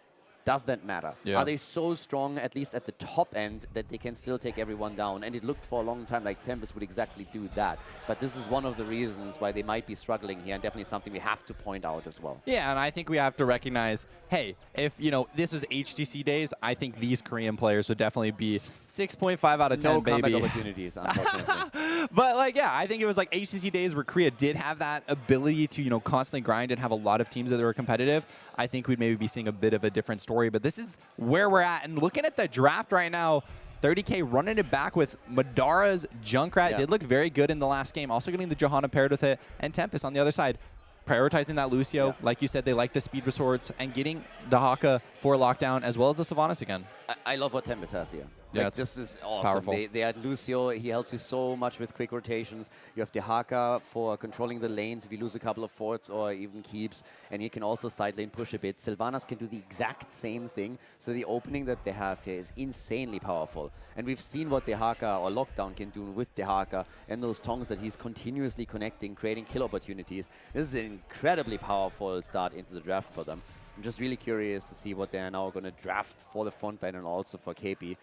does that matter? Yeah. Are they so strong, at least at the top end, that they can still take everyone down? And it looked for a long time like Tempest would exactly do that. But this is one of the reasons why they might be struggling here, and definitely something we have to point out as well. Yeah, and I think we have to recognize, hey, if this was HGC days, I think these Korean players would definitely be 6.5 out of 10, no baby. combat opportunities, unfortunately. But like, yeah, I think it was like HGC days where Korea did have that ability to constantly grind and have a lot of teams that were competitive. I think we'd maybe be seeing a bit of a different story, but this is where we're at. And looking at the draft right now, 30K running it back with Madara's Junkrat. Did look very good in the last game. Also getting the Johanna paired with it, and Tempest on the other side. Prioritizing that Lucio. Yeah. Like you said, they like the speed resorts and getting the Haka for lockdown as well as the Sylvanas again. I love what Tempest has here. Yeah, like, this is awesome. Powerful. They had Lucio. He helps you so much with quick rotations. You have the Haka for controlling the lanes if you lose a couple of forts or even keeps. And he can also side lane push a bit. Sylvanas can do the exact same thing. So the opening that they have here is insanely powerful. And we've seen what the Haka or lockdown can do with the Haka and those tongues that he's continuously connecting, creating kill opportunities. This is an incredibly powerful start into the draft for them. I'm just really curious to see what they're now going to draft for the front line and also for KP.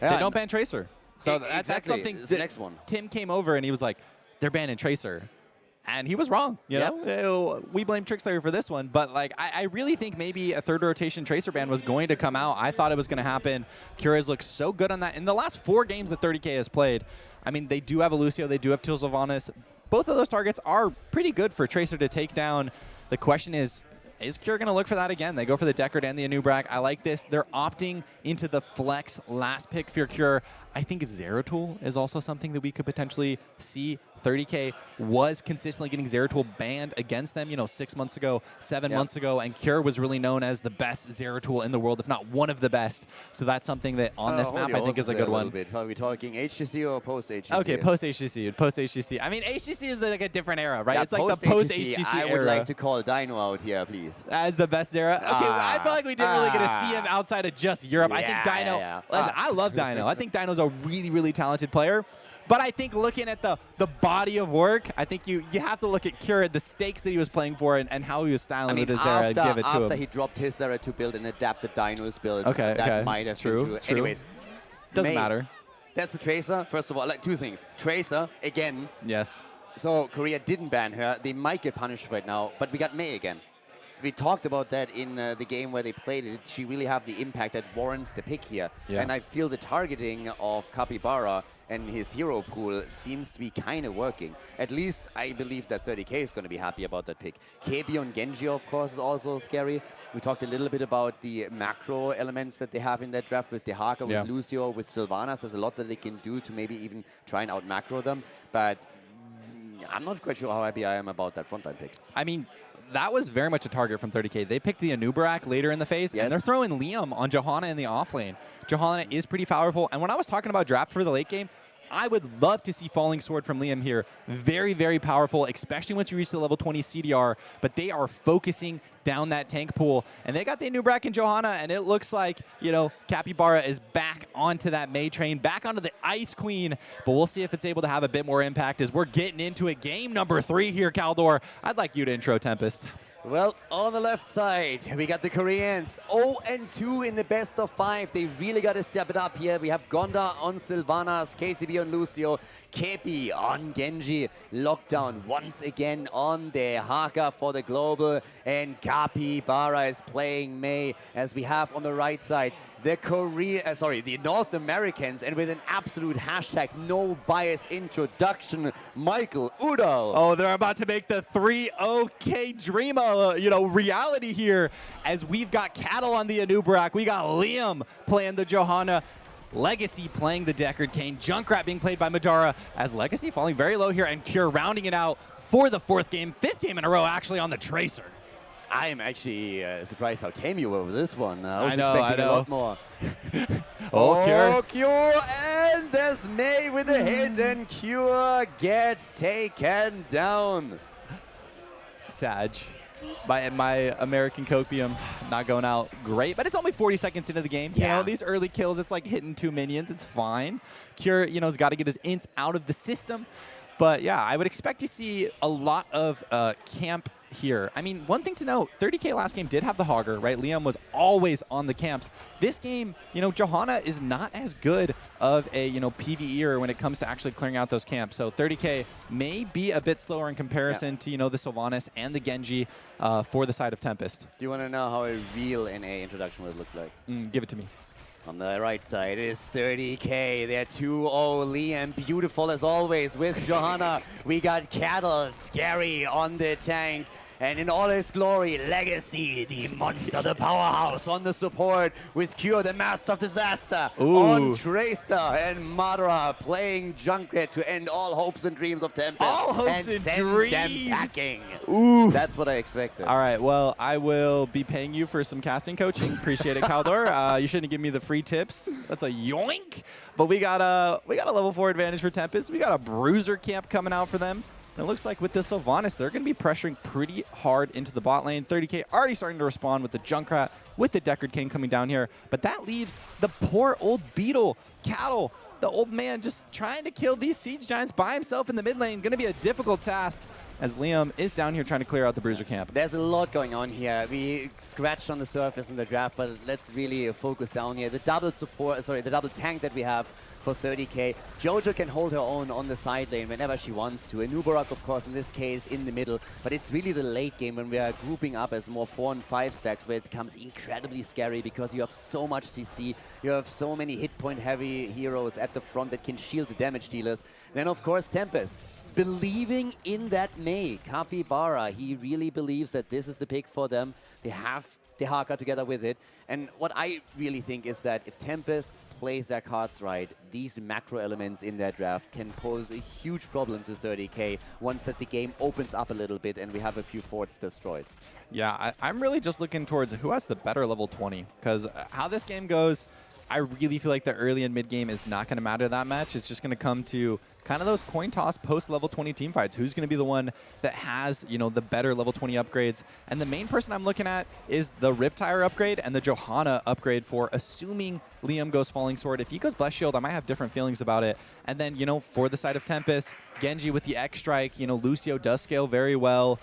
They don't ban Tracer. So that's something. It's the next one. Tim came over and he was like, they're banning Tracer. And he was wrong. You know? We blame Trickslayer for this one. But like, I really think maybe a third rotation Tracer ban was going to come out. I thought it was going to happen. Curious looks so good on that. In the last 4 games that 30K has played, I mean, they do have a Lucio. They do have two Sylvanas. Both of those targets are pretty good for Tracer to take down. The question is Cure going to look for that again? They go for the Deckard and the Anubrak. I like this. They're opting into the flex last pick for Cure. I think Zeratul is also something that we could potentially see. 30K was consistently getting Zeratul banned against them, 6 months ago, 7 months ago, and Cure was really known as the best Zeratul in the world, if not one of the best. So that's something that on this map I think is a good one. Are we talking HGC or post-HGC? Okay, post-HGC. Post-HGC. I mean, HGC is like a different era, right? Yeah, it's like the post-HGC era. I would like to call Dino out here, please. As the best era? Okay, I feel like we didn't really get to see him outside of just Europe. I think Dino, listen, I love Dino. I think Dino's a really, really talented player. But I think looking at the body of work, I think you have to look at Cure, the stakes that he was playing for, and how he was styling with his Zera and give it to him. After he dropped his Zera to build an adapted Dino's build, that might have been true. Anyways, doesn't matter. That's the Tracer. First of all, like 2 things. Tracer, again. Yes. So Korea didn't ban her. They might get punished right now, but we got Mei again. We talked about that in the game where they played it. She really have the impact that warrants the pick here. Yeah. And I feel the targeting of Capybara and his hero pool seems to be kind of working. At least I believe that 30K is going to be happy about that pick. KB on Genji, of course, is also scary. We talked a little bit about the macro elements that they have in that draft with the Haka, with Lucio, with Sylvanas. There's a lot that they can do to maybe even try and out-macro them. But I'm not quite sure how happy I am about that frontline pick. I mean, that was very much a target from 30K. They picked the Anubrak later in the phase, and they're throwing Liam on Johanna in the off lane. Johanna is pretty powerful, and when I was talking about draft for the late game, I would love to see Falling Sword from Liam here. Very, very powerful, especially once you reach the level 20 CDR, but they are focusing down that tank pool, and they got the Anubrak and Johanna, and it looks like, Capybara is back onto that Mei train, back onto the Ice Queen, but we'll see if it's able to have a bit more impact as we're getting into it. Game number 3 here, Khaldor. I'd like you to intro Tempest. Well, on the left side, we got the Koreans. 0-2 in the best of 5. They really got to step it up here. We have Gonda on Sylvanas, KCB on Lucio, Kepi on Genji, Lockdown once again on the Haka for the global, and Capybara is playing Mei, as we have on the right side the North Americans, and with an absolute hashtag no bias introduction, Michael Udall. Oh, they're about to make the 3-OK Dreama, reality here, as we've got Cattle on the Anubrak, we got Liam playing the Johanna, Legacy playing the Deckard Cain, Junkrat being played by Madara, as Legacy falling very low here, and Cure rounding it out for the 4th game, 5th game in a row actually on the Tracer. I am actually surprised how tame you were with this one. I was expecting a lot more. Cure, and there's Mei with a hit, and Cure gets taken down. Sag. My American copium not going out great, but it's only 40 seconds into the game. These early kills, it's like hitting 2 minions. It's fine. Cure, has got to get his ints out of the system. But yeah, I would expect to see a lot of camp here. I mean, one thing to note, 30K last game did have the Hogger, right? Liam was always on the camps. This game, you know, Johanna is not as good of a, you know, PvEer when it comes to actually clearing out those camps. So 30K may be a bit slower in comparison to, you know, the Sylvanas and the Genji for the side of Tempest. Do you want to know how a real NA introduction would look like? Give it to me. On the right side is 30K. They're 2-0. Liam, beautiful as always with Johanna. We got Cattle, scary on the tank. And in all his glory, Legacy, the monster, the powerhouse on the support with Cure, the master of disaster. On Tracer and Madara playing Junkrat to end all hopes and dreams of Tempest. All hopes and dreams. Them packing. That's what I expected. All right, well, I will be paying you for some casting coaching. Appreciate it, Khaldor. You shouldn't give me the free tips. That's a yoink. But we got a level 4 advantage for Tempest. We got a bruiser camp coming out for them. And it looks like with this Sylvanas, they're going to be pressuring pretty hard into the bot lane. 30K already starting to respond with the Junkrat, with the Deckard King coming down here. But that leaves the poor old Beetle, Cattle, the old man just trying to kill these Siege Giants by himself in the mid lane. Going to be a difficult task as Liam is down here trying to clear out the bruiser camp. There's a lot going on here. We scratched on the surface in the draft, but let's really focus down here. The double support, sorry, the double tank that we have for 30K. Jojo can hold her own on the side lane whenever she wants to. And Nubarak, of course, in this case, in the middle. But it's really the late game when we are grouping up as more 4 and 5 stacks where it becomes incredibly scary because you have so much CC. You have so many hit point heavy heroes at the front that can shield the damage dealers. Then, of course, Tempest. Believing in that Mei, Capybara, he really believes that this is the pick for them. They have the Haka together with it. And what I really think is that if Tempest plays their cards right, these macro elements in their draft can pose a huge problem to 30K once that the game opens up a little bit and we have a few forts destroyed. Yeah, I'm really just looking towards who has the better level 20, because how this game goes, I really feel like the early and mid game is not going to matter that much. It's just going to come to kind of those coin toss post level 20 team fights. Who's going to be the one that has, you know, the better level 20 upgrades? And the main person I'm looking at is the Riptire upgrade and the Johanna upgrade for assuming Liam goes Falling Sword. If he goes Blessed Shield, I might have different feelings about it. And then, you know, for the side of Tempest, Genji with the X Strike, you know, Lucio does scale very well.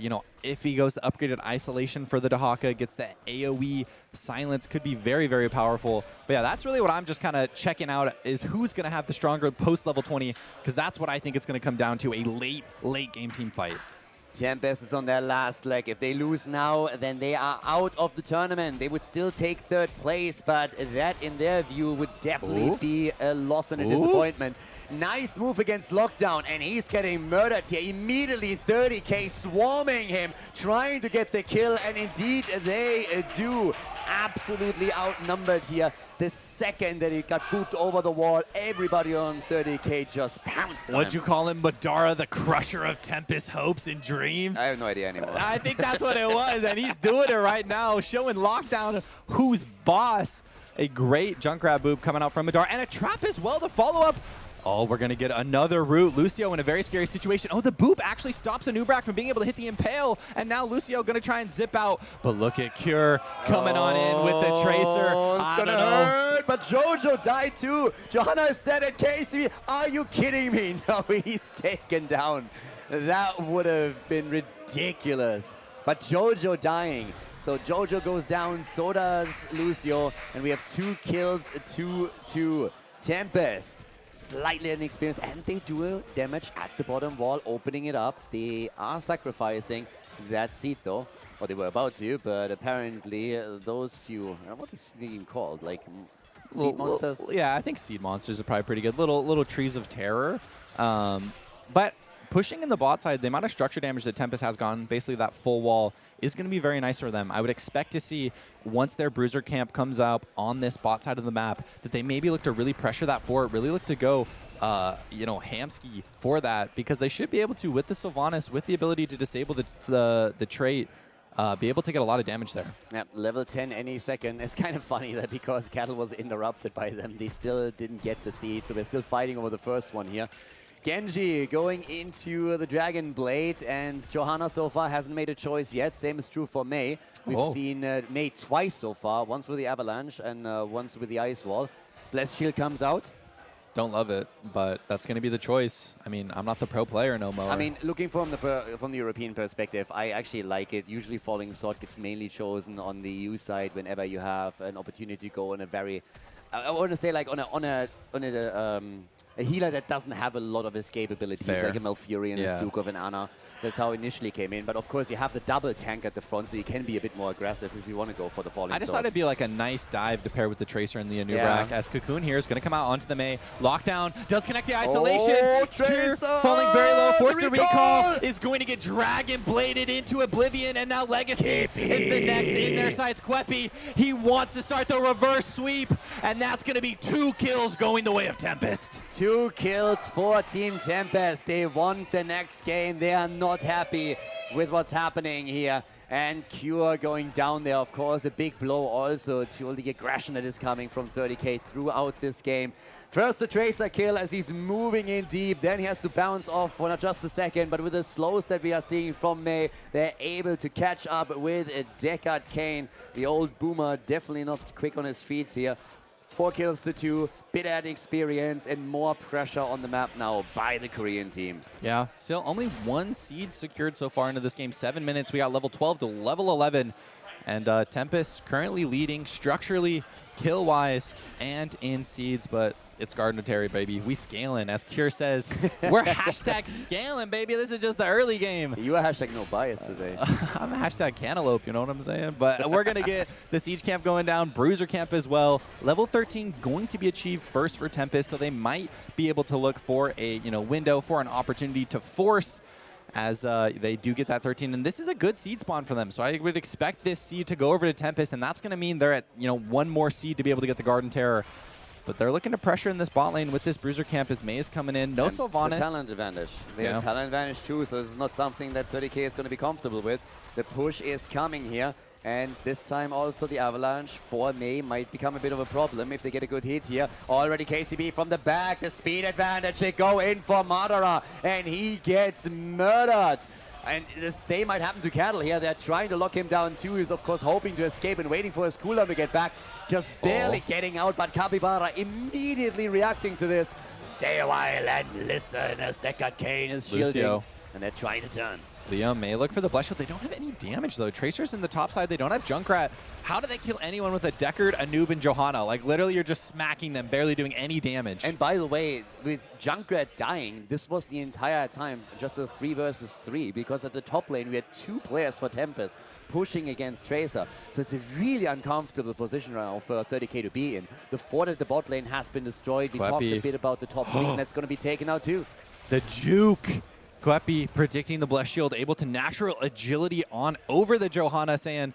You know, if he goes the upgraded Isolation for the Dahaka, gets the AoE silence, could be very, very powerful. But yeah, that's really what I'm just kind of checking out is who's going to have the stronger post-level 20, because that's what I think it's going to come down to, a late game team fight. Tempest is on their last leg. If they lose now, then they are out of the tournament. They would still take 3rd place, but that, in their view, would definitely be a loss and a disappointment. Nice move against Lockdown, and he's getting murdered here. Immediately 30K swarming him, trying to get the kill, and indeed they do. Absolutely outnumbered here. The second that he got booped over the wall, everybody on 30K just pounced on him. What'd you call him, Madara, the crusher of Tempest hopes and dreams? I have no idea anymore. I think that's what it was, and he's doing it right now, showing Lockdown who's boss. A great Junkrat boop coming out from Madara, and a trap as well to follow up. Oh, we're going to get another root. Lucio in a very scary situation. Oh, the boop actually stops Anubrak from being able to hit the Impale. And now Lucio going to try and zip out. But look at Cure coming on in with the Tracer. It's going to hurt, but Jojo died too. Johanna is dead at Casey. Are you kidding me? No, he's taken down. That would have been ridiculous. But Jojo dying. So Jojo goes down, so does Lucio. And we have 2 kills, 2-2. Tempest. Slightly inexperienced, and they do damage at the bottom wall, opening it up. They are sacrificing that seed though, or they were about to, but apparently those few, what is it even called, like seed monsters? Yeah, I think seed monsters are probably pretty good. Little trees of terror. But pushing in the bot side, the amount of structure damage that Tempest has gone, basically that full wall, is going to be very nice for them. I would expect to see, once their bruiser camp comes up on this bot side of the map, that they maybe look to really pressure that forward, really look to go, you know, hamski for that, because they should be able to, with the Sylvanas, with the ability to disable the trait, be able to get a lot of damage there. Yeah, level 10 any second. It's kind of funny that because Cattle was interrupted by them, they still didn't get the seed, so we're still fighting over the first one here. Genji going into the Dragon Blade, and Johanna so far hasn't made a choice yet. Same is true for Mei. We've seen Mei twice so far, once with the Avalanche and once with the Ice Wall. Blessed Shield comes out. Don't love it, but that's going to be the choice. I mean, I'm not the pro player no more. I mean, looking from the European perspective, I actually like it. Usually Falling Sword gets mainly chosen on the EU side whenever you have an opportunity to go on a very, I want to say like on a healer that doesn't have a lot of escape abilities, like a Malfurion, a Stukov, and Ana. That's how it initially came in. But of course, you have the double tank at the front, so you can be a bit more aggressive if you want to go for the Falling Sword. I just thought it'd be like a nice dive to pair with the Tracer and the Anubrak, as Cocoon here is going to come out onto the Mei. Lockdown does connect the isolation. Tracer! Falling very low. Forced to recall. Is going to get Dragon Bladed into Oblivion, and now Legacy is the next in their sights. Kwepi, he wants to start the reverse sweep, and that's going to be 2 kills going the way of Tempest. 2 kills for Team Tempest. They want the next game. They are not happy with what's happening here. And Cure going down there, of course, a big blow also to all the aggression that is coming from 30K throughout this game. First the Tracer kill as he's moving in deep, then he has to bounce off for not just a second, but with the slows that we are seeing from Mei, they're able to catch up with a Deckard Cain. The old boomer definitely not quick on his feet here. 4 kills to 2, bit added experience and more pressure on the map now by the Korean team. Yeah, still only 1 seed secured so far into this game. 7 minutes, we got level 12 to level 11. And Tempest currently leading structurally, kill-wise, and in seeds, but it's Gardner-Terry, baby. We scaling, as Cure says. We're hashtag scaling, baby. This is just the early game. You are hashtag no bias today. I'm a hashtag cantaloupe, you know what I'm saying? But we're going to get the Siege Camp going down, Bruiser Camp as well. Level 13 going to be achieved first for Tempest, so they might be able to look for a window, for an opportunity to force as they do get that 13. And this is a good seed spawn for them, so I would expect this seed to go over to Tempest, and that's going to mean they're at 1 more seed to be able to get the Garden Terror. But they're looking to pressure in this bot lane with this Bruiser Camp as Mei is coming in. No Sylvanas. It's a talent advantage. They have talent advantage too, so this is not something that 30K is going to be comfortable with. The push is coming here, and this time also the Avalanche for Mei might become a bit of a problem if they get a good hit here. Already KCB from the back, the speed advantage. They go in for Madara, and he gets murdered. And the same might happen to Cattle here. They're trying to lock him down too. He's of course hoping to escape and waiting for his cooldown to get back. Just barely getting out, but Capybara immediately reacting to this. Stay a while and listen as Deckard Cain is shielding. And they're trying to turn. Leo may look for the Bless Shield. They don't have any damage, though. Tracer's in the top side. They don't have Junkrat. How do they kill anyone with a Deckard, a Noob, and Johanna? Like, literally, you're just smacking them, barely doing any damage. And by the way, with Junkrat dying, this was the entire time just a 3 versus 3, because at the top lane, we had 2 players for Tempest pushing against Tracer. So it's a really uncomfortable position right now for 30K to be in. The fort at the bot lane has been destroyed. We talked a bit about the top scene that's going to be taken out, too. The juke. Kwepi predicting the Bless Shield, able to natural agility on over the Johanna, saying,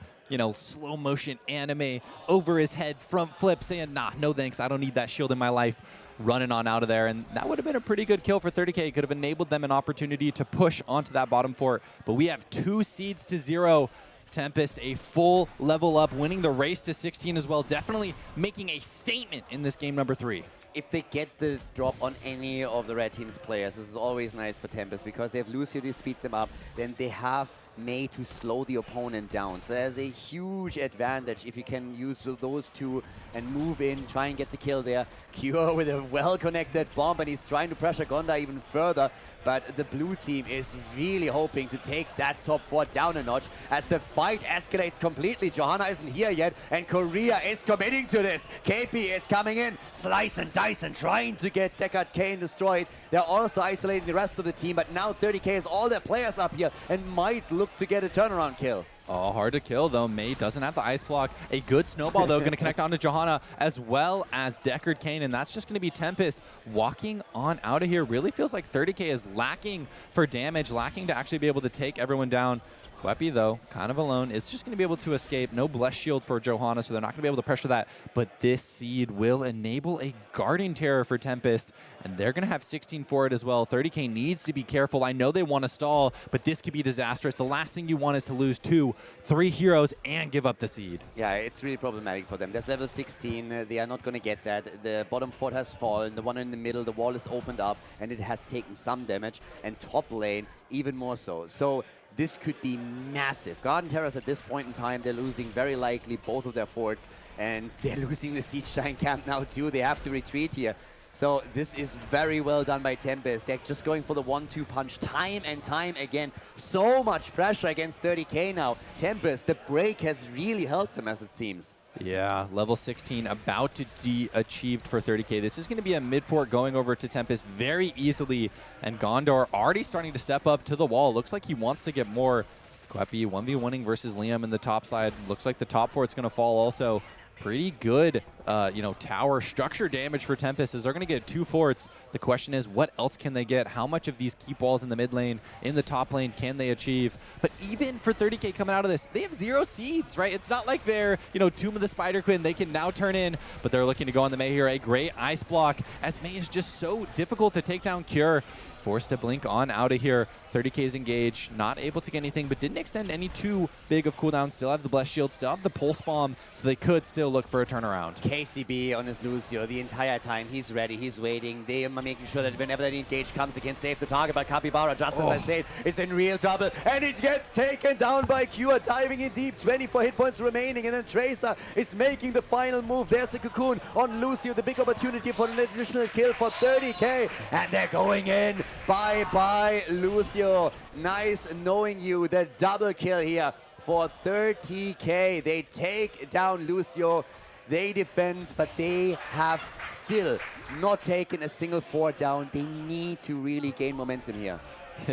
slow motion anime over his head, front flip, saying, nah, no thanks, I don't need that shield in my life. Running on out of there, and that would have been a pretty good kill for 30K. Could have enabled them an opportunity to push onto that bottom fort, but we have 2 seeds to 0. Tempest a full level up, winning the race to 16 as well. Definitely making a statement in this game number 3. If they get the drop on any of the red team's players, this is always nice for Tempest because they have Lucio to speed them up, then they have Mei to slow the opponent down. So there's a huge advantage if you can use those 2 and move in, try and get the kill there. Cure with a well-connected bomb, and he's trying to pressure Gonda even further. But the blue team is really hoping to take that top fort down a notch as the fight escalates completely. Johanna isn't here yet, and Korea is committing to this. KP is coming in, slice and dice and trying to get Deckard Cain destroyed. They're also isolating the rest of the team, but now 30K has all their players up here and might look to get a turnaround kill. Oh, hard to kill, though. Mei doesn't have the ice block. A good snowball, though, going to connect onto Johanna as well as Deckard Cain, and that's just going to be Tempest walking on out of here. Really feels like 30K is lacking for damage, lacking to actually be able to take everyone down. Kwepi, though, kind of alone, is just going to be able to escape. No Bless Shield for Johanna, so they're not going to be able to pressure that. But this seed will enable a Guarding Terror for Tempest, and they're going to have 16 for it as well. 30K needs to be careful. I know they want to stall, but this could be disastrous. The last thing you want is to lose 2, 3 heroes and give up the seed. Yeah, it's really problematic for them. There's level 16. They are not going to get that. The bottom fort has fallen. The one in the middle, the wall is opened up, and it has taken some damage. And top lane, even more so. So this could be massive. Garden Terrors at this point in time, they're losing very likely both of their forts, and they're losing the Siege Giant camp now too. They have to retreat here. So this is very well done by Tempest. They're just going for the 1-2 punch time and time again. So much pressure against 30k now. Tempest, the break has really helped them, as it seems. Yeah, level 16 about to be achieved for 30k. This is going to be a mid-fort going over to Tempest very easily. And Khaldor already starting to step up to the wall. Looks like he wants to get more. Kwepi 1v1ing versus Liam in the top side. Looks like the top fort's going to fall also. Pretty good, tower structure damage for Tempest as they're going to get 2 forts. The question is, what else can they get? How much of these keep walls in the mid lane, in the top lane, can they achieve? But even for 30k coming out of this, they have 0 seeds, right? It's not like they're, Tomb of the Spider Queen. They can now turn in, but they're looking to go on the Mei here. A great ice block, as Mei is just so difficult to take down Cure. Forced to blink on out of here. 30k's engaged, not able to get anything, but didn't extend any too big of cooldown. Still have the Blessed Shield, still have the Pulse Bomb, so they could still look for a turnaround. KCB on his Lucio the entire time. He's ready, he's waiting. They are making sure that whenever that engage comes, they can save the target. But Capybara, just as I said, is in real trouble. And it gets taken down by Cure, diving in deep. 24 hit points remaining, and then Tracer is making the final move. There's a Cocoon on Lucio, the big opportunity for an additional kill for 30k. And they're going in. Bye-bye, Lucio. Nice knowing you. The double kill here for 30k. They take down Lucio. They defend, but they have still not taken a single fort down. They need to really gain momentum here.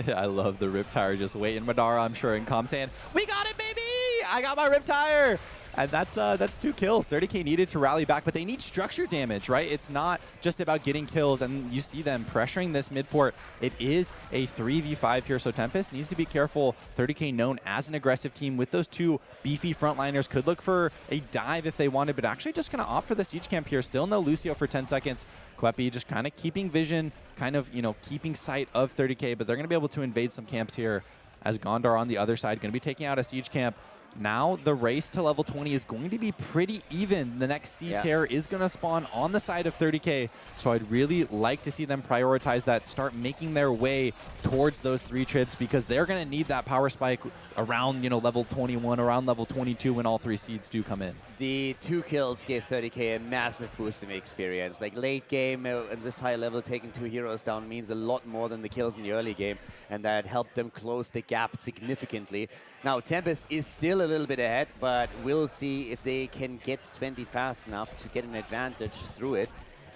I love the Riptire just waiting. Madara, I'm sure, in comm saying, "We got it, baby! I got my Riptire!" And that's 2 kills. 30k needed to rally back, but they need structure damage, right? It's not just about getting kills, and you see them pressuring this mid fort. It is a 3v5 here, so Tempest needs to be careful. 30k known as an aggressive team with those 2 beefy frontliners. Could look for a dive if they wanted, but actually just going to opt for the siege camp here. Still no Lucio for 10 seconds. Kwepi just kind of keeping vision, kind of, keeping sight of 30k, but they're going to be able to invade some camps here as Khaldor on the other side going to be taking out a siege camp. Now the race to level 20 is going to be pretty even. The next Seed Terror is going to spawn on the side of 30k, so I'd really like to see them prioritize that, start making their way towards those 3 trips, because they're going to need that power spike around level 21, around level 22 when all 3 seeds do come in. The 2 kills gave 30k a massive boost in the experience. Like late game at this high level, taking 2 heroes down means a lot more than the kills in the early game, and that helped them close the gap significantly. Now Tempest is still a little bit ahead, but we'll see if they can get 20 fast enough to get an advantage through it.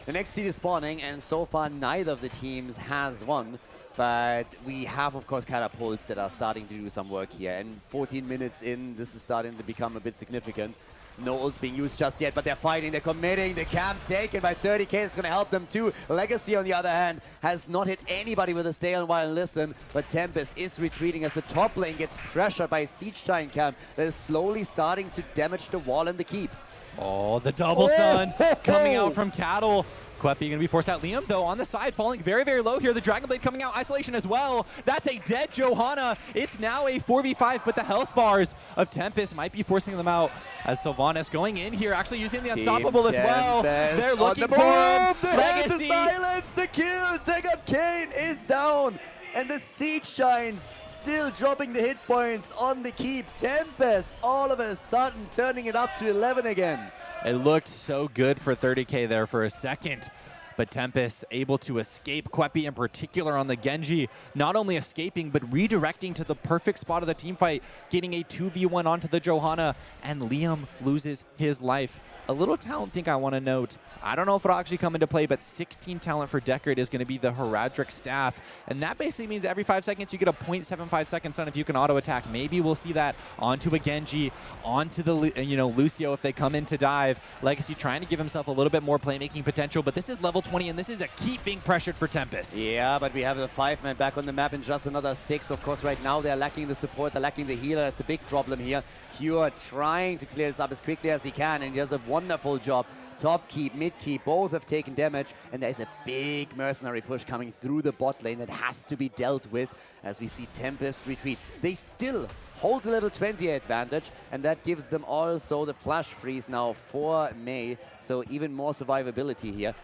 The next seed is spawning, and so far neither of the teams has won. But we have, of course, catapults that are starting to do some work here. And 14 minutes in, this is starting to become a bit significant. No ults being used just yet, but they're fighting, they're committing. The camp taken by 30k is going to help them too. Legacy, on the other hand, has not hit anybody with a stay on while and listen, but Tempest is retreating as the top lane gets pressured by a Siege Giant camp that is slowly starting to damage the wall and the keep. Oh, the double sun coming out from Cattle. Kwepi going to be forced out. Liam, though, on the side, falling very, very low here. The Dragon Blade coming out. Isolation as well. That's a dead Johanna. It's now a 4v5, but the health bars of Tempest might be forcing them out. As Sylvanas going in here, actually using the Unstoppable as well. They're looking for him. Legacy. The silence, the kill. Taggart Kane is down. And the Siege Giants still dropping the hit points on the keep. Tempest all of a sudden turning it up to 11 again. It looked so good for 30k there for a second, but Tempest able to escape. Kwepi in particular on the Genji, not only escaping, but redirecting to the perfect spot of the team fight, getting a 2v1 onto the Johanna, and Liam loses his life. A little talent thing I want to note. I don't know if it'll actually come into play, but 16 talent for Deckard is going to be the Heraldric Staff. And that basically means every 5 seconds you get a 0.75 second stun if you can auto attack. Maybe we'll see that onto a Genji, onto the Lucio if they come in to dive. Legacy trying to give himself a little bit more playmaking potential, but this is level 20 and this is a keep being pressured for Tempest. Yeah, but we have the 5-man back on the map in just another 6. Of course, right now they're lacking the support, they're lacking the healer. That's a big problem here. Cure trying to clear this up as quickly as he can, and he does a wonderful job. Top keep, mid keep, both have taken damage, and there's a big mercenary push coming through the bot lane that has to be dealt with as we see Tempest retreat. They still hold the level 20 advantage, and that gives them also the flash freeze now for Mei, so even more survivability here.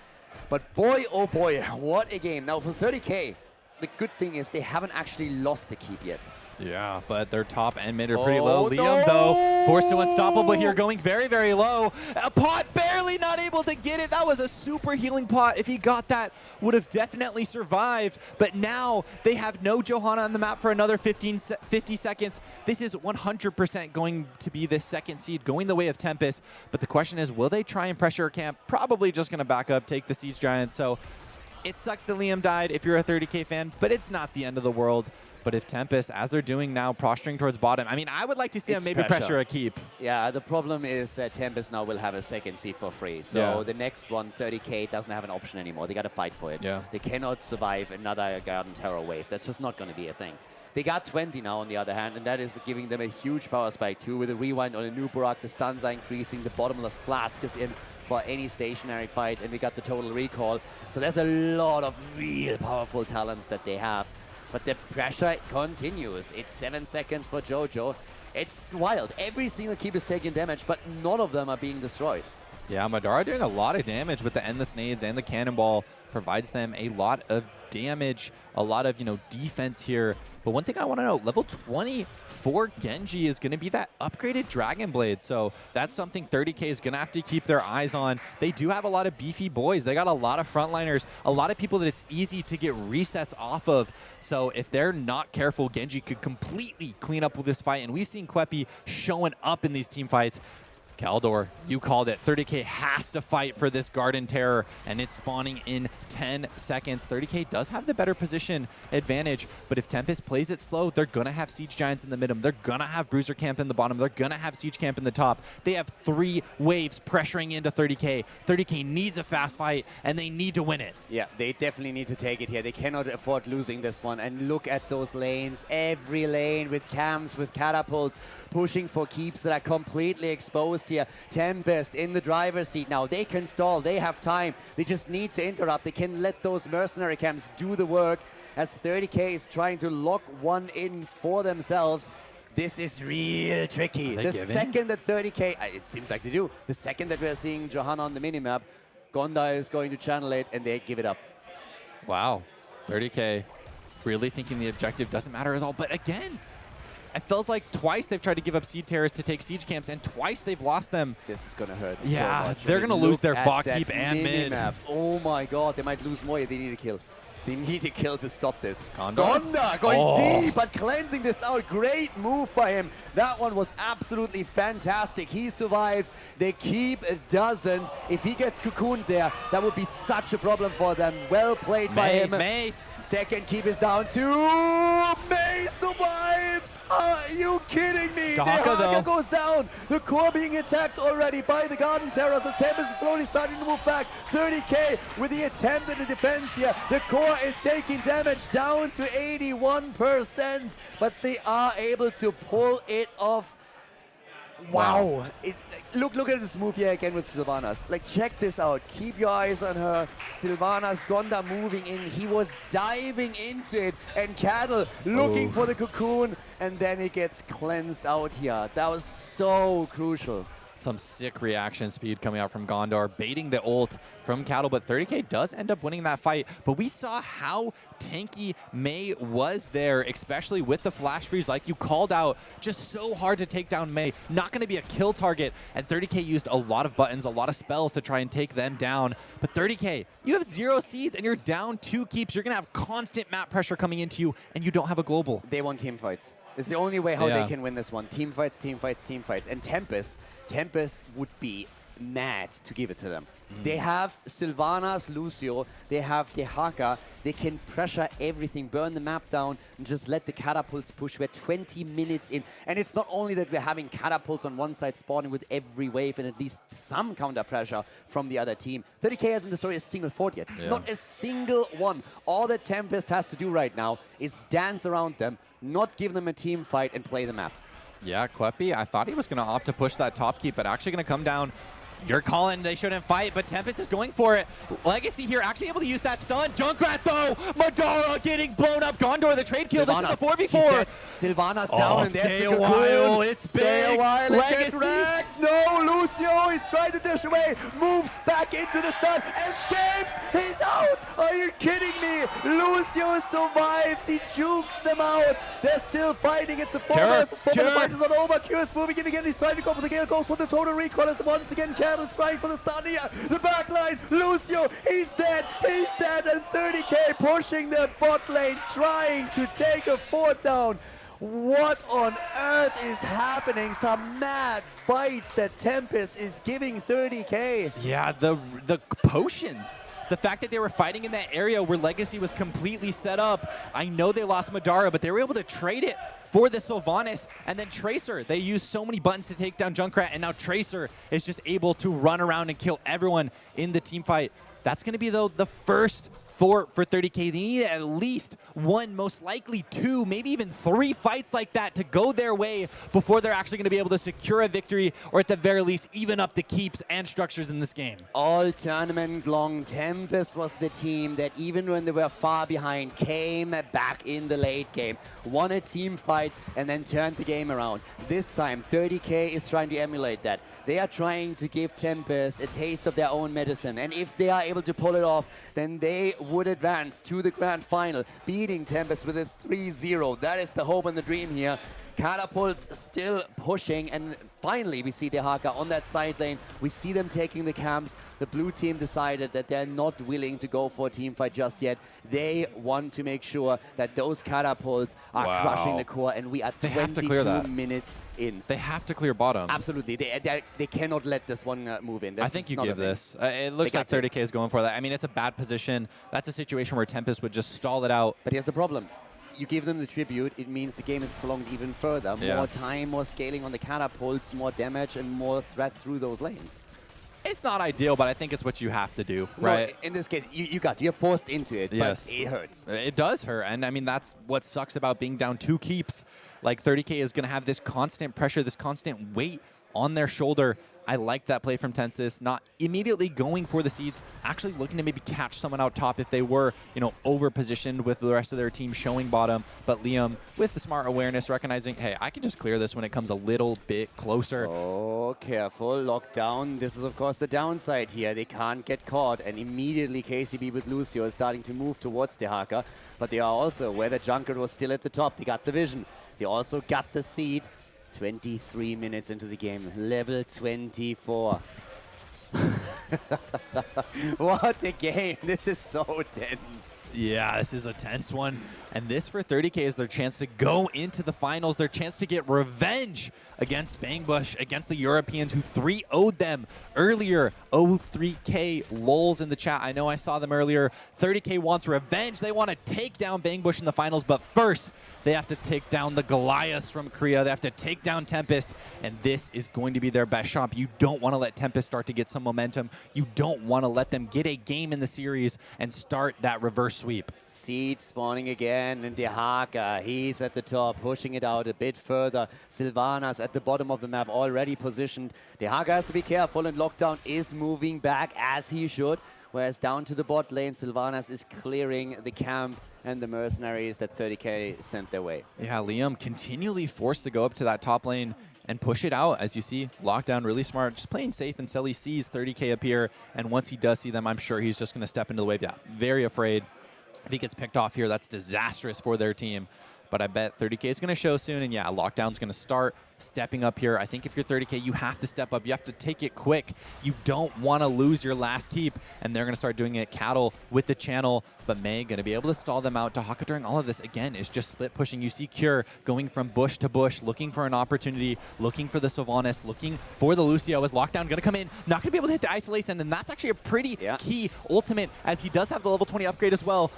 But boy, oh boy, what a game. Now for 30k, the good thing is they haven't actually lost the keep yet. Yeah, but their top and mid are pretty low. Liam, though, Forced to unstoppable here, going very, very low. A pot barely not able to get it. That was a super healing pot. If he got that, would have definitely survived. But now they have no Johanna on the map for another 50 seconds. This is 100% going to be the second seed, going the way of Tempest. But the question is, will they try and pressure a camp? Probably just going to back up, take the Siege Giant. So it sucks that Liam died if you're a 30K fan, but it's not the end of the world. But if Tempest, as they're doing now, posturing towards bottom, I mean, I would like to see them maybe pressure a keep. Yeah, the problem is that Tempest now will have a second seed for free. So the next one, 30K, doesn't have an option anymore. They got to fight for it. Yeah. They cannot survive another Garden Terror wave. That's just not going to be a thing. They got 20 now on the other hand, and that is giving them a huge power spike too. With a rewind on a new Burak, the stuns are increasing, the bottomless flask is in for any stationary fight, and we got the total recall. So there's a lot of real powerful talents that they have. But the pressure continues. It's 7 seconds for Jojo. It's wild. Every single keep is taking damage, but none of them are being destroyed. Yeah, Madara doing a lot of damage with the endless nades and the cannonball. Provides them a lot of damage, a lot of, defense here. But one thing I want to know, level 20 for Genji is going to be that upgraded Dragon Blade. So that's something 30K is going to have to keep their eyes on. They do have a lot of beefy boys. They got a lot of frontliners, a lot of people that it's easy to get resets off of. So if they're not careful, Genji could completely clean up with this fight. And we've seen Kwepi showing up in these team fights. Khaldor, you called it. 30K has to fight for this Garden Terror, and it's spawning in 10 seconds. 30K does have the better position advantage, but if Tempest plays it slow, they're going to have Siege Giants in the middle. They're going to have Bruiser Camp in the bottom. They're going to have Siege Camp in the top. They have 3 waves pressuring into 30K. 30K needs a fast fight, and they need to win it. Yeah, they definitely need to take it here. They cannot afford losing this one. And look at those lanes. Every lane with cams, with catapults, pushing for keeps that are completely exposed here. Tempest in the driver's seat now. They can stall. They have time. They just need to interrupt. They can let those mercenary camps do the work as 30K is trying to lock one in for themselves. This is real tricky. The second that 30K, it seems like they do, the second that we're seeing Johanna on the minimap, Gonda is going to channel it and they give it up. Wow. 30K really thinking the objective doesn't matter at all. But again, it feels like twice they've tried to give up Seed Terrors to take Siege Camps, and twice they've lost them. This is going to hurt so much. They're going to lose their bot keep and mid. Oh my god, they might lose more. They need a kill. They need a kill to stop this. Gonda going deep, but cleansing this out. Great move by him. That one was absolutely fantastic. He survives. They keep doesn't. If he gets cocooned there, that would be such a problem for them. Well played by him. May. Second keep is down to May survives. Are you kidding me? Daka goes down. The core being attacked already by the Garden Terrors as Tempest is slowly starting to move back. 30K with the attempt at the defense here. The core is taking damage down to 81%, but they are able to pull it off. Wow. Look at this move here again with Sylvanas. Like, check this out. Keep your eyes on her. Sylvanas, Gonda moving in. He was diving into it. And Cattle looking for the cocoon. And then it gets cleansed out here. That was so crucial. Some sick reaction speed coming out from Gondor, baiting the ult from Cattle, but 30K does end up winning that fight. But we saw how tanky May was there, especially with the flash freeze, like you called out. Just so hard to take down May. Not going to be a kill target, and 30K used a lot of buttons, a lot of spells to try and take them down. But 30K, you have 0 seeds, and you're down 2 keeps. You're going to have constant map pressure coming into you, and you don't have a global. They want team fights. It's the only way how they can win this one. Team fights, team fights, team fights. And Tempest would be mad to give it to them. They have Sylvanas, Lucio, they have Dehaka, they can pressure everything, burn the map down, and just let the catapults push. We're 20 minutes in, and it's not only that we're having catapults on one side spawning with every wave and at least some counter pressure from the other team. 30K hasn't destroyed a single fort yet, not a single one. All that Tempest has to do right now is dance around them, not give them a team fight, and play the map. Yeah, Kwepi, I thought he was going to opt to push that top keep, but actually going to come down You're calling they shouldn't fight, but Tempest is going for it. Legacy here actually able to use that stun. Junkrat though, Madara getting blown up. Gondor the trade kill. This is the 4v4. Sylvanas down and stay there's a while. It's stay big. a while. Legacy. No, Lucio is trying to dash away. Moves back into the stun. Escapes. He's out. Are you kidding me? Lucio survives. He jukes them out. They're still fighting. It's a 4 versus 4. The fight is not over. Curious moving in again. He's trying to go for the Gale. Goes for the total recall as once again is trying for the stun here. The back line, Lucio, he's dead, and 30k pushing the bot lane, trying to take a 4 down. What on earth is happening? Some mad fights that Tempest is giving 30k. Yeah, the potions. The fact that they were fighting in that area where Legacy was completely set up. I know they lost Madara, but they were able to trade it for the Sylvanas. And then Tracer, they used so many buttons to take down Junkrat, and now Tracer is just able to run around and kill everyone in the team fight. That's going to be, though, the first fort for 30k. They need at least 1, most likely 2, maybe even 3 fights like that to go their way before they're actually going to be able to secure a victory, or at the very least even up the keeps and structures in this game. All tournament long, Tempest was the team that even when they were far behind came back in the late game, won a team fight and then turned the game around. This time 30k is trying to emulate that. They are trying to give Tempest a taste of their own medicine, and if they are able to pull it off, then they would advance to the grand final, beating Tempest with a 3-0. That is the hope and the dream here. Catapults still pushing, and finally we see Dehaka on that side lane. We see them taking the camps. The blue team decided that they're not willing to go for a team fight just yet. They want to make sure that those catapults are crushing the core, and we are 22 minutes in. They have to clear bottom. Absolutely. They cannot let this one move in. I think you give this. It looks like 30k is going for that. I mean, it's a bad position. That's a situation where Tempest would just stall it out. But here's the problem. You give them the tribute, it means the game is prolonged even further. More time, more scaling on the catapults, more damage, and more threat through those lanes. It's not ideal, but I think it's what you have to do, right? No, in this case, you're forced into it, but it hurts. It does hurt, and I mean, that's what sucks about being down 2 keeps. Like, 30k is going to have this constant pressure, this constant weight on their shoulder. I like that play from Tempest, not immediately going for the seeds, actually looking to maybe catch someone out top if they were, over-positioned with the rest of their team showing bottom. But Liam, with the smart awareness, recognizing, hey, I can just clear this when it comes a little bit closer. Oh, careful, lockdown. This is, of course, the downside here. They can't get caught, and immediately KCB with Lucio is starting to move towards Dehaka. But they are also, where the Junkrat was still at the top, they got the vision. They also got the seed. 23 minutes into the game, level 24. What a game. This is so tense. Yeah, this is a tense one. And this for 30k is their chance to go into the finals, their chance to get revenge against Bangbush, against the Europeans who 3-0'd them earlier. 3k lols in the chat. I know I saw them earlier. 30k wants revenge. They want to take down Bangbush in the finals, but first they have to take down the Goliaths from Korea. They have to take down Tempest, and this is going to be their best shot. You don't want to let Tempest start to get some momentum. You don't want to let them get a game in the series and start that reverse sweep. Seed spawning again, and Dehaka, he's at the top, pushing it out a bit further. Sylvanas at the bottom of the map, already positioned. Dehaka has to be careful, and Lockdown is moving back as he should. Whereas down to the bot lane, Sylvanas is clearing the camp and the mercenaries that 30k sent their way. Yeah, Liam continually forced to go up to that top lane and push it out. As you see, Lockdown really smart, just playing safe until he sees 30k appear. And once he does see them, I'm sure he's just going to step into the wave. Yeah, very afraid. If he gets picked off here, that's disastrous for their team. But I bet 30k is going to show soon. And yeah, Lockdown's going to start stepping up here. I think if you're 30k, you have to step up. You have to take it quick. You don't want to lose your last keep. And they're going to start doing it cattle with the channel. But May going to be able to stall them out. Dehaka during all of this, again, is just split pushing. You see Cure going from bush to bush, looking for an opportunity, looking for the Sylvanas, looking for the Lucio. Is Lockdown going to come in? Not going to be able to hit the isolation. And that's actually a pretty key ultimate, as he does have the level 20 upgrade as well.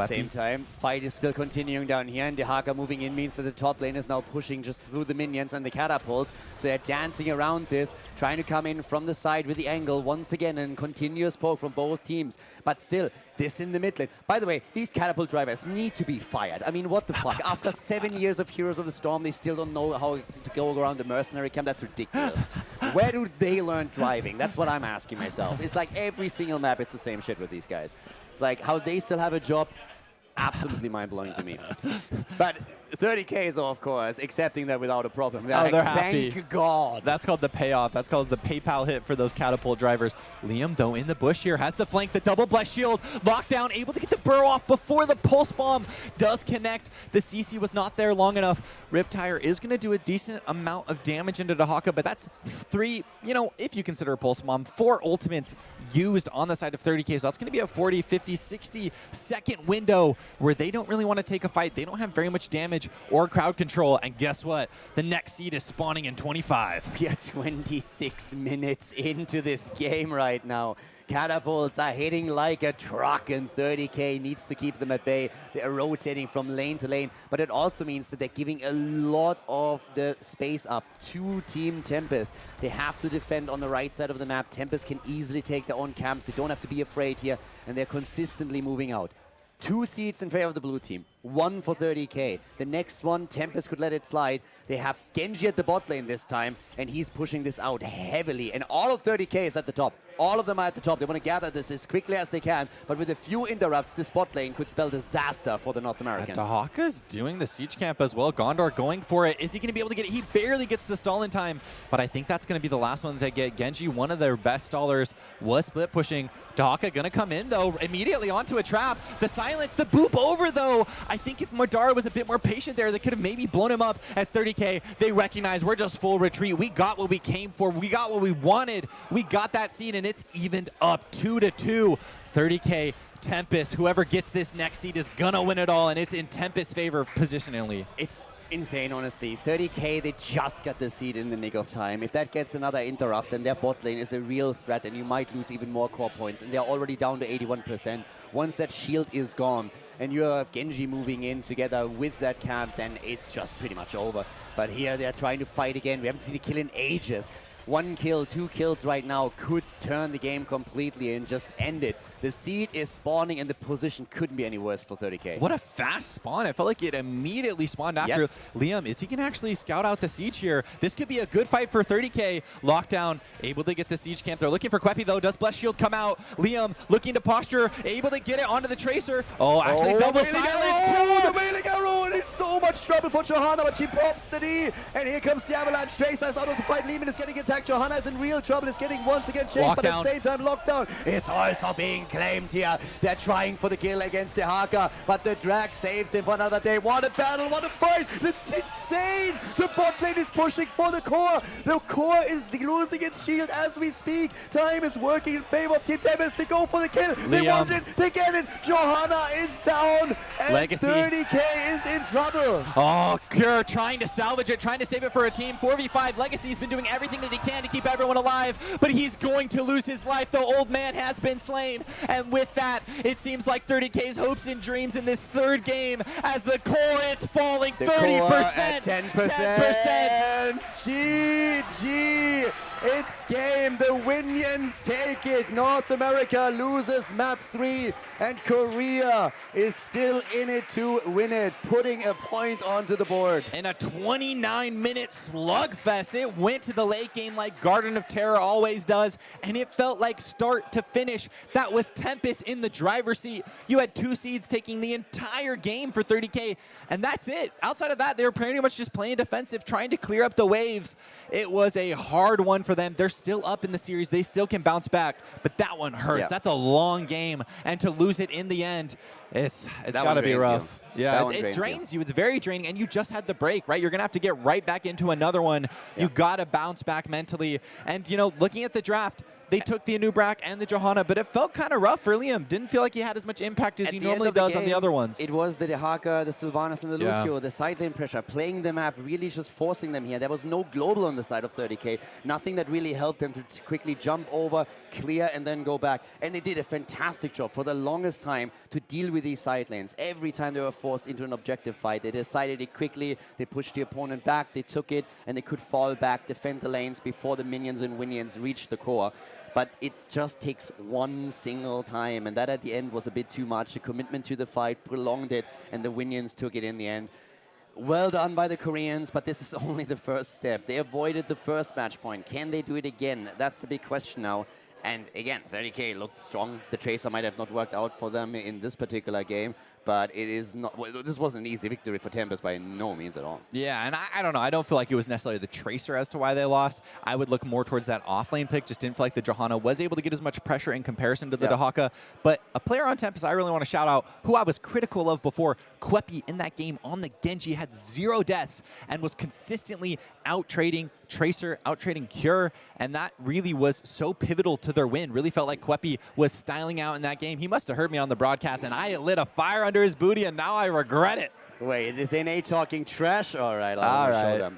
Same time, fight is still continuing down here, and Dehaka moving in means that the top lane is now pushing just through the minions and the catapults. So they're dancing around this, trying to come in from the side with the angle once again, and continuous poke from both teams. But still, this in the mid lane. By the way, these catapult drivers need to be fired. I mean, what the fuck? After 7 years of Heroes of the Storm, they still don't know how to go around the mercenary camp? That's ridiculous. Where do they learn driving? That's what I'm asking myself. It's like every single map, it's the same shit with these guys. Like, how they still have a job, absolutely mind-blowing to me. But 30K is, of course, accepting that without a problem. They're happy. Thank God. That's called the payoff. That's called the PayPal hit for those catapult drivers. Liam, though, in the bush here, has the flank, the double blessed shield, lockdown, able to get the burrow off before the pulse bomb does connect. The CC was not there long enough. Riptire is going to do a decent amount of damage into Dehaka, but that's 3, if you consider a pulse bomb, 4 ultimates used on the side of 30K. So that's going to be a 40, 50, 60 second window where they don't really want to take a fight. They don't have very much damage or crowd control. And guess what? The next seed is spawning in 25. We are 26 minutes into this game right now. Catapults are hitting like a truck, and 30K needs to keep them at bay. They're rotating from lane to lane, but it also means that they're giving a lot of the space up to Team Tempest. They have to defend on the right side of the map. Tempest can easily take their own camps. They don't have to be afraid here, and they're consistently moving out. 2 seeds in favor of the blue team, 1 for 30K. The next one, Tempest could let it slide. They have Genji at the bot lane this time, and he's pushing this out heavily. And all of 30K is at the top. All of them are at the top. They want to gather this as quickly as they can, but with a few interrupts, this bot lane could spell disaster for the North Americans. Dehaka's doing the siege camp as well. Gondor going for it. Is he going to be able to get it? He barely gets the stall in time, but I think that's going to be the last one that they get. Genji, one of their best stallers, was split pushing. Dehaka going to come in, though, immediately onto a trap. The silence, the boop over, though. I think if Madara was a bit more patient there, they could have maybe blown him up. As 30K, they recognize we're just full retreat. We got what we came for. We got what we wanted. We got that seed, and it's evened up 2-2. 30K, Tempest, whoever gets this next seed is gonna win it all, and it's in Tempest's favor positionally. It's insane, honestly. 30K, they just got the seed in the nick of time. If that gets another interrupt, then their bot lane is a real threat, and you might lose even more core points, and they're already down to 81%. Once that shield is gone, and you have Genji moving in together with that camp, then it's just pretty much over. But here they're trying to fight again. We haven't seen a kill in ages. 1 kill, 2 kills right now could turn the game completely and just end it. The seed is spawning, and the position couldn't be any worse for 30K. What a fast spawn. I felt like it immediately spawned after. Yes. Liam, is he can actually scout out the siege here? This could be a good fight for 30K. Lockdown, able to get the siege camp. They're looking for Kwepi, though. Does Bless Shield come out? Liam looking to posture, able to get it onto the Tracer. Oh, actually double silence, too. The Wailing Arrow, and it's so much trouble for Johanna, but she pops the D, and here comes the Avalanche. Tracer is out of the fight. Lehman is getting attacked. Johanna is in real trouble, is getting once again chased, but at the same time, Lockdown is also being claimed here. They're trying for the kill against Dehaka, but the drag saves him for another day. What a battle, what a fight! This is insane! The bot lane is pushing for the core. The core is losing its shield as we speak. Time is working in favor of Team Tempest. They go for the kill. They want it, they get it. Johanna is down, and Legacy. 30K is in trouble. Oh, Cure trying to salvage it, trying to save it for a team. 4v5. Legacy's been doing everything that he can to keep everyone alive, but he's going to lose his life. The old man has been slain, and with that, it seems like 30K's hopes and dreams in this third game as the core, it's falling 30%. 10%. GG. It's game. The Winions take it. North America loses map 3, and Korea is still in it to win it, putting a point onto the board. In a 29-minute slugfest, it went to the late game like Garden of Terror always does, and it felt like start to finish. That was Tempest in the driver's seat. You had 2 seeds taking the entire game for 30K, and that's it. Outside of that, they were pretty much just playing defensive, trying to clear up the waves. It was a hard one for them. They're still up in the series. They still can bounce back, but that one hurts. Yeah. That's a long game, and to lose it in the end, it's got to be rough. Yeah, it drains you. It's very draining, and you just had the break, right? You're going to have to get right back into another one. Yeah. You got to bounce back mentally. And, looking at the draft, they took the Anubrak and the Johanna, but it felt kind of rough for Liam. Didn't feel like he had as much impact as he normally does on the other ones. It was the Dehaka, the Sylvanas, and the Lucio, the side lane pressure, playing the map, really just forcing them here. There was no global on the side of 30K. Nothing that really helped them to quickly jump over, clear, and then go back. And they did a fantastic job for the longest time to deal with these side lanes. Every time they were forced into an objective fight, they decided it quickly, they pushed the opponent back, they took it, and they could fall back, defend the lanes before the minions and Winions reached the core. But it just takes one single time, and that at the end was a bit too much. The commitment to the fight prolonged it, and the Winions took it in the end. Well done by the Koreans, but this is only the first step. They avoided the first match point. Can they do it again? That's the big question now. And again, 30K looked strong. The Tracer might have not worked out for them in this particular game, but it is not. Well, this wasn't an easy victory for Tempest by no means at all. Yeah, and I don't know. I don't feel like it was necessarily the Tracer as to why they lost. I would look more towards that offlane pick. Just didn't feel like the Johanna was able to get as much pressure in comparison to the Dehaka. But a player on Tempest I really want to shout out, who I was critical of before, Kwepi in that game on the Genji had 0 deaths and was consistently out-trading Tracer, out-trading Cure, and that really was so pivotal to their win. Really felt like Kwepi was styling out in that game. He must have heard me on the broadcast, and I lit a fire under his booty, and now I regret it. Wait, is NA talking trash? All right, I'll show them.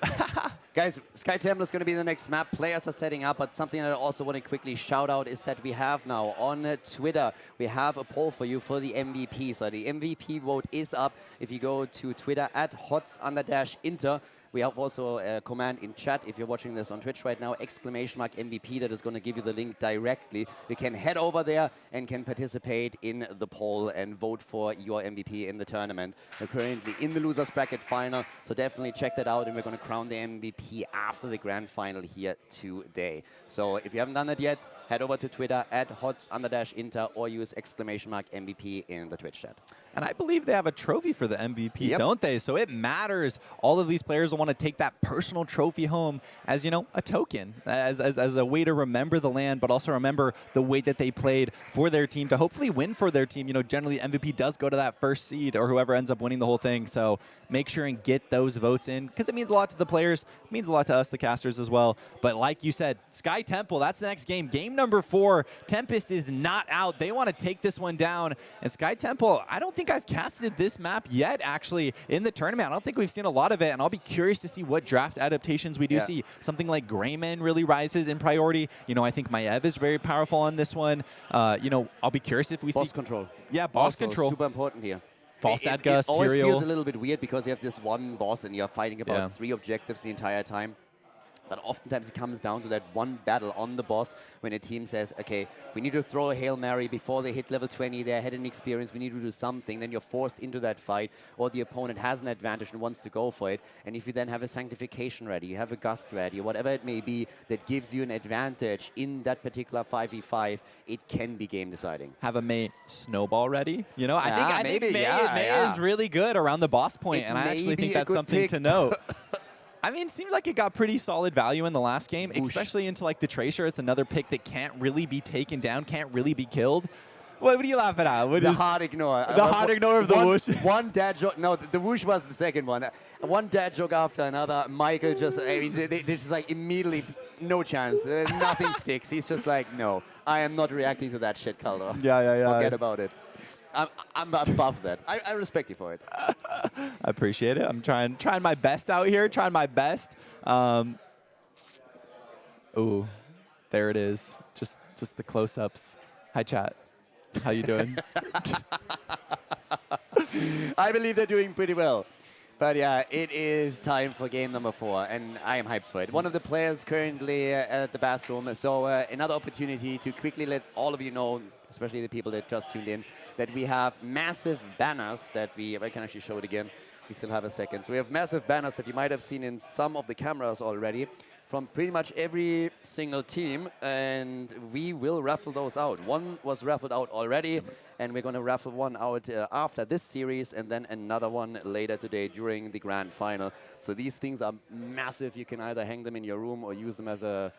Guys, Sky Temple is going to be the next map. Players are setting up, but something that I also want to quickly shout out is that we have now on Twitter, we have a poll for you for the MVP. So the MVP vote is up if you go to Twitter at @HOTS_Inter. We have also a command in chat if you're watching this on Twitch right now, !MVP, that is going to give you the link directly. You can head over there and can participate in the poll and vote for your MVP in the tournament. We're currently in the losers bracket final, so definitely check that out, and we're going to crown the MVP after the grand final here today. So if you haven't done that yet, head over to Twitter at @HOTS_Inter or use !MVP in the Twitch chat. And I believe they have a trophy for the MVP, don't they? So it matters. All of these players will want to take that personal trophy home as, you know, a token, as a way to remember the land, but also remember the way that they played for their team to hopefully win for their team. You know, generally MVP does go to that first seed or whoever ends up winning the whole thing. So make sure and get those votes in because it means a lot to the players. It means a lot to us, the casters, as well. But like you said, Sky Temple, that's the next game. Game number 4. Tempest is not out. They want to take this one down. And Sky Temple, I don't think I've casted this map yet, actually, in the tournament. I don't think we've seen a lot of it, and I'll be curious to see what draft adaptations we do see. Something like Greyman really rises in priority. You know, I think Maiev is very powerful on this one. You know, I'll be curious if we see... Boss control. Yeah, boss control. Super important here. Falstad, it always feels a little bit weird because you have this one boss and you're fighting about 3 objectives the entire time. But oftentimes it comes down to that one battle on the boss when a team says, okay, we need to throw a Hail Mary before they hit level 20, they had an experience, we need to do something. Then you're forced into that fight, or the opponent has an advantage and wants to go for it. And if you then have a Sanctification ready, you have a Gust ready, or whatever it may be that gives you an advantage in that particular 5v5, it can be game deciding. Have a Mei Snowball ready? You know, I think Mei is really good around the boss point, and I actually think that's something to note. I mean, it seemed like it got pretty solid value in the last game, especially into like the Tracer. It's another pick that can't really be taken down, can't really be killed. What are you laughing at? The hard ignore. The hard ignore of the whoosh. One dad joke. No, the whoosh was the second one. One dad joke after another. Michael just, they just like immediately, no chance. Nothing sticks. He's just like, no, I am not reacting to that shit, Khaldor. Yeah. Forget about it. I'm above that. I respect you for it. I appreciate it. I'm trying my best out here. Trying my best. Ooh, there it is. Just the close-ups. Hi, chat. How you doing? I believe they're doing pretty well. But yeah, it is time for game number 4, and I am hyped for it. One of the players currently at the bathroom, so another opportunity to quickly let all of you know, especially the people that just tuned in, that we have massive banners that I can actually show it again. We still have a second. So we have massive banners that you might have seen in some of the cameras already from pretty much every single team, and we will raffle those out. One was raffled out already, and we're going to raffle one out after this series, and then another one later today during the grand final. So these things are massive. You can either hang them in your room or use them as a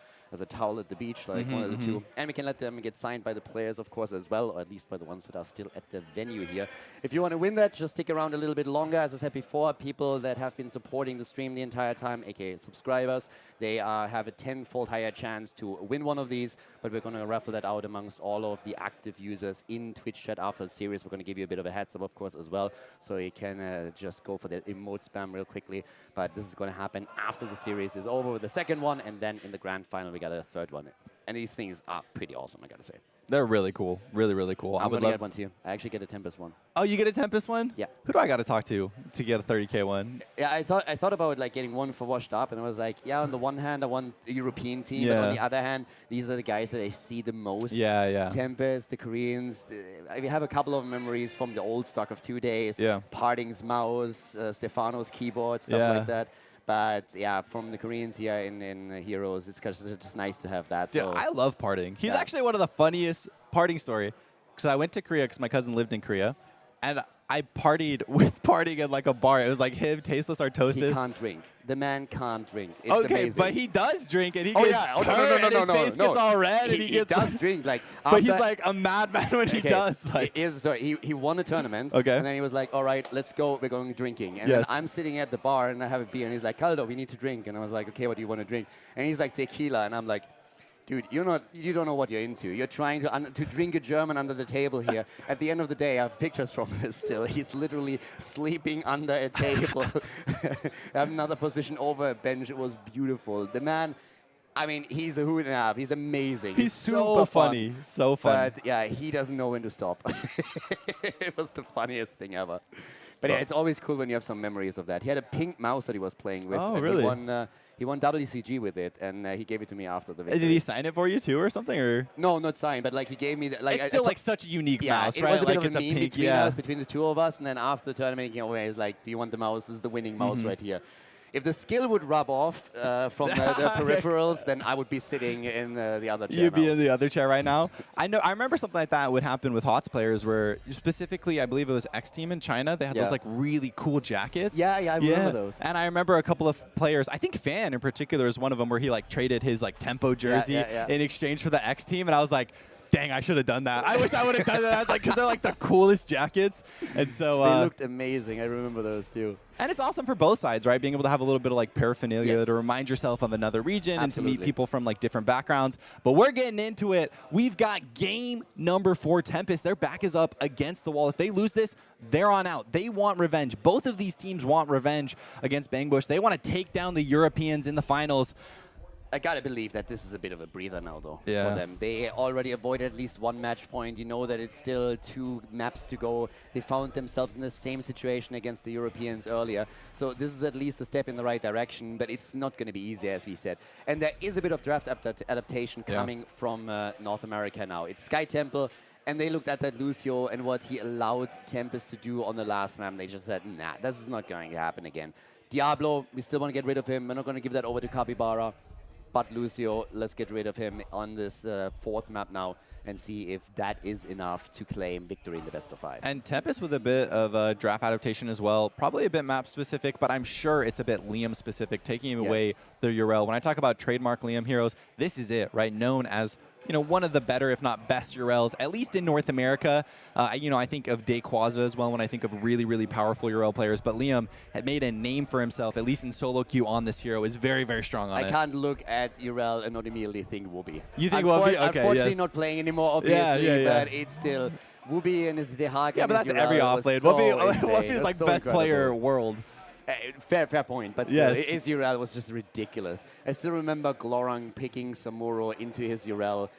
towel at the beach, like one of the two. And we can let them get signed by the players, of course, as well, or at least by the ones that are still at the venue here. If you want to win that, just stick around a little bit longer. As I said before, people that have been supporting the stream the entire time, aka subscribers, they have a 10-fold higher chance to win one of these, but we're going to raffle that out amongst all of the active users in Twitch chat after the series. We're going to give you a bit of a heads up, of course, as well, so you can just go for the emote spam real quickly. But this is going to happen after the series is over with the second one, and then in the grand final, we got a third one. And these things are pretty awesome, I got to say. They're really cool. Really, really cool. I'm going to get one too. I actually get a Tempest one. Oh, you get a Tempest one? Yeah. Who do I got to talk to get a 30K one? Yeah, I thought about like getting one for Washed Up, and I was like, yeah, on the one hand, I want a European team, but on the other hand, these are the guys that I see the most. Yeah, yeah. Tempest, the Koreans. We have a couple of memories from the old stock of 2 days. Yeah. Parting's mouse, Stefano's keyboard, stuff like that. But yeah, from the Koreans here in Heroes, it's just nice to have that. So yeah, I love Parting. He's actually one of the funniest Parting story. Because I went to Korea because my cousin lived in Korea, and I partied with Parting at like a bar. It was like him, Tasteless Artosis. He can't drink. The man can't drink. It's okay, amazing. but he does drink, and he gets his face gets all red, and he does drink. Like, but he's like a madman when he does. Like, here's the story. He won a tournament, and then he was like, all right, let's go. We're going drinking. And then I'm sitting at the bar, and I have a beer, and he's like, Khaldor, we need to drink. And I was like, okay, what do you want to drink? And he's like, tequila. And I'm like, dude, you don't know what you're into. You're trying to drink a German under the table here. At the end of the day, I have pictures from this still. He's literally sleeping under a table. I have another position over a bench. It was beautiful. The man, I mean, he's a hoot and a half. He's amazing. He's so funny. So funny. But yeah, he doesn't know when to stop. It was the funniest thing ever. But yeah, it's always cool when you have some memories of that. He had a pink mouse that he was playing with. Oh, and really? He won WCG with it, and he gave it to me after the victory. Did he sign it for you too, or something? Or no, not signed, but like he gave me. Like, it's still like such a unique mouse, it right? was a bit like of a meme pink, between us, between the two of us, and then after the tournament, he came away. He was like, "Do you want the mouse? This is the winning mouse right here." If the skill would rub off from the peripherals, then I would be sitting in the other chair. You'd be in the other chair right now. I remember something like that would happen with HOTS players, where specifically, I believe it was X Team in China. They had those like really cool jackets. Yeah, I remember those. And I remember a couple of players. I think Fan in particular is one of them, where he like traded his like Tempo jersey in exchange for the X Team, and I was like, dang, I should have done that. I wish I would have done that. I was like, because they're like the coolest jackets. And so they looked amazing. I remember those too. And it's awesome for both sides, right? Being able to have a little bit of like paraphernalia to remind yourself of another region and to meet people from like different backgrounds. But we're getting into it. We've got game number 4, Tempest. Their back is up against the wall. If they lose this, they're on out. They want revenge. Both of these teams want revenge against Bangbush. They want to take down the Europeans in the finals. I gotta believe that this is a bit of a breather now, though, for Yeah. them. They already avoided at least one match point. You know that it's still 2 maps to go. They found themselves in the same situation against the Europeans earlier. So this is at least a step in the right direction, but it's not going to be easy, as we said. And there is a bit of draft adaptation coming from North America now. It's Sky Temple, and they looked at that Lucio and what he allowed Tempest to do on the last map. They just said, nah, this is not going to happen again. Diablo, we still want to get rid of him. We're not going to give that over to Capybara. But Lucio, let's get rid of him on this 4th map now and see if that is enough to claim victory in the best of 5. And Tempest with a bit of a draft adaptation as well. Probably a bit map-specific, but I'm sure it's a bit Liam-specific, taking away the Urel. When I talk about trademark Liam heroes, this is it, right? Known as, you know, one of the better, if not best Urels, at least in North America. You know, I think of Dayquaza as well when I think of really, really powerful Urel players. But Liam had made a name for himself, at least in solo queue on this hero, is very, very strong on it. I can't look at Urel and not immediately think Wooby. You think Wooby? Okay, unfortunately, not playing anymore, obviously, but it's still Wooby and his Dehak. Yeah, but that's every off-lane. Wooby is like best player world. Fair point, but still, his Urel was just ridiculous. I still remember Glorang picking Samuro into his Urel.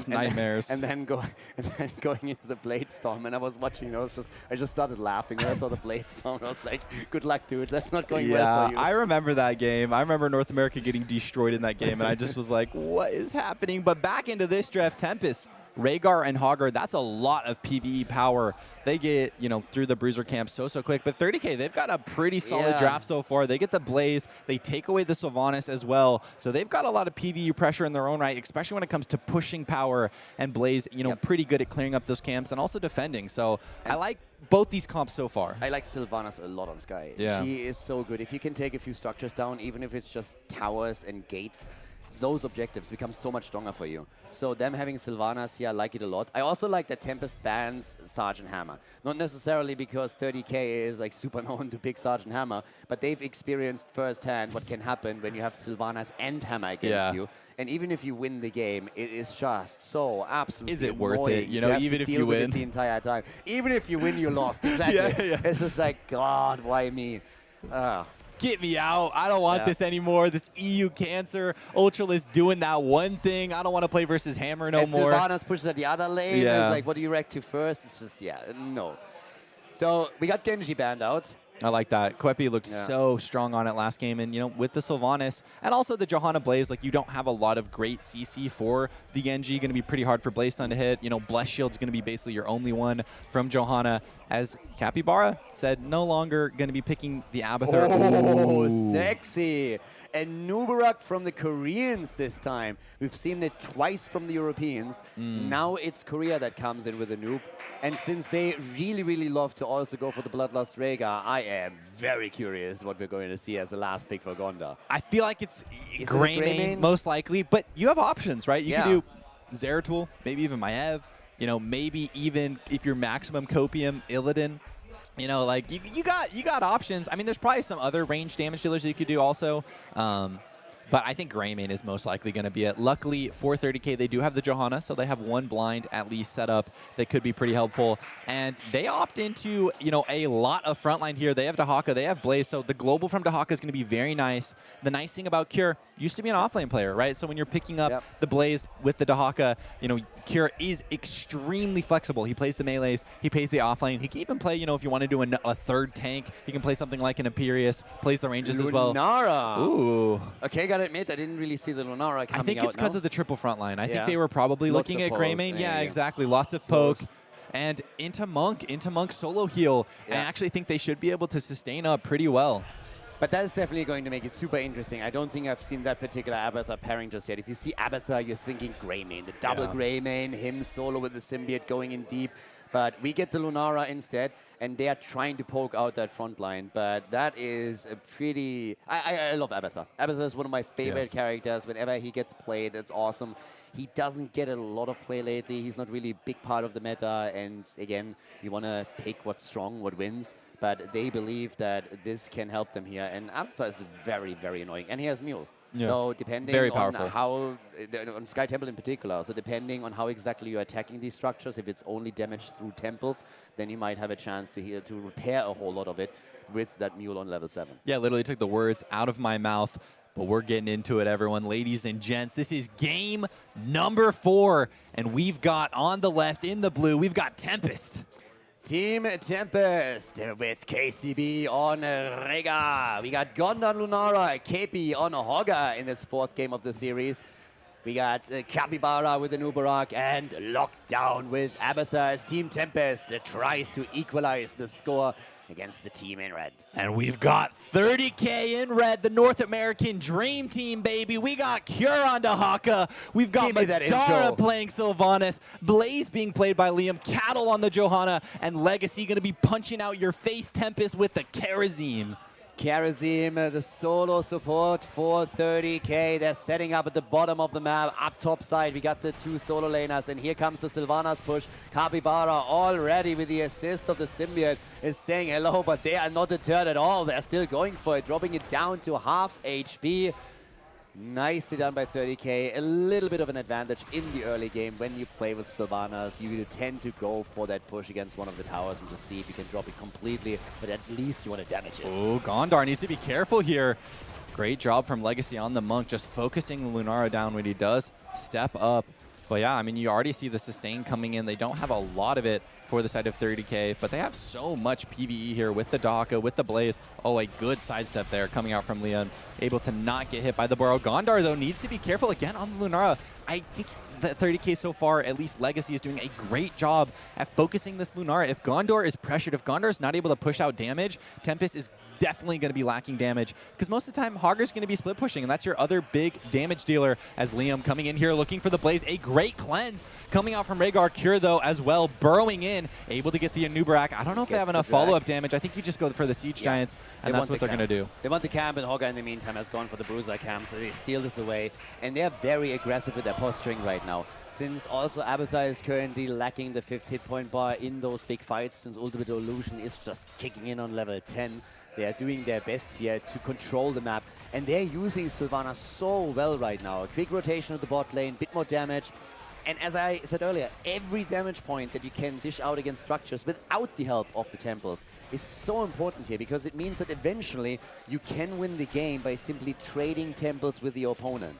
Nightmares. And then going into the Blade Storm, and I was watching, I just started laughing when I saw the Blade Storm. I was like, good luck, dude. That's not going well for you. I remember that game. I remember North America getting destroyed in that game, and I just was like, what is happening? But back into this draft, Tempest, Rhaegar and Hogger, that's a lot of PvE power. They get, you know, through the Bruiser camp so quick. But 30K, they've got a pretty solid draft so far. They get the Blaze. They take away the Sylvanas as well. So they've got a lot of PvE pressure in their own right, especially when it comes to pushing power. And Blaze, you know, pretty good at clearing up those camps and also defending. So I like both these comps so far. I like Sylvanas a lot on Sky. Yeah. She is so good. If you can take a few structures down, even if it's just towers and gates, those objectives become so much stronger for you. So them having Sylvanas here, I like it a lot. I also like that Tempest bans Sergeant Hammer. Not necessarily because 30k is like super known to pick Sergeant Hammer, but they've experienced firsthand what can happen when you have Sylvanas and Hammer against you. And even if you win the game, it is just so absolutely Is it worth it? You know, even if you win the entire time. Even if you win, you lost. Exactly. It's just like, God, why me? Get me out. I don't want this anymore. This EU cancer. Ultralisk doing that one thing. I don't want to play versus Hammer no more. Sylvanas pushes at the other lane. Yeah. It's like, what do you react to first? It's just, no. So we got Genji banned out. I like that. Kwepi looked so strong on it last game. And, you know, with the Sylvanas and also the Johanna Blaze, like, you don't have a lot of great CC for the Genji. Going to be pretty hard for Blaze Stun to hit. You know, Bless Shield's going to be basically your only one from Johanna. As Capybara said, no longer going to be picking the Abathur. Oh, sexy. And Nubarak from the Koreans this time. We've seen it twice from the Europeans. Now it's Korea that comes in with a noob. And since they really, really love to also go for the Bloodlust Rhaegar, I am very curious what we're going to see as the last pick for Gonda. I feel like it's Greymane, most likely, but you have options, right? You can do Zeratul, maybe even Maiev, you know, maybe even if you're maximum copium, Illidan. You know, like, you got options. I mean, there's probably some other range damage dealers that you could do also. But I think Greymane is most likely going to be it. Luckily, for 30k, they do have the Johanna, so they have one blind at least set up that could be pretty helpful. And they opt into, you know, a lot of frontline here. They have Dahaka, they have Blaze, so the global from Dahaka is going to be very nice. The nice thing about Cure, used to be an offlane player, right? So when you're picking up the Blaze with the Dahaka, you know, Cure is extremely flexible. He plays the melees, he plays the offlane. He can even play, you know, if you want to do a third tank, he can play something like an Imperius, plays the ranges as well. Lunara. Ooh. Okay, gotta admit, I didn't really see the Lunara coming out. I think it's because of the triple front line. I think they were probably Lots looking of at poke. Greymane. Yeah, exactly. Lots of pokes. And into Monk solo heal. I actually think they should be able to sustain up pretty well. But that is definitely going to make it super interesting. I don't think I've seen that particular Abathur pairing just yet. If you see Abathur, you're thinking Greymane. The double Greymane, him solo with the symbiote going in deep. But we get the Lunara instead, and they are trying to poke out that front line. But that is a pretty... I love Abathur. Abathur is one of my favorite characters. Whenever he gets played, it's awesome. He doesn't get a lot of play lately. He's not really a big part of the meta. And again, you want to pick what's strong, what wins. But they believe that this can help them here. And Abathur is very, very annoying. And he has Mule. Yeah. So depending on how, on Sky Temple in particular, so depending on how exactly you're attacking these structures, if it's only damage through temples, then you might have a chance to repair a whole lot of it with that Mule on level 7. Yeah, literally took the words out of my mouth. But we're getting into it, everyone. Ladies and gents, this is game number 4. And we've got on the left, in the blue, we've got Tempest. Team Tempest with KCB on Rhaegar. We got Gonda on Lunara, KP on Hogger in this 4th game of the series. We got Capybara with the Nubarak and Lockdown with Abathur as Team Tempest tries to equalize the score against the team in red. And we've got 30k in red, the North American Dream Team, baby. We got Cure on Dahaka. We've got Madara playing Sylvanas, Blaze being played by Liam, Cattle on the Johanna, and Legacy going to be punching out your face, Tempest, with the Karazim. Karazim, the solo support for 30k. They're setting up at the bottom of the map. Up top side, we got the 2 solo laners. And here comes the Sylvanas push. Capybara already with the assist of the symbiote is saying hello, but they are not deterred at all. They're still going for it, dropping it down to half HP. Nicely done by 30k. A little bit of an advantage in the early game when you play with Sylvanas. You tend to go for that push against one of the towers and just see if you can drop it completely, but at least you want to damage it. Oh, Gondar needs to be careful here. Great job from Legacy on the Monk, just focusing the Lunara down when he does step up. But yeah, I mean, you already see the sustain coming in. They don't have a lot of it for the side of 30k, but they have so much PvE here with the Dahaka, with the Blaze. Oh, a good sidestep there coming out from Leon. Able to not get hit by the Burrow. Gondar, though, needs to be careful again on the Lunara. I think that 30K so far, at least Legacy, is doing a great job at focusing this Lunara. If Gondor is pressured, if Gondor is not able to push out damage, Tempest is definitely going to be lacking damage, because most of the time Hogger's going to be split pushing, and that's your other big damage dealer. As Liam coming in here looking for the Blaze, a great cleanse coming out from Rhaegar. Cure though as well, burrowing in, able to get the Anubarak. I don't know if they have enough follow-up damage. I think you just go for the Siege Giants, and that's what they're going to do. They want the camp, and Hogger in the meantime has gone for the Bruiser camp, so they steal this away, and they're very aggressive with their posturing right now. Since also Abathar is currently lacking the 5th hit point bar in those big fights, since Ultimate Illusion is just kicking in on level 10. They are doing their best here to control the map, and they're using Sylvana so well right now. A quick rotation of the bot lane, bit more damage, and as I said earlier, every damage point that you can dish out against structures without the help of the temples is so important here, because it means that eventually you can win the game by simply trading temples with the opponent.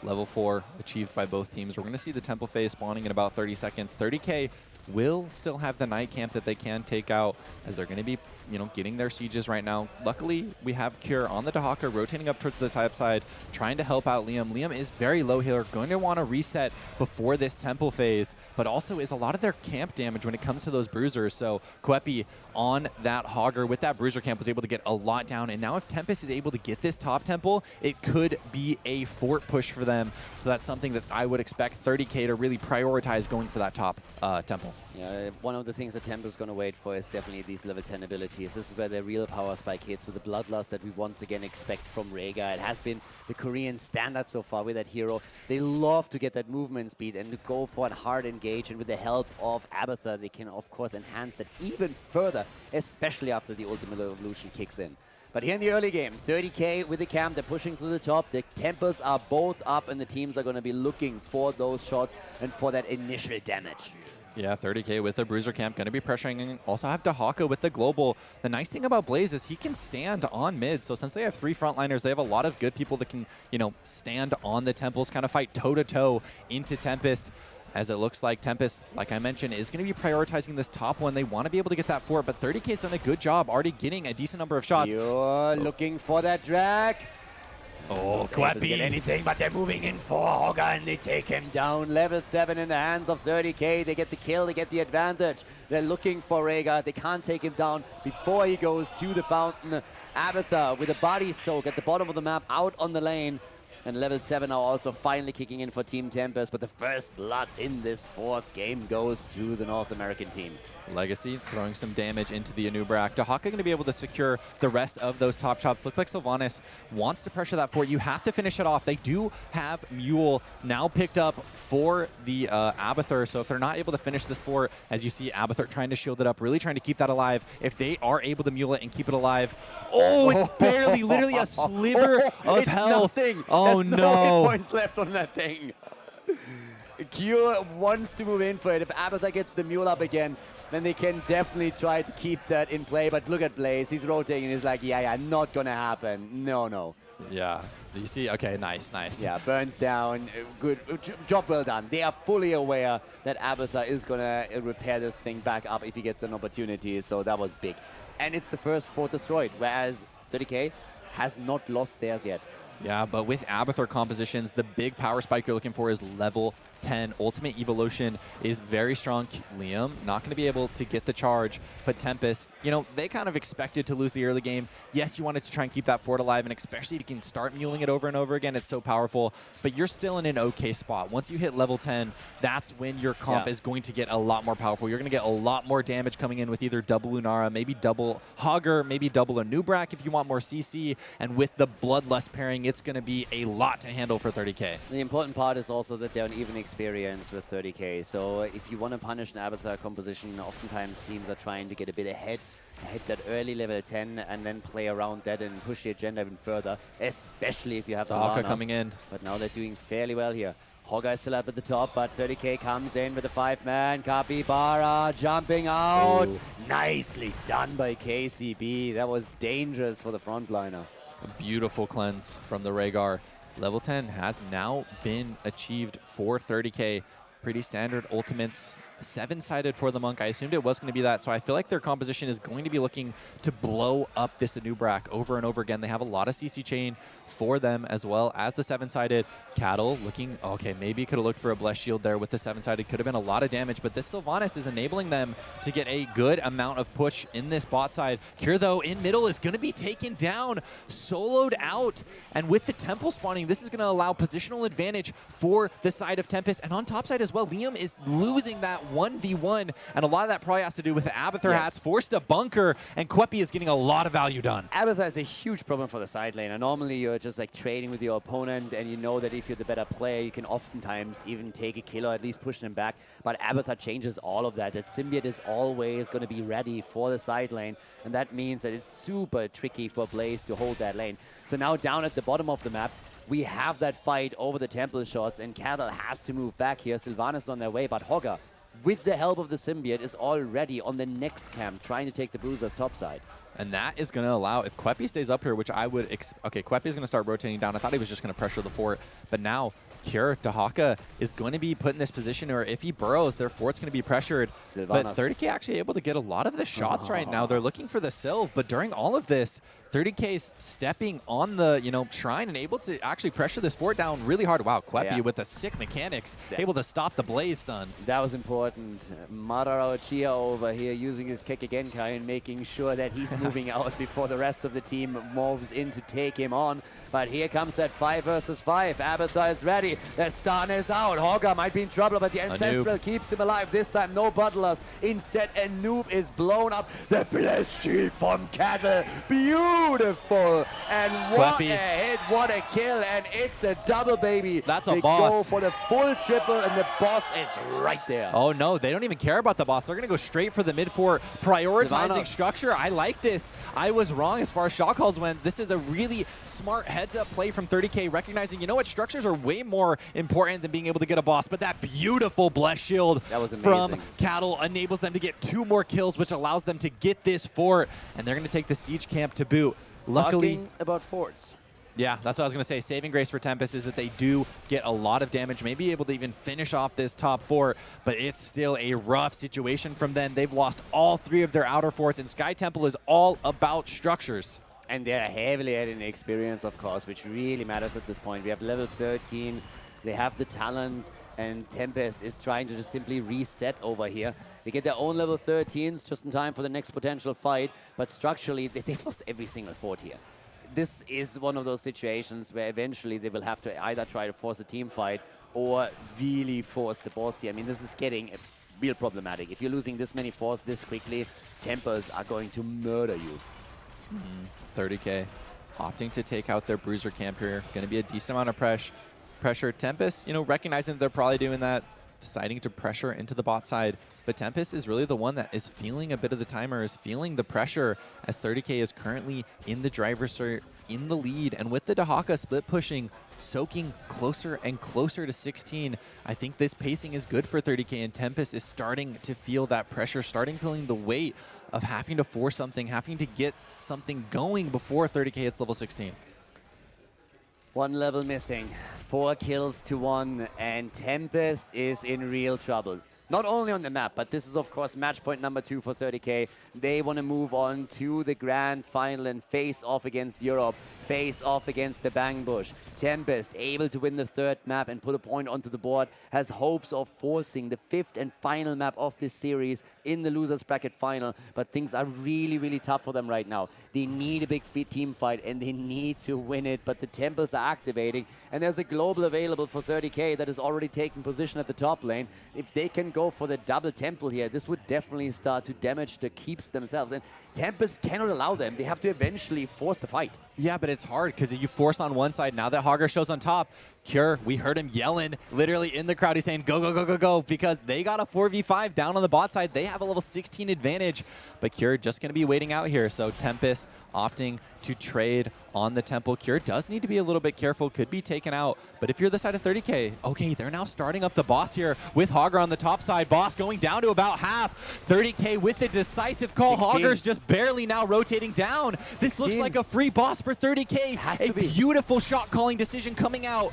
Level 4 achieved by both teams. We're going to see the temple phase spawning in about 30 seconds. 30K will still have the night camp that they can take out, as they're going to be, you know, getting their sieges right now. Luckily, we have Cure on the Dahaka, rotating up towards the top side, trying to help out Liam. Liam is very low here, going to want to reset before this temple phase, but also is a lot of their camp damage when it comes to those bruisers. So Kwepi on that Hogger with that bruiser camp was able to get a lot down, and now if Tempest is able to get this top temple, it could be a fort push for them. So that's something that I would expect 30K to really prioritize going for that top temple. Yeah, one of the things that Tempest is going to wait for is definitely these level 10 abilities. This is where the real power spike hits with the Bloodlust that we once again expect from Rhaegar. It has been the Korean standard so far with that hero. They love to get that movement speed and to go for a hard engage, and with the help of Abathar, they can of course enhance that even further, especially after the Ultimate Evolution kicks in. But here in the early game, 30K with the camp, they're pushing through the top. The temples are both up, and the teams are going to be looking for those shots and for that initial damage. Yeah, 30K with the Bruiser camp, going to be pressuring. Also have Dahaka with the global. The nice thing about Blaze is he can stand on mid. So since they have 3 frontliners, they have a lot of good people that can, you know, stand on the temples, kind of fight toe-to-toe into Tempest. As it looks like Tempest, like I mentioned, is going to be prioritizing this top one. They want to be able to get that fort, but 30K's done a good job already getting a decent number of shots. You're looking for that drag. Oh, Kwepi. Get anything, but they're moving in for Hogger, and they take him down. Level 7 in the hands of 30K. They get the kill, they get the advantage. They're looking for Rhaegar. They can't take him down before he goes to the fountain. Abathar with a body soak at the bottom of the map, out on the lane. And level 7 now also finally kicking in for Team Tempest, but the first blood in this 4th game goes to the North American team. Legacy throwing some damage into the Anubarak. Dahaka going to be able to secure the rest of those top shots. Looks like Sylvanas wants to pressure that fort. You have to finish it off. They do have Mule now picked up for the Abathar, so if they're not able to finish this fort, as you see Abathar trying to shield it up, really trying to keep that alive, if they are able to Mule it and keep it alive, oh, it's barely, literally a sliver of health. Nothing. Oh, There's no hit points left on that thing. Cure wants to move in for it. If Abathar gets the Mule up again, then they can definitely try to keep that in play. But look at Blaze. He's rotating. He's like, yeah, not going to happen. No. Yeah. You see? Okay, nice. Yeah, burns down. Good. Job well done. They are fully aware that Abathar is going to repair this thing back up if he gets an opportunity. So that was big. And it's the first fort destroyed, whereas 30K has not lost theirs yet. Yeah, but with Abathar compositions, the big power spike you're looking for is level 10. Ultimate Evolution is very strong. Liam not going to be able to get the charge, but Tempest, you know, they kind of expected to lose the early game. Yes, you wanted to try and keep that fort alive, and especially if you can start muling it over and over again, it's so powerful, but you're still in an okay spot. Once you hit level 10, that's when your comp is going to get a lot more powerful. You're going to get a lot more damage coming in with either double Lunara, maybe double Hogger, maybe double Anubarak if you want more CC, and with the Bloodlust pairing, it's going to be a lot to handle for 30K. The important part is also that they're an even experience with 30K. So if you want to punish an Abathar composition, oftentimes teams are trying to get a bit ahead, hit that early level 10, and then play around that and push the agenda even further, especially if you have Dahaka coming in. But now they're doing fairly well here. Hogger is still up at the top, but 30K comes in with a 5-man. Capybara jumping out. Ooh. Nicely done by KCB. That was dangerous for the frontliner. A beautiful cleanse from the Rhaegar. Level 10 has now been achieved for 30K. Pretty standard ultimates. 7-sided for the Monk. I assumed it was going to be that, so I feel like their composition is going to be looking to blow up this Anubrak over and over again. They have a lot of CC chain for them, as well as the 7-sided. Cattle looking, okay, maybe could have looked for a Blessed Shield there with the 7-sided. Could have been a lot of damage, but this Sylvanas is enabling them to get a good amount of push in this bot side. Cure, though, in middle is going to be taken down, soloed out, and with the Temple spawning, this is going to allow positional advantage for the side of Tempest. And on top side as well, Liam is losing that 1v1, and a lot of that probably has to do with the Abathur hats, forced a bunker, and Kweppy is getting a lot of value done. Abathur is a huge problem for the side lane, and normally you're just like trading with your opponent, and you know that if you're the better player, you can oftentimes even take a kill or at least push them back. But Abathur changes all of that. That Symbiote is always going to be ready for the side lane, and that means that it's super tricky for Blaze to hold that lane. So now down at the bottom of the map, we have that fight over the Temple shots, and Cattle has to move back here. Sylvanas on their way, but Hogger, with the help of the Symbiote, is already on the next camp, trying to take the Bruisers top side. And that is going to allow, if Kweppy stays up here, which I would, okay, Kweppy is going to start rotating down. I thought he was just going to pressure the fort, but now Cure, Dahaka is going to be put in this position, or if he burrows, their fort's going to be pressured. Sylvanas. But 30K actually able to get a lot of the shots right now. They're looking for the Sylv, but during all of this, 30K's stepping on the, shrine and able to actually pressure this fort down really hard. Wow, Kweppy with the sick mechanics, able to stop the Blaze stun. That was important. Madara Chia over here using his kick again, and making sure that he's moving out before the rest of the team moves in to take him on. But here comes that 5 versus 5. Abathur is ready. The stun is out. Hogger might be in trouble, but the Ancestral keeps him alive. This time, no Bloodlust. Instead, a noob is blown up. The Blessed Shield from Cattle. Beautiful. And what Kweppy. a hit, what a kill. And it's a double, baby. That's a they boss. go for the full triple, and the boss is right there. Oh, no, they don't even care about the boss. They're going to go straight for the mid fort, prioritizing Sylvanas. structure. I like this. I was wrong as far as shot calls went. This is a really smart heads-up play from 30K, recognizing, you know what, structures are way more important than being able to get a boss, but that beautiful Blessed Shield That was from amazing. Cattle enables them to get 2 more kills, which allows them to get this fort, and they're going to take the siege camp to boot. Luckily, Talking about forts. yeah, that's what I was going to say. Saving grace for Tempest is that they do get a lot of damage, maybe able to even finish off this top fort, but it's still a rough situation from them. They've lost all 3 of their outer forts, and Sky Temple is all about structures. And they're heavily adding experience, of course, which really matters at this point. We have level 13. They have the talent, and Tempest is trying to just simply reset over here. They get their own level 13s just in time for the next potential fight, but structurally, they've lost every single fort here. This is one of those situations where eventually they will have to either try to force a team fight or really force the boss here. I mean, this is getting real problematic. If you're losing this many forts this quickly, Temples are going to murder you. 30K opting to take out their Bruiser camp here. Going to be a decent amount of pressure. Tempest, recognizing that they're probably doing that, deciding to pressure into the bot side. But Tempest is really the one that is feeling a bit of the timer, is feeling the pressure, as 30K is currently in the driver's seat, in the lead. And with the Dahaka split pushing, soaking closer and closer to 16, I think this pacing is good for 30K, and Tempest is starting to feel that pressure, starting feeling the weight of having to force something, having to get something going before 30K hits level 16. 1 level missing, 4 kills to 1, and Tempest is in real trouble. Not only on the map, but this is, of course, match point number 2 for 30K. They want to move on to the grand final and face off against Europe, face off against the Bang Bush. Tempest, able to win the 3rd map and put a point onto the board, has hopes of forcing the 5th and final map of this series in the losers bracket final, but things are really, really tough for them right now. They need a big team fight, and they need to win it, but the Temples are activating, and there's a global available for 30K that is already taking position at the top lane. If they can go for the double Temple here, this would definitely start to damage the keeps themselves, and Tempest cannot allow them. They have to eventually force the fight. Yeah, but it's hard because you force on one side. Now that Hogger shows on top, Cure, we heard him yelling literally in the crowd. He's saying, go, go, go, go, go, because they got a 4v5 down on the bot side. They have a level 16 advantage, but Cure just going to be waiting out here. So Tempest opting to trade on the Temple. Cure does need to be a little bit careful, could be taken out. But if you're the side of 30K, okay, they're now starting up the boss here with Hogger on the top side. Boss going down to about half. 30K with the decisive call. 16. Hogger's just barely now rotating down. 16. This looks like a free boss for 30K. Has a to be. beautiful shot calling decision coming out.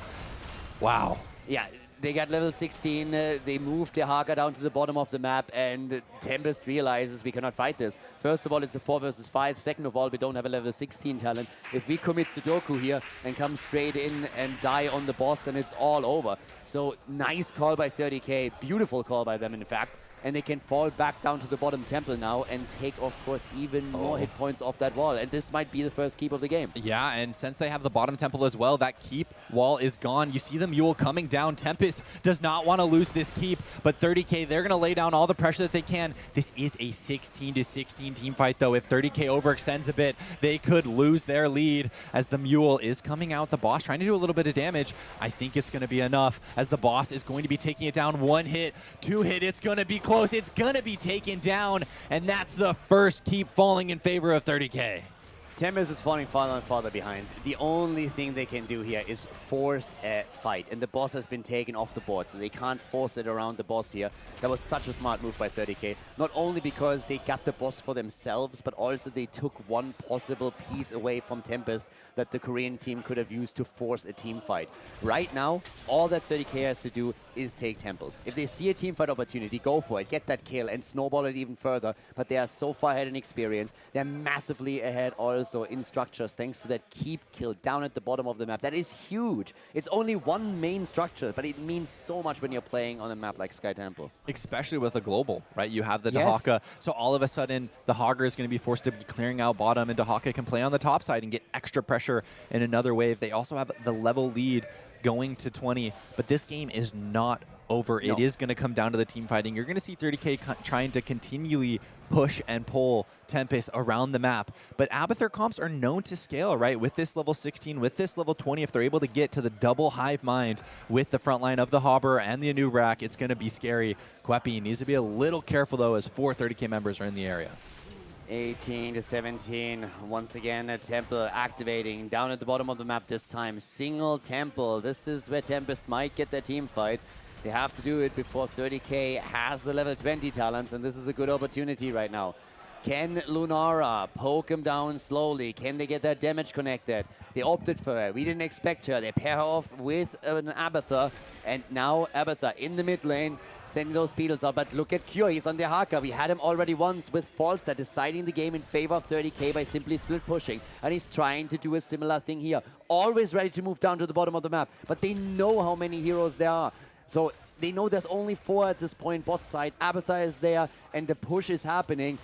Wow. Yeah, They got level 16, they moved their Haka down to the bottom of the map, and Tempest realizes we cannot fight this. First of all, it's a 4 versus 5. Second of all, we don't have a level 16 talent. If we commit Sudoku here and come straight in and die on the boss, then it's all over. So nice call by 30k, beautiful call by them in fact. And they can fall back down to the bottom temple now and take, of course, even more hit points off that wall. And this might be the first keep of the game. Yeah, and since they have the bottom temple as well, that keep wall is gone. You see the mule coming down. Tempest does not want to lose this keep, but 30k, they're going to lay down all the pressure that they can. This is a 16-16 team fight, though. If 30k overextends a bit, they could lose their lead as the mule is coming out. The boss trying to do a little bit of damage. I think it's going to be enough as the boss is going to be taking it down. 1 hit, 2 hit, it's going to be close. It's going to be taken down, and that's the first keep falling in favor of 30k. Tempest is falling farther and farther behind. The only thing they can do here is force a fight. And the boss has been taken off the board, so they can't force it around the boss here. That was such a smart move by 30k. Not only because they got the boss for themselves, but also they took one possible piece away from Tempest that the Korean team could have used to force a team fight. Right now, all that 30k has to do is take temples. If they see a team fight opportunity, go for it, get that kill, and snowball it even further. But they are so far ahead in experience. They're massively ahead also in structures, thanks to that keep kill down at the bottom of the map. That is huge. It's only one main structure, but it means so much when you're playing on a map like Sky Temple. Especially with a global, right? You have the Yes. Dahaka, so all of a sudden the Hogger is going to be forced to be clearing out bottom, and Dahaka can play on the top side and get extra pressure in another wave. They also have the level lead going to 20, but this game is not over. No. It is going to come down to the team fighting. You're going to see 30k trying to continually push and pull Tempest around the map. But Abathur comps are known to scale, right? With this level 16, with this level 20, if they're able to get to the double hive mind with the front line of the Hobber and the Anubrak, it's going to be scary. Kwepi needs to be a little careful, though, as 4 30k members are in the area. 18 to 17. Once again, a temple activating down at the bottom of the map this time. Single temple. This is where Tempest might get their team fight. They have to do it before 30k has the level 20 talents, and this is a good opportunity right now. Can Lunara poke him down slowly? Can they get that damage connected? They opted for her. We didn't expect her. They pair her off with an Abathur, and now Abathur in the mid lane, sending those beetles out. But look at Cure, he's on the Haka. We had him already once with Falstad deciding the game in favor of 30k by simply split pushing. And he's trying to do a similar thing here. Always ready to move down to the bottom of the map. But they know how many heroes there are. So they know there's only 4 at this point bot side. Abathur is there, and the push is happening.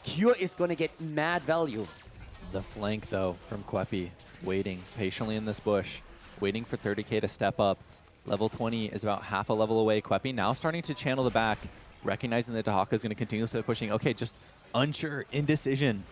Cure is going to get mad value. The flank, though, from Kwepi, waiting patiently in this bush, waiting for 30k to step up. Level 20 is about half a level away. Kwepi now starting to channel the back, recognizing that Dahaka is going to continue pushing. Okay, just unsure, indecision.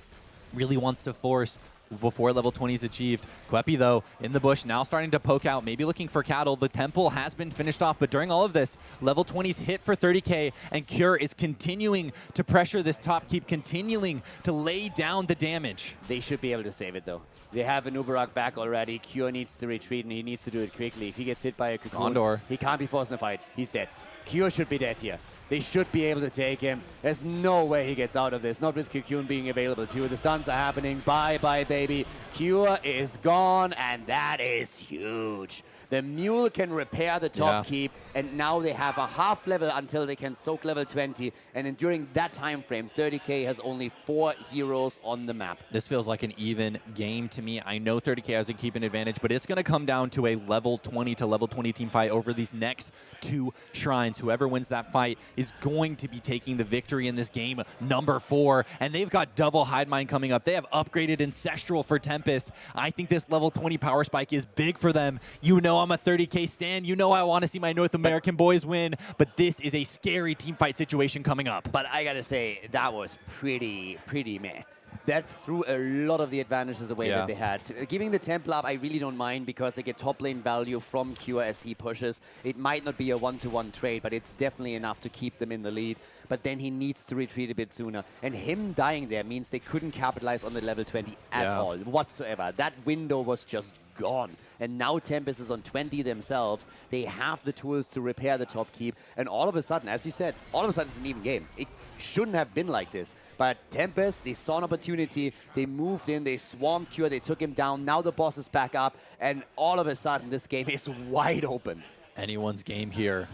Really wants to force before level 20 is achieved. Kwepi, though, in the bush, now starting to poke out, maybe looking for cattle. The temple has been finished off, but during all of this, level 20's hit for 30k, and Cure is continuing to pressure this top keep, continuing to lay down the damage. They should be able to save it, though. They have an Uberak back already. Cure needs to retreat, and he needs to do it quickly. If he gets hit by a Cocoon, Khaldor, he can't be forced in a fight. He's dead. Cure should be dead here. They should be able to take him. There's no way he gets out of this. Not with Cocoon being available too. The stuns are happening. Bye-bye, baby. Cure is gone, and that is huge. The mule can repair the top keep, and now they have a half level until they can soak level 20. And then during that time frame, 30k has only 4 heroes on the map. This feels like an even game to me. I know 30k has a keep an advantage, but it's going to come down to a level 20 to level 20 team fight over these next 2 shrines. Whoever wins that fight is going to be taking the victory in this game, number 4. And they've got double Hive Mind coming up. They have upgraded Ancestral for Tempest. I think this level 20 power spike is big for them. You know I'm a 30k stan. You know I want to see my North American boys win, but this is a scary team fight situation coming up. But I gotta say, that was pretty meh. That threw a lot of the advantages away that they had. Giving the Temple up, I really don't mind because they get top lane value from Cure as he pushes. It might not be a one-to-one trade, but it's definitely enough to keep them in the lead. But then he needs to retreat a bit sooner. And him dying there means they couldn't capitalize on the level 20 at all, whatsoever. That window was just gone. And now Tempest is on 20 themselves. They have the tools to repair the top keep. And all of a sudden, as you said, all of a sudden it's an even game. It shouldn't have been like this. But Tempest, they saw an opportunity. They moved in. They swarmed Cure. They took him down. Now the boss is back up. And all of a sudden, this game is wide open. anyone's game here.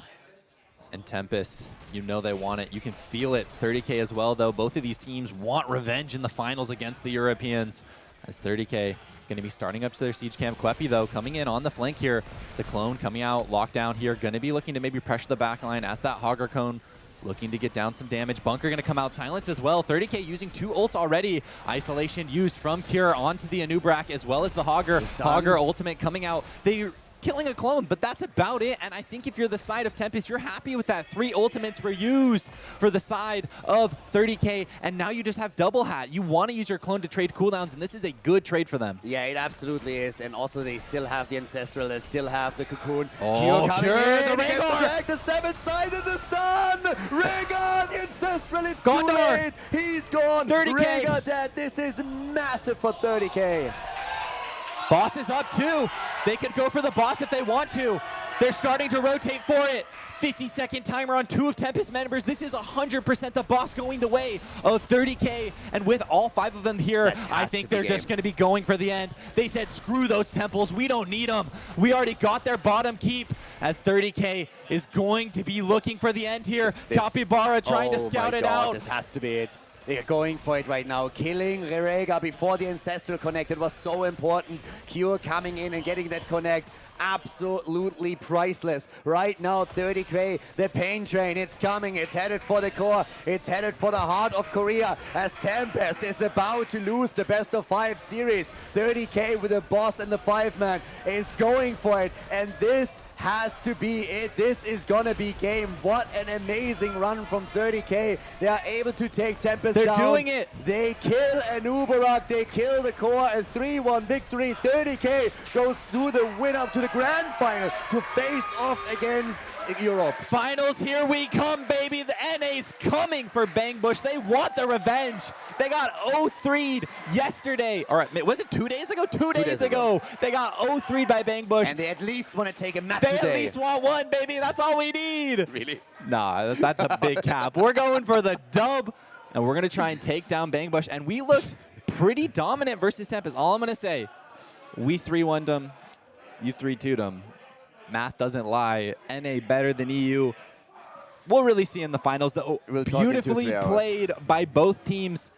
And Tempest, you know they want it. You can feel it. 30K as well, though. Both of these teams want revenge in the finals against the Europeans. As 30K going to be starting up to their siege camp. Kwepi, though, coming in on the flank here. The clone coming out, lockdown here. Going to be looking to maybe pressure the back line as that Hogger cone looking to get down some damage. Bunker going to come out. Silence as well. 30K using 2 ults already. Isolation used from Cure onto the Anubrak as well as the Hogger. Hogger ultimate coming out. They killing a clone, but that's about it. And I think if you're the side of Tempest, you're happy with that. 3 ultimates were used for the side of 30K, and now you just have double hat. You want to use your clone to trade cooldowns, and this is a good trade for them. Yeah, it absolutely is. And also they still have the Ancestral, they still have the Cocoon. Oh, Cure, the Rhaegar! The 7th-sided, the stun! Rhaegar, the Ancestral, it's Khaldor. too late! He's gone! 30K. Rhaegar dead, this is massive for 30K. Boss is up too. They could go for the boss if they want to. They're starting to rotate for it. 50-second timer on 2 of Tempest members. This is 100% the boss going the way of 30K. And with all 5 of them here, I think they're just going to be going for the end. They said, screw those temples. We don't need them. We already got their bottom keep. As 30K is going to be looking for the end here. Capybara trying to scout it out. This has to be it. They're going for it right now. Killing Rhaegar before the Ancestral connected was so important. Cure coming in and getting that connect. Absolutely priceless. Right now, 30K, the pain train, it's coming. It's headed for the core. It's headed for the heart of Korea as Tempest is about to lose the best of 5 series. 30K with the boss and the 5-man is going for it. And this has to be it. This is gonna be game. What an amazing run from 30K. They are able to take Tempest down. They're doing it. They kill Anubrak. They kill the core. A 3-1 victory. 30K goes through the win up to the grand final to face off against Europe. Finals, here we come, baby. The NA's coming for Bangbush. They want the revenge. They got 0-3'd yesterday. All right, was it 2 days ago? 2 days ago. They got 0-3'd by Bangbush. And they at least want to take a map They today. at least want 1, baby. That's all we need. Really? Nah, that's a big cap. We're going for the dub, and we're going to try and take down Bangbush. And we looked pretty dominant versus Tempest. All I'm going to say, we 3-1'd them. You 3-2'd them. Math doesn't lie. NA better than EU. We'll really see in the finals. Though. Beautifully played by both teams.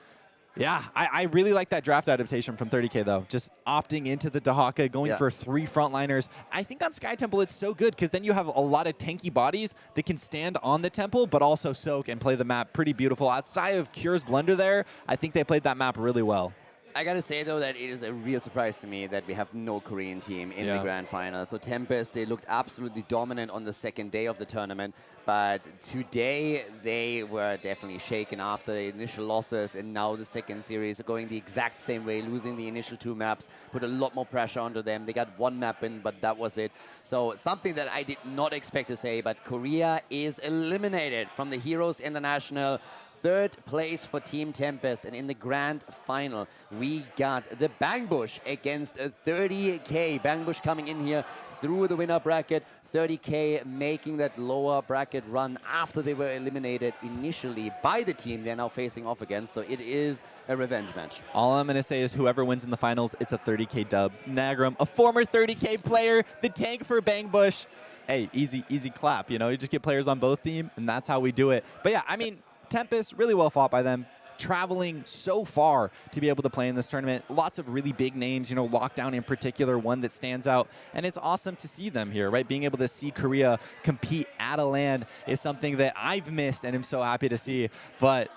Yeah, I really like that draft adaptation from 30K, though. Just opting into the Dahaka, going for 3 frontliners. I think on Sky Temple it's so good because then you have a lot of tanky bodies that can stand on the temple but also soak and play the map pretty beautiful. Outside of Cure's blunder there, I think they played that map really well. I gotta say, though, that it is a real surprise to me that we have no Korean team in the grand final. So Tempest, they looked absolutely dominant on the 2nd day of the tournament, but today they were definitely shaken after the initial losses, and now the 2nd series are going the exact same way, losing the initial 2 maps, put a lot more pressure onto them. They got 1 map in, but that was it. So something that I did not expect to say, but Korea is eliminated from the Heroes International. 3rd place for Team Tempest, and in the grand final, we got the Bangbush against 30K. Bangbush coming in here through the winner bracket. 30K making that lower bracket run after they were eliminated initially by the team they're now facing off against. So it is a revenge match. All I'm going to say is whoever wins in the finals, it's a 30K dub. Nagram, a former 30K player, the tank for Bangbush. Hey, easy clap. You know, you just get players on both teams, and that's how we do it. But yeah, I mean, Tempest, really well fought by them. Traveling so far to be able to play in this tournament. Lots of really big names, you know, Lockdown in particular, one that stands out. And it's awesome to see them here, right? Being able to see Korea compete at a LAN is something that I've missed and am so happy to see. But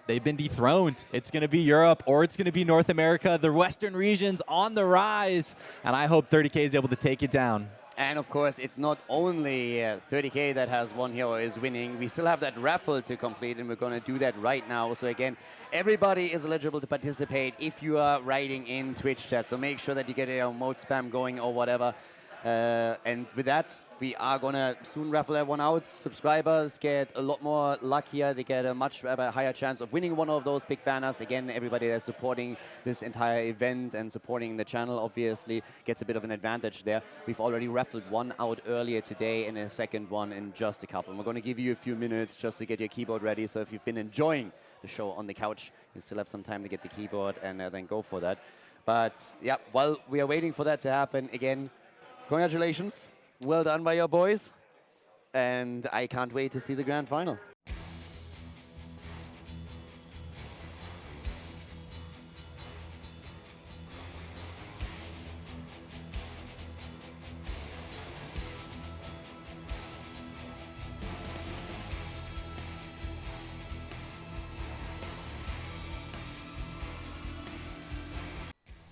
they've been dethroned. It's going to be Europe or it's going to be North America. The Western region's on the rise. And I hope 30K is able to take it down. And of course, it's not only 30K that has won here or is winning. We still have that raffle to complete, and we're going to do that right now. So again, everybody is eligible to participate if you are writing in Twitch chat. So make sure that you get your mode spam going or whatever. And with that, we are going to soon raffle everyone out. Subscribers get a lot more luck here. They get a much higher chance of winning one of those big banners. Again, everybody that's supporting this entire event and supporting the channel obviously gets a bit of an advantage there. We've already raffled one out earlier today and a second one in just a couple. And we're going to give you a few minutes just to get your keyboard ready. So if you've been enjoying the show on the couch, you still have some time to get the keyboard and then go for that. But yeah, while we are waiting for that to happen, again, congratulations Well done by your boys. And I can't wait to see the grand final.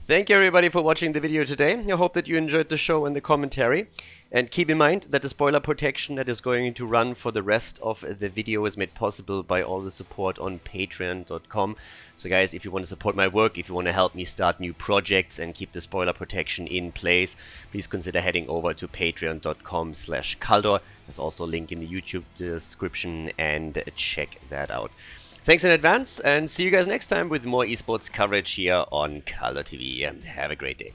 Thank you everybody for watching the video today. I hope that you enjoyed the show and the commentary. And keep in mind that the spoiler protection that is going to run for the rest of the video is made possible by all the support on patreon.com. So guys, if you want to support my work, if you want to help me start new projects and keep the spoiler protection in place, please consider heading over to patreon.com/Khaldor. There's also a link in the YouTube description, and check that out. Thanks in advance, and see you guys next time with more esports coverage here on Khaldor TV. Have a great day.